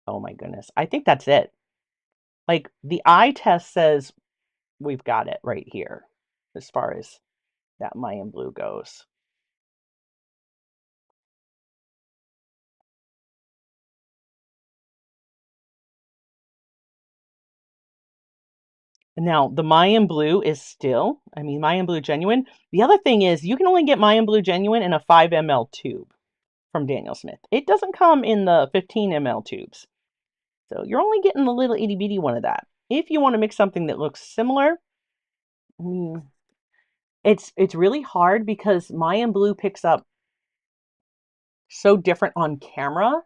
Oh my goodness. I think that's it. Like, the eye test says we've got it right here as far as that Mayan blue goes. Now, the Mayan Blue is still, Mayan Blue Genuine. The other thing is you can only get Mayan Blue Genuine in a 5 ml tube from Daniel Smith. It doesn't come in the 15 ml tubes. So you're only getting the little itty bitty one of that. If you want to mix something that looks similar, it's really hard because Mayan Blue picks up so different on camera.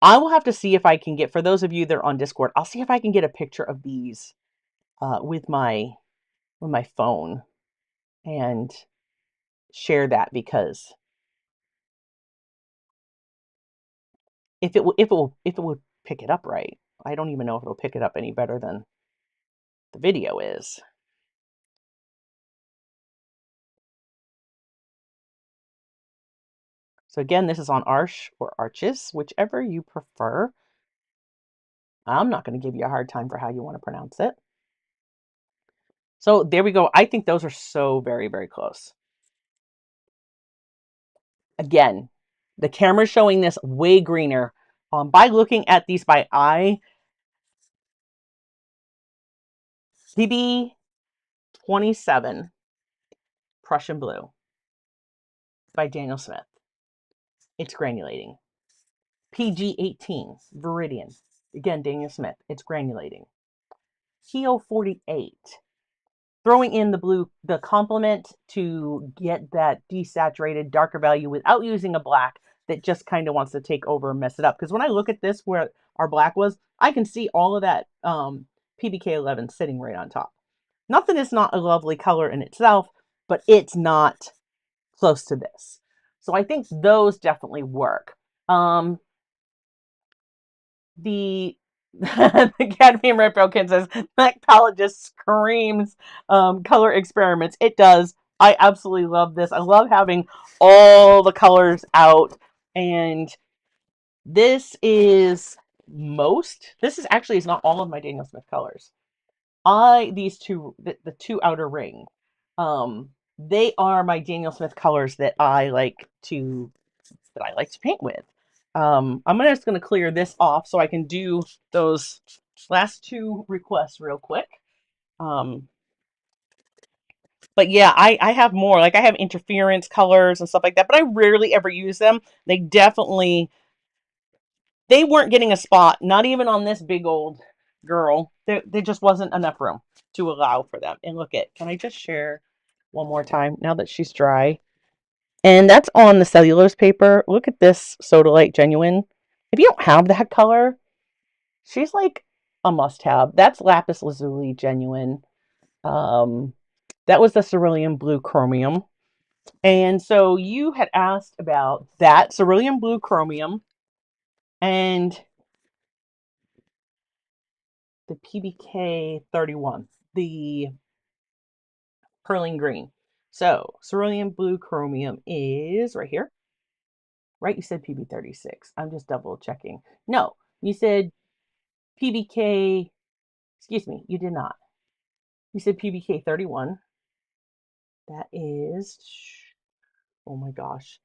I will have to see if I can get, for those of you that are on Discord, I'll see if I can get a picture of these with my phone and share that, because if it would pick it up right, I don't even know if it'll pick it up any better than the video is. So again, this is on Arch or Arches, whichever you prefer. I'm not going to give you a hard time for how you want to pronounce it. So there we go. I think those are so very, very close. Again, the camera's showing this way greener. By looking at these by eye, PB27 Prussian Blue by Daniel Smith. It's granulating. PG18 Viridian. Again, Daniel Smith. It's granulating. PO48. Throwing in the blue, the complement to get that desaturated darker value without using a black that just kind of wants to take over and mess it up. Because when I look at this where our black was, I can see all of that PBK11 sitting right on top. Nothing is not a lovely color in itself, but it's not close to this. So I think those definitely work. The the Cadmium Red Broken says that palette just screams color experiments. It does. I absolutely love this. I love having all the colors out, and this is actually is not all of my Daniel Smith colors. These two, the two outer ring, they are my Daniel Smith colors that I like to paint with. I'm just going to clear this off so I can do those last two requests real quick. But yeah, I have more. Like I have interference colors and stuff like that, but I rarely ever use them. They weren't getting a spot, not even on this big old girl. There just wasn't enough room to allow for them. And can I just share one more time now that she's dry? And that's on the cellulose paper. Look at this Sodalite Genuine. If you don't have that color, she's like a must-have. That's Lapis Lazuli Genuine. That was the Cerulean Blue Chromium. And so you had asked about that Cerulean Blue Chromium and the PBK 31, the Perling Green. So Cerulean Blue Chromium is right here. Right? You said PB 36. I'm just double checking. No, you said PBK. Excuse me, you did not. You said PBK 31. That is, oh my gosh.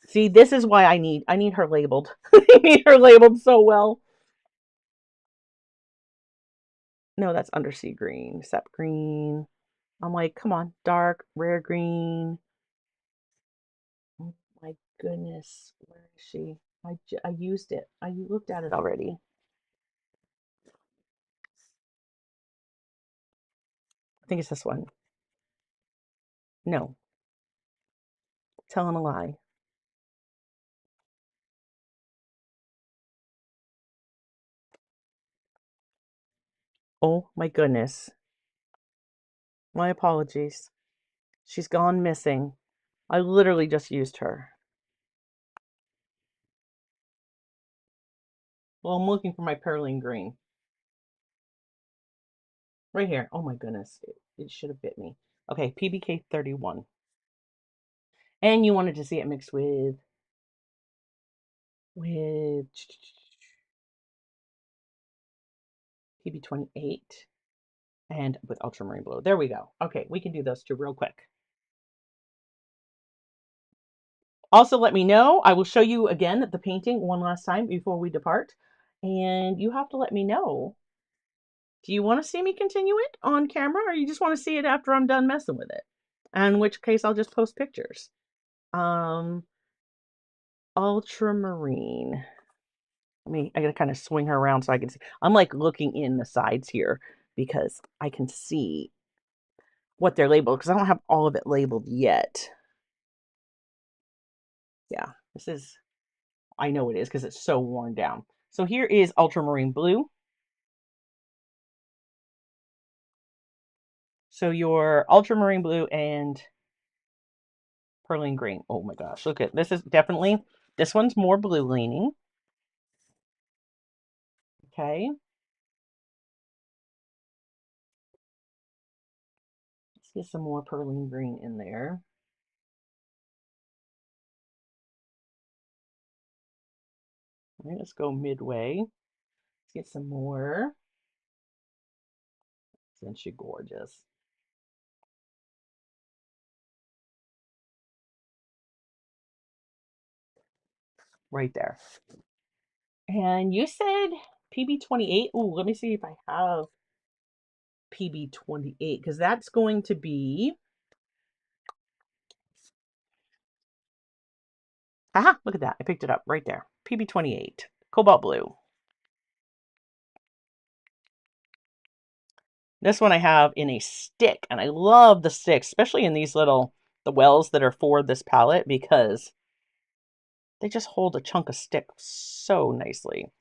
See, this is why I need her labeled. I need her labeled so well. No, that's undersea green, sep green. I'm like, come on, dark, rare green. Oh my goodness, where is she? I used it. I looked at it already. I think it's this one. No, telling a lie. Oh my goodness. My apologies. She's gone missing. I literally just used her. Well, I'm looking for my Perling Green. Right here. Oh my goodness. It should have bit me. Okay, PBK 31. And you wanted to see it mixed with PB 28 and with ultramarine blue. There we go. Okay, we can do those two real quick. Also, let me know. I will show you again the painting one last time before we depart. And you have to let me know Do you want to see me continue it on camera, or you just want to see it after I'm done messing with it? In which case I'll just post pictures. Ultramarine. I gotta kind of swing her around so I can see. I'm like looking in the sides here because I can see what they're labeled because I don't have all of it labeled yet. Yeah, this is, I know it is because it's so worn down. So here is ultramarine blue. So your ultramarine blue and perlene green. Oh my gosh, look at this. Is definitely, this one's more blue leaning. Okay. Let's get some more perlene green in there. All right, let's go midway. Let's get some more. Isn't she gorgeous? Right there. And you said PB28. Oh, let me see if I have PB28 because that's going to be. Aha, look at that. I picked it up right there. PB28, cobalt blue. This one I have in a stick, and I love the sticks, especially in these little, the wells that are for this palette because they just hold a chunk of stick so nicely.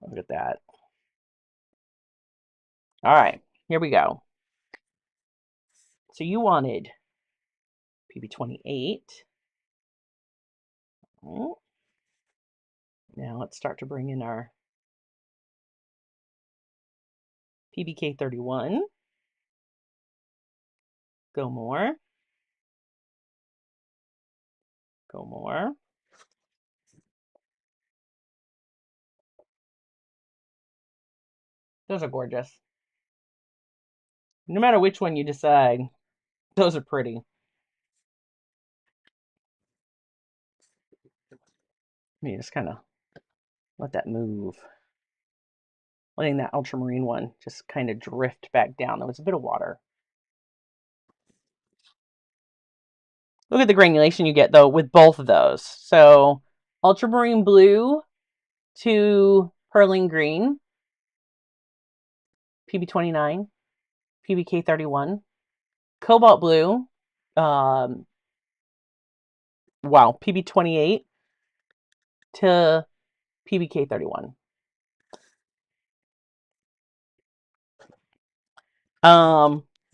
Look at that. All right, here we go. So you wanted PB28. Now let's start to bring in our PBK31. Go more. Go more. Those are gorgeous. No matter which one you decide, those are pretty. Let me just kind of let that move. Letting that ultramarine one just kind of drift back down. There was a bit of water. Look at the granulation you get, though, with both of those. So ultramarine blue to perlene green, PB29, PBK31, cobalt blue, wow, PB28 to PBK31.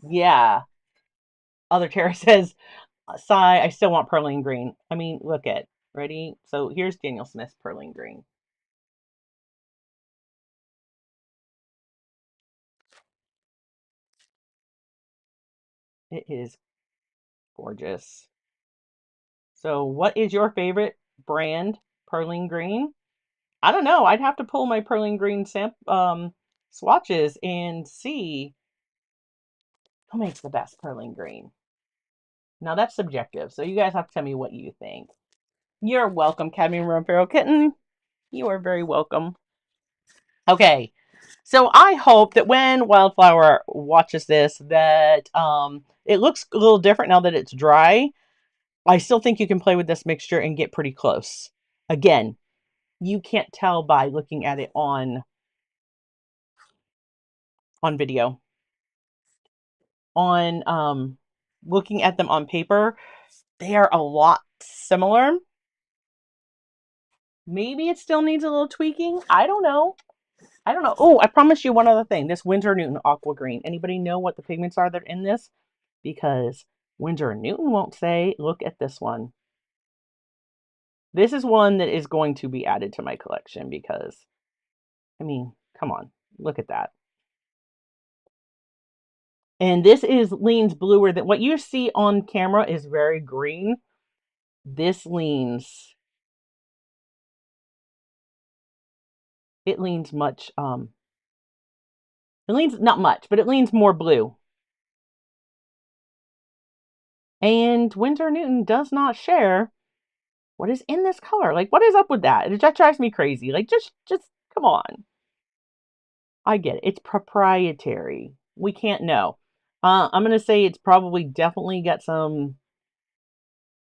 Yeah. Other Tara says, sigh, I still want perlene green. I mean, look at, ready? So here's Daniel Smith's perlene green. It is gorgeous. So what is your favorite brand perlene green? I don't know. I'd have to pull my perlene green swatches and see who makes the best perlene green. Now that's subjective, so you guys have to tell me what you think. You're welcome, Cadmium Rum Feral Kitten. You are very welcome. Okay, so I hope that when Wildflower watches this, that it looks a little different now that it's dry. I still think you can play with this mixture and get pretty close. Again, you can't tell by looking at it on video. On looking at them on paper, they are a lot similar. Maybe it still needs a little tweaking. I don't know. I don't know. Oh, I promise you one other thing. This Winsor & Newton Aqua Green. Anybody know what the pigments are that are in this? Because Winsor & Newton won't say. Look at this one. This is one that is going to be added to my collection because, I mean, come on. Look at that. And this leans bluer than what you see on camera is very green. This leans, it leans much, it leans not much, but it leans more blue. And Winsor & Newton does not share what is in this color. Like, what is up with that? That drives me crazy. Like, just come on. I get it. It's proprietary. We can't know. I'm gonna say it's probably definitely got some.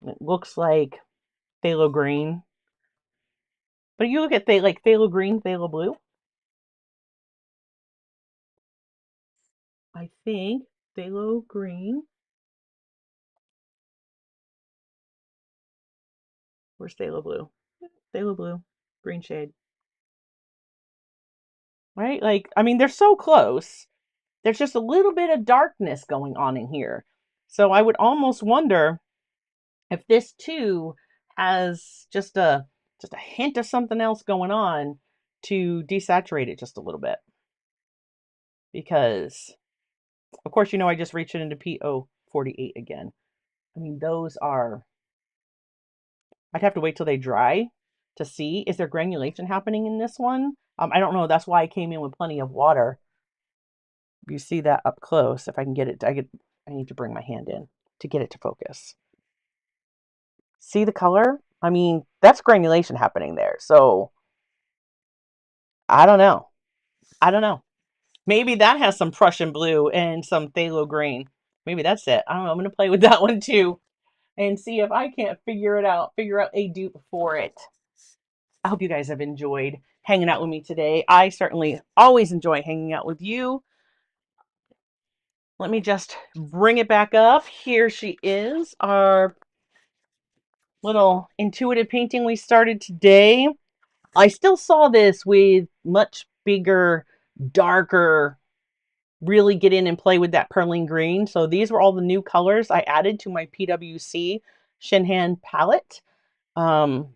It looks like phthalo green, but you look at like phthalo green, phthalo blue. I think phthalo green. Where's phthalo blue? Phthalo blue, green shade. Right? Like, I mean, they're so close. There's just a little bit of darkness going on in here. So I would almost wonder if this too has just a hint of something else going on to desaturate it just a little bit. Because of course, I just reached it into PO48 again. I mean, those are, I'd have to wait till they dry to see. Is there granulation happening in this one? I don't know. That's why I came in with plenty of water. You see that up close. If I can get it, I need to bring my hand in to get it to focus. See the color? I mean, that's granulation happening there. So I don't know. I don't know. Maybe that has some Prussian blue and some phthalo green. Maybe that's it. I don't know. I'm going to play with that one too and see if I can't figure out a dupe for it. I hope you guys have enjoyed hanging out with me today. I certainly always enjoy hanging out with you. Let me just bring it back up. Here she is, our little intuitive painting we started today. I still saw this with much bigger, darker, really get in and play with that perling green. So these were all the new colors I added to my PWC Shinhan palette. Um,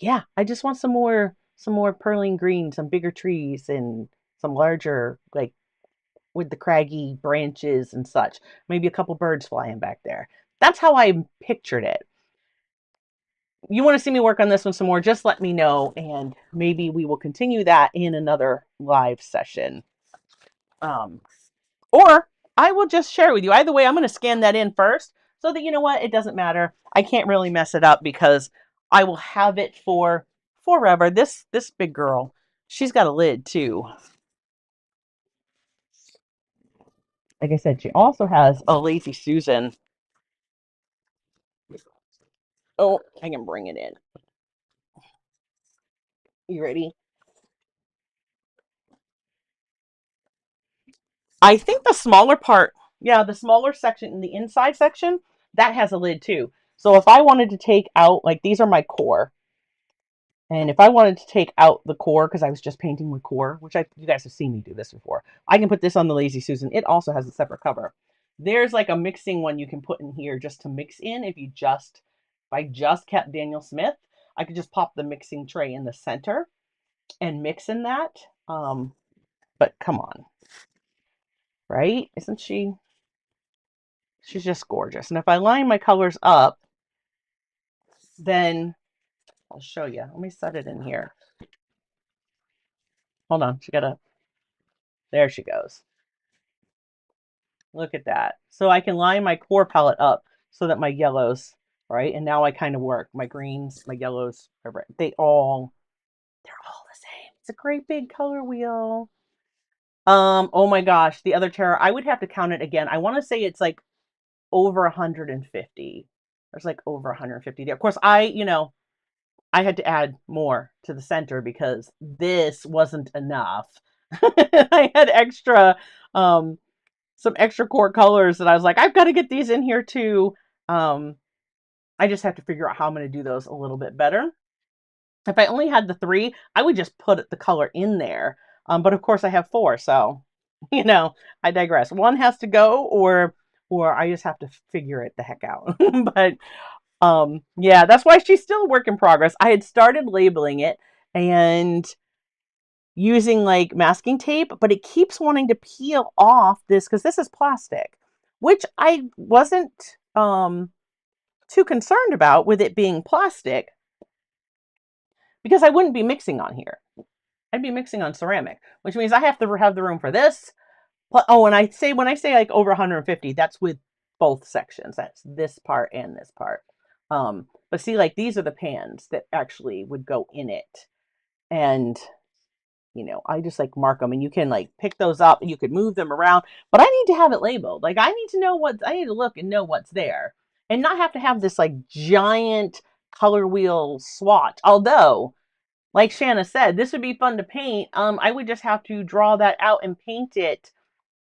yeah, I just want some more perling green, some bigger trees and some larger, like with the craggy branches and such. Maybe a couple birds flying back there. That's how I pictured it. You want to see me work on this one some more, just let me know, and maybe we will continue that in another live session. Um, or I will just share it with you. Either way, I'm going to scan that in first so that, it doesn't matter. I can't really mess it up because I will have it for forever. This big girl, she's got a lid too. Like I said, she also has a Lazy Susan. Oh, I can bring it in. You ready? I think the smaller part, yeah, the smaller section in the inside section, that has a lid too. So if I wanted to take out, like these are my core, and if I wanted to take out the core, because I was just painting with core, which you guys have seen me do this before, I can put this on the Lazy Susan. It also has a separate cover. There's like a mixing one you can put in here just to mix in. If I just kept Daniel Smith, I could just pop the mixing tray in the center and mix in that. But come on, right? Isn't she? She's just gorgeous. And if I line my colors up, then I'll show you. Let me set it in here. Hold on. There she goes. Look at that. So I can line my core palette up so that my yellows, right? And now I kind of work. My greens, my yellows, they're all the same. It's a great big color wheel. Oh my gosh, the other terror. I would have to count it again. I want to say it's like over 150. There's like over 150 there. Of course, I had to add more to the center because this wasn't enough. I had um, some extra core colors that I was like, I've got to get these in here too. I just have to figure out how I'm going to do those a little bit better. If I only had the 3, I would just put the color in there. But of course I have 4, so I digress. One has to go, or I just have to figure it the heck out. But yeah, that's why she's still a work in progress. I had started labeling it and using like masking tape, but it keeps wanting to peel off this because this is plastic, which I wasn't too concerned about with it being plastic because I wouldn't be mixing on here. I'd be mixing on ceramic, which means I have to have the room for this. Oh, and when I say like over 150, that's with both sections. That's this part and this part. But see, like these are the pans that actually would go in it. And you know, I just like mark them, and you can like pick those up and you could move them around, but I need to have it labeled. Like I need to know I need to look and know what's there and not have to have this like giant color wheel swatch. Although, like Shanna said, this would be fun to paint. I would just have to draw that out and paint it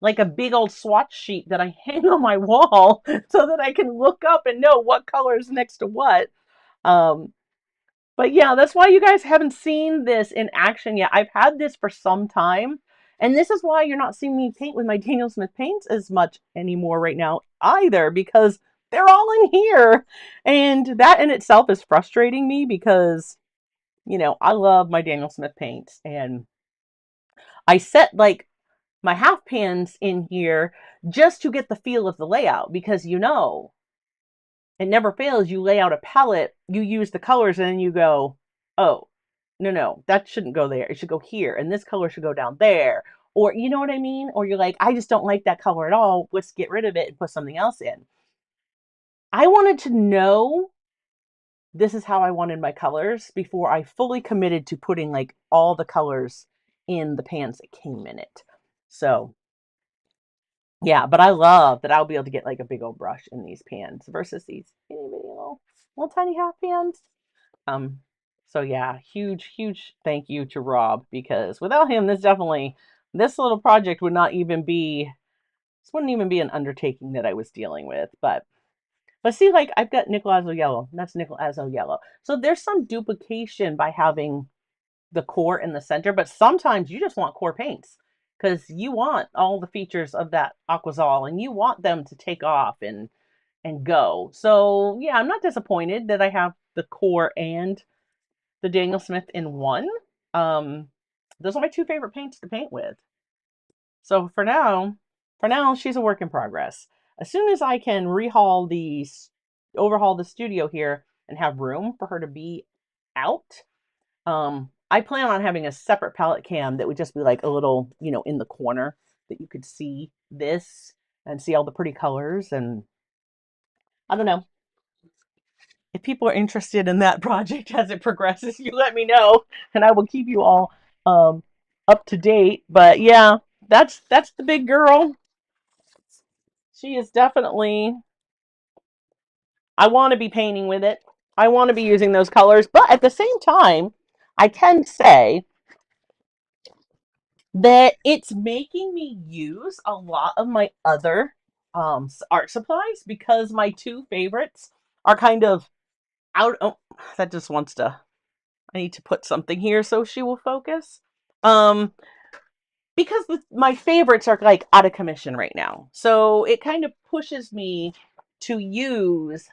like a big old swatch sheet that I hang on my wall so that I can look up and know what color is next to what. Um, but yeah, that's why you guys haven't seen this in action yet. I've had this for some time. And this is why you're not seeing me paint with my Daniel Smith paints as much anymore right now either, because they're all in here. And that in itself is frustrating me because, you know, I love my Daniel Smith paints. And I set like my half pans in here just to get the feel of the layout because, you know, it never fails. You lay out a palette, you use the colors, and then you go, oh, no, that shouldn't go there. It should go here. And this color should go down there. Or, you know what I mean? Or you're like, I just don't like that color at all. Let's get rid of it and put something else in. I wanted to know this is how I wanted my colors before I fully committed to putting like all the colors in the pans that came in it. So yeah, but I love that I'll be able to get like a big old brush in these pans versus these itty bitty little tiny half pans. Um, so yeah, huge thank you to Rob, because without him, this little project would not even be, this wouldn't even be an undertaking that I was dealing with. But see, like I've got nickel azo yellow, and that's nickel azo yellow. So there's some duplication by having the core in the center, but sometimes you just want core paints because you want all the features of that aquazol and you want them to take off and go. So yeah, I'm not disappointed that I have the core and the Daniel Smith in one. Um, those are my two favorite paints to paint with. So for now, she's a work in progress. As soon as I can overhaul the studio here and have room for her to be out, I plan on having a separate palette cam that would just be like a little, you know, in the corner that you could see this and see all the pretty colors. And I don't know, if people are interested in that project as it progresses, you let me know and I will keep you all up to date. But yeah, that's the big girl. She is definitely, I want to be painting with it. I want to be using those colors, but at the same time, I can say that it's making me use a lot of my other art supplies because my two favorites are kind of out. Oh, that just wants to, I need to put something here so she will focus. Um, because my favorites are like out of commission right now. So it kind of pushes me to use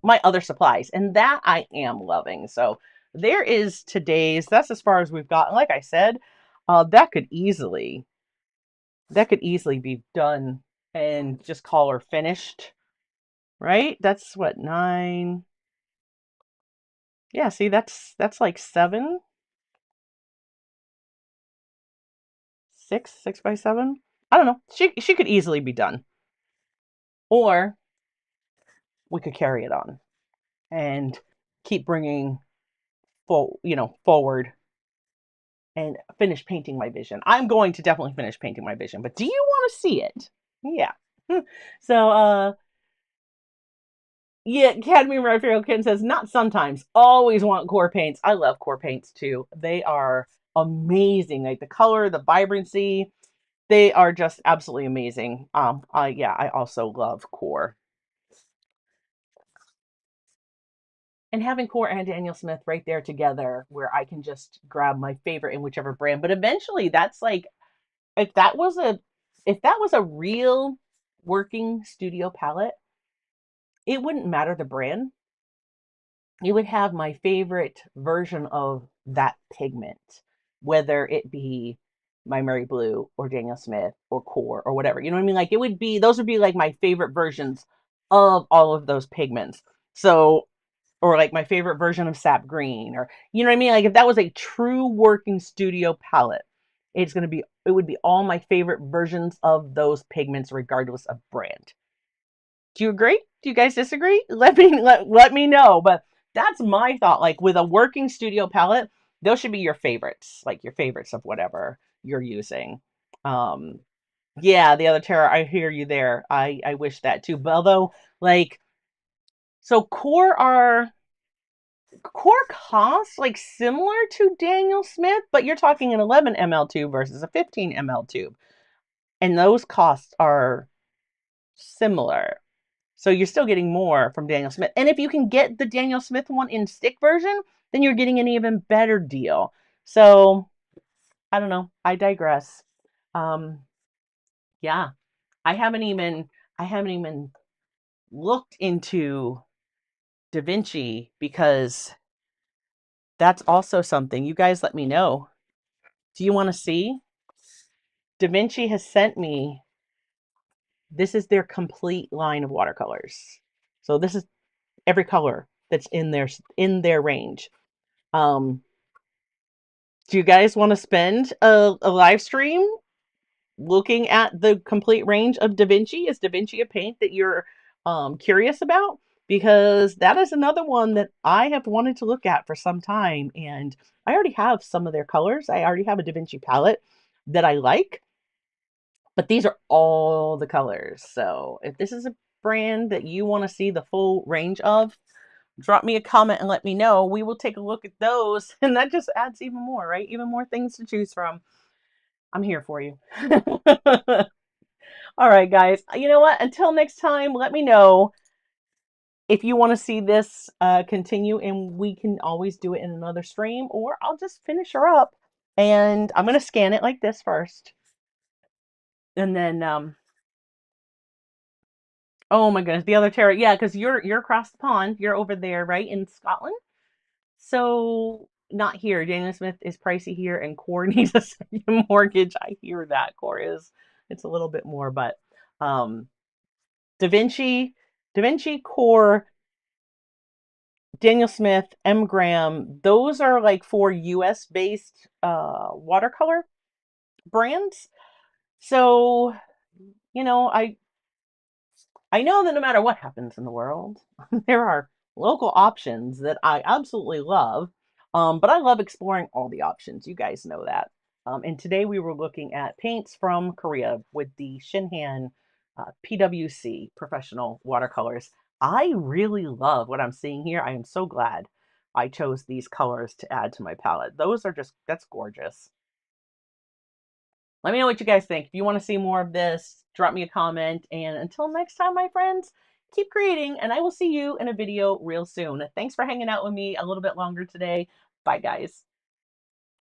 my other supplies, and that I am loving. So there is today's, that's as far as we've gotten. Like I said, that could easily be done and just call her finished, right? That's what, 9. Yeah, see, that's like 7, 6 by 7. I don't know. She could easily be done, or we could carry it on and keep bringing forward and finish painting my vision. I'm going to definitely finish painting my vision, but do you want to see it? Yeah. So yeah, Cadmium Raphael Ken says, not sometimes, always want core paints. I love core paints too. They are amazing. Like the color, the vibrancy, they are just absolutely amazing. Yeah, I also love core. And having core and Daniel Smith right there together where I can just grab my favorite in whichever brand. But eventually that's like, if that was a real working studio palette, it wouldn't matter the brand. You would have my favorite version of that pigment, whether it be my Mary Blue or Daniel Smith or Core or whatever. You know what I mean? Like those would be like my favorite versions of all of those pigments. So, or like my favorite version of Sap Green, or you know what I mean? Like if that was a true working studio palette, it would be all my favorite versions of those pigments regardless of brand. Do you agree? Do you guys disagree? Let me know. But that's my thought. Like with a working studio palette, those should be your favorites, like your favorites of whatever you're using. Um, yeah, the other terror, I hear you there. I wish that too. But although, like, so core costs like similar to Daniel Smith, but you're talking an 11 ml tube versus a 15 ml tube, and those costs are similar. So you're still getting more from Daniel Smith. And if you can get the Daniel Smith one in stick version, then you're getting an even better deal. So I don't know. I digress. Um, yeah, I haven't even looked into Da Vinci because that's also something. You guys let me know. Do you want to see? Da Vinci has sent me, this is their complete line of watercolors. So this is every color that's in their range. Um, do you guys want to spend a live stream looking at the complete range of Da Vinci? Is Da Vinci a paint that you're curious about? Because that is another one that I have wanted to look at for some time, and I already have some of their colors. I already have a Da Vinci palette that I like, but these are all the colors. So if this is a brand that you want to see the full range of, drop me a comment and let me know. We will take a look at those, and that just adds even more, right? Even more things to choose from. I'm here for you. All right, guys. You know what? Until next time, let me know if you want to see this continue, and we can always do it in another stream, or I'll just finish her up. And I'm going to scan it like this first. And then, oh my goodness, the other terror. Yeah, because you're across the pond. You're over there, right, in Scotland. So not here. Daniel Smith is pricey here, and Core needs a second mortgage. I hear that Core is. It's a little bit more, but um, Da Vinci, Core, Daniel Smith, M. Graham. Those are like 4 U.S. based watercolor brands. So I know that no matter what happens in the world, there are local options that I absolutely love. But I love exploring all the options. You guys know that. And today we were looking at paints from Korea with the Shinhan PWC professional watercolors. I really love what I'm seeing here. I am so glad I chose these colors to add to my palette. That's gorgeous. Let me know what you guys think. If you want to see more of this, drop me a comment. And until next time, my friends, keep creating, and I will see you in a video real soon. Thanks for hanging out with me a little bit longer today. Bye, guys.